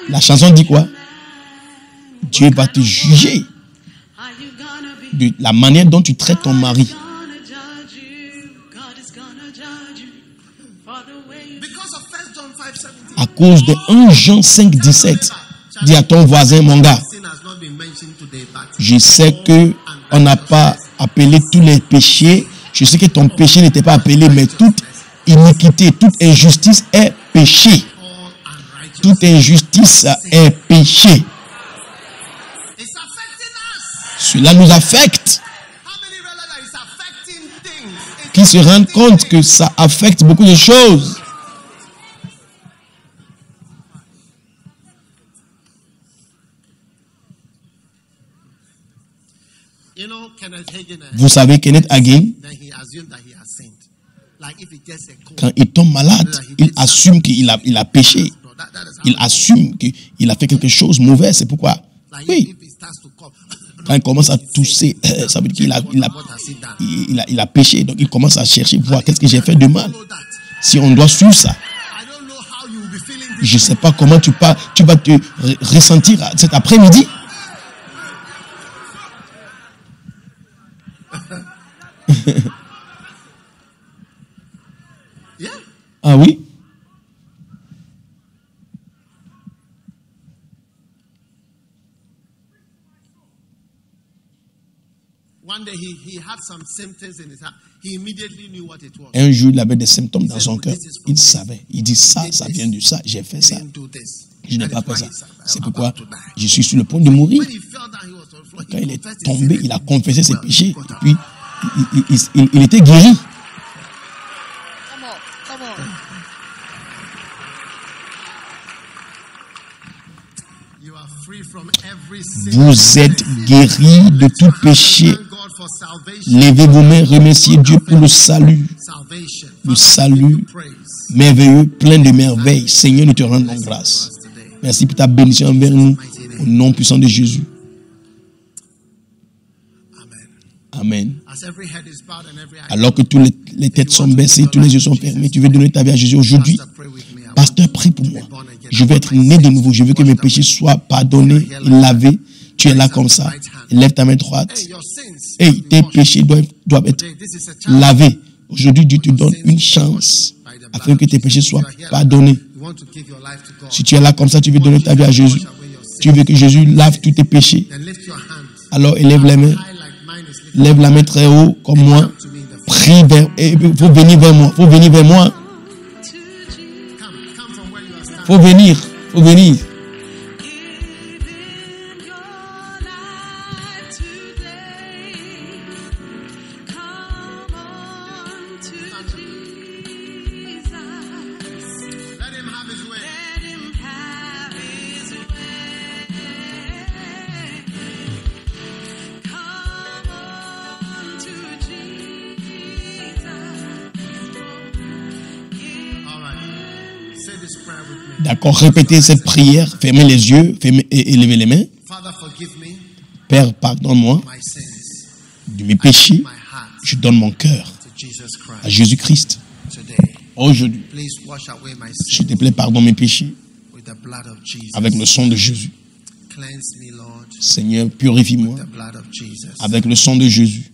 Speaker 2: La chanson dit quoi? Dieu va te juger de la manière dont tu traites ton mari.
Speaker 4: Because of 1 John 5:17.
Speaker 2: À cause de 1 Jean 5, 17. Dis à ton voisin, mon gars,
Speaker 4: Sin has not been mentioned today, but
Speaker 2: je sais que on n'a pas appelé tous les péchés. Je sais que ton péché n'était pas appelé, mais toute iniquité, toute injustice est péché.
Speaker 4: all unrighteousness.
Speaker 2: Toute injustice est péché.
Speaker 4: It's affecting us.
Speaker 2: Cela nous affecte.
Speaker 4: How many realize that it's affecting things? It's
Speaker 2: Qui se rendent compte que ça affecte beaucoup de choses.
Speaker 4: You know, Kenneth Hagin,
Speaker 2: Vous savez, Kenneth Hagin,
Speaker 4: then he assumed that he has sinned. Like if it gets a cold.
Speaker 2: quand il tombe malade, il assume qu'il a péché.
Speaker 4: No, that is how
Speaker 2: Il assume qu'il a fait quelque chose de mauvais. C'est pourquoi,
Speaker 4: like
Speaker 2: oui,
Speaker 4: if it starts to cough.
Speaker 2: quand il commence à tousser, ça veut dire qu'il il a péché. Donc il commence à chercher, voir qu'est-ce que j'ai fait de mal.
Speaker 4: Know that.
Speaker 2: Si on doit suivre ça,
Speaker 4: I don't know how you will be feeling this.
Speaker 2: je ne sais pas comment tu vas te ressentir cet après-midi.
Speaker 4: Yeah.
Speaker 2: Ah oui?
Speaker 4: One day he had some symptoms in his heart. He immediately knew what it was.
Speaker 2: Un jour, il avait des symptômes dans son cœur. Il savait. Il dit ça vient de ça. J'ai fait
Speaker 4: He
Speaker 2: ça.
Speaker 4: didn't do this.
Speaker 2: Je n'ai
Speaker 4: That
Speaker 2: pas
Speaker 4: is
Speaker 2: fait
Speaker 4: why
Speaker 2: ça.
Speaker 4: he's
Speaker 2: C'est
Speaker 4: about
Speaker 2: pourquoi
Speaker 4: to die.
Speaker 2: je suis sur le point de mourir.
Speaker 4: When he fell down, he was on the floor.
Speaker 2: Quand
Speaker 4: He
Speaker 2: il est
Speaker 4: confessed his
Speaker 2: tombé,
Speaker 4: sin.
Speaker 2: il a confessé ses
Speaker 4: Well,
Speaker 2: péchés.
Speaker 4: got
Speaker 2: Et
Speaker 4: up.
Speaker 2: puis, il était guéri.
Speaker 3: Come on, come on.
Speaker 4: You are free from every sin.
Speaker 2: Vous êtes guéri de tout péché.
Speaker 4: Thank God for salvation.
Speaker 2: Levez vos mains, remerciez Dieu pour le salut.
Speaker 4: Salvation.
Speaker 2: Le
Speaker 4: Father,
Speaker 2: salut
Speaker 4: we give you praise.
Speaker 2: merveilleux, plein de merveilles. Seigneur, nous te rendons grâce.
Speaker 4: Us today.
Speaker 2: Merci pour ta bénédiction envers nous. Au nom puissant de Jésus.
Speaker 4: Amen.
Speaker 2: Amen.
Speaker 4: As every head is bowed and every eye
Speaker 2: Alors que toutes les têtes sont baissées, tous les yeux sont fermés, tu veux donner ta vie à Jésus aujourd'hui.
Speaker 4: Pastor, pray with me. I want
Speaker 2: Pasteur, prie pour moi. Je veux être né de nouveau. Je veux que mes péchés soient pardonnés et lavés. Tu es là comme ça. Lève ta main droite.
Speaker 4: Hey, your sins.
Speaker 2: Hey, tes péchés doivent être
Speaker 4: Today, this is a chance.
Speaker 2: lavés. Aujourd'hui, Dieu te donne une chance afin que tes péchés soient pardonnés.
Speaker 4: You want to give your life to God.
Speaker 2: Si tu es là comme ça, tu veux donner ta vie à Jésus. Tu veux que Jésus lave tous tes péchés.
Speaker 4: Then lift your hands.
Speaker 2: Alors élève les mains.
Speaker 4: High like mine is lifted
Speaker 2: Lève la main très haut comme moi.
Speaker 4: to me in the
Speaker 2: Prie vers. Il faut venir vers moi. Faut venir vers moi.
Speaker 4: Come from where you are standing.
Speaker 2: Faut venir. Faut venir.
Speaker 4: Let him have his way. All right. Say this prayer with me.
Speaker 2: D'accord, répétez cette prière. Fermez les yeux et levez les mains.
Speaker 4: Father, forgive me
Speaker 2: Père, pardonne-moi
Speaker 4: my sins.
Speaker 2: de mes péchés.
Speaker 4: My heart
Speaker 2: Je donne mon cœur
Speaker 4: to Jesus
Speaker 2: à
Speaker 4: Christ
Speaker 2: Jésus-Christ.
Speaker 4: today.
Speaker 2: Aujourd'hui,
Speaker 4: Please wash away my
Speaker 2: s'il
Speaker 4: sins
Speaker 2: te plaît, pardonne mes péchés
Speaker 4: with the blood of Jesus.
Speaker 2: avec le sang de Jésus.
Speaker 4: Cleanse me, Lord,
Speaker 2: Seigneur, purifie-moi
Speaker 4: with the blood of Jesus.
Speaker 2: avec le sang de Jésus.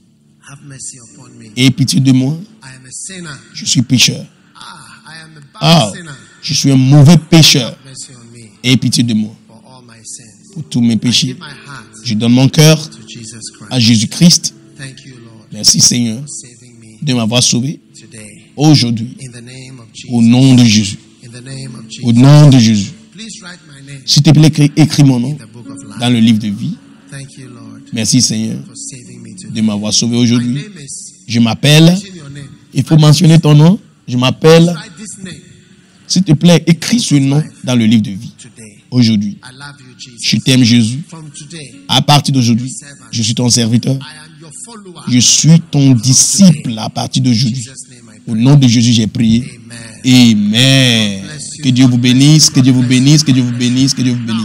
Speaker 4: Have mercy upon me.
Speaker 2: Aie pitié de moi.
Speaker 4: I am a sinner.
Speaker 2: Je suis pécheur.
Speaker 4: I am a bad
Speaker 2: Ah,
Speaker 4: sinner.
Speaker 2: je suis un mauvais pécheur.
Speaker 4: Have mercy on me
Speaker 2: Aie pitié de moi
Speaker 4: for all my sins.
Speaker 2: pour tous mes
Speaker 4: I
Speaker 2: péchés.
Speaker 4: give my heart
Speaker 2: Je donne mon cœur
Speaker 4: to Jesus
Speaker 2: à
Speaker 4: Christ.
Speaker 2: Jésus-Christ.
Speaker 4: Thank you, Lord,
Speaker 2: Merci Seigneur
Speaker 4: for saving me
Speaker 2: de m'avoir sauvé
Speaker 4: today.
Speaker 2: aujourd'hui
Speaker 4: In the name of
Speaker 2: au
Speaker 4: Jesus.
Speaker 2: nom de Jésus.
Speaker 4: In the name of
Speaker 2: Au
Speaker 4: Jesus.
Speaker 2: nom de Jésus.
Speaker 4: Please write my name
Speaker 2: S'il te plaît, écris mon nom
Speaker 4: in the book of life.
Speaker 2: dans le livre de vie.
Speaker 4: Thank you, Lord,
Speaker 2: Merci Seigneur
Speaker 4: for saving me
Speaker 2: de
Speaker 4: today.
Speaker 2: m'avoir sauvé
Speaker 4: My
Speaker 2: aujourd'hui.
Speaker 4: name is,
Speaker 2: Je m'appelle,
Speaker 4: mention your name.
Speaker 2: il faut mentionner ton nom. Je m'appelle,
Speaker 4: Write this name
Speaker 2: s'il te plaît, écris ce nom dans le livre de vie.
Speaker 4: today.
Speaker 2: Aujourd'hui,
Speaker 4: I love you, Jesus.
Speaker 2: je t'aime Jésus.
Speaker 4: From today,
Speaker 2: À partir d'aujourd'hui, je suis ton serviteur.
Speaker 4: I am your follower.
Speaker 2: Je suis ton disciple à partir
Speaker 4: In
Speaker 2: d'aujourd'hui.
Speaker 4: Jesus' name I
Speaker 2: Au nom de Jésus, j'ai prié. Amen. Que Dieu vous bénisse, que Dieu vous bénisse, que Dieu vous bénisse, que Dieu vous bénisse.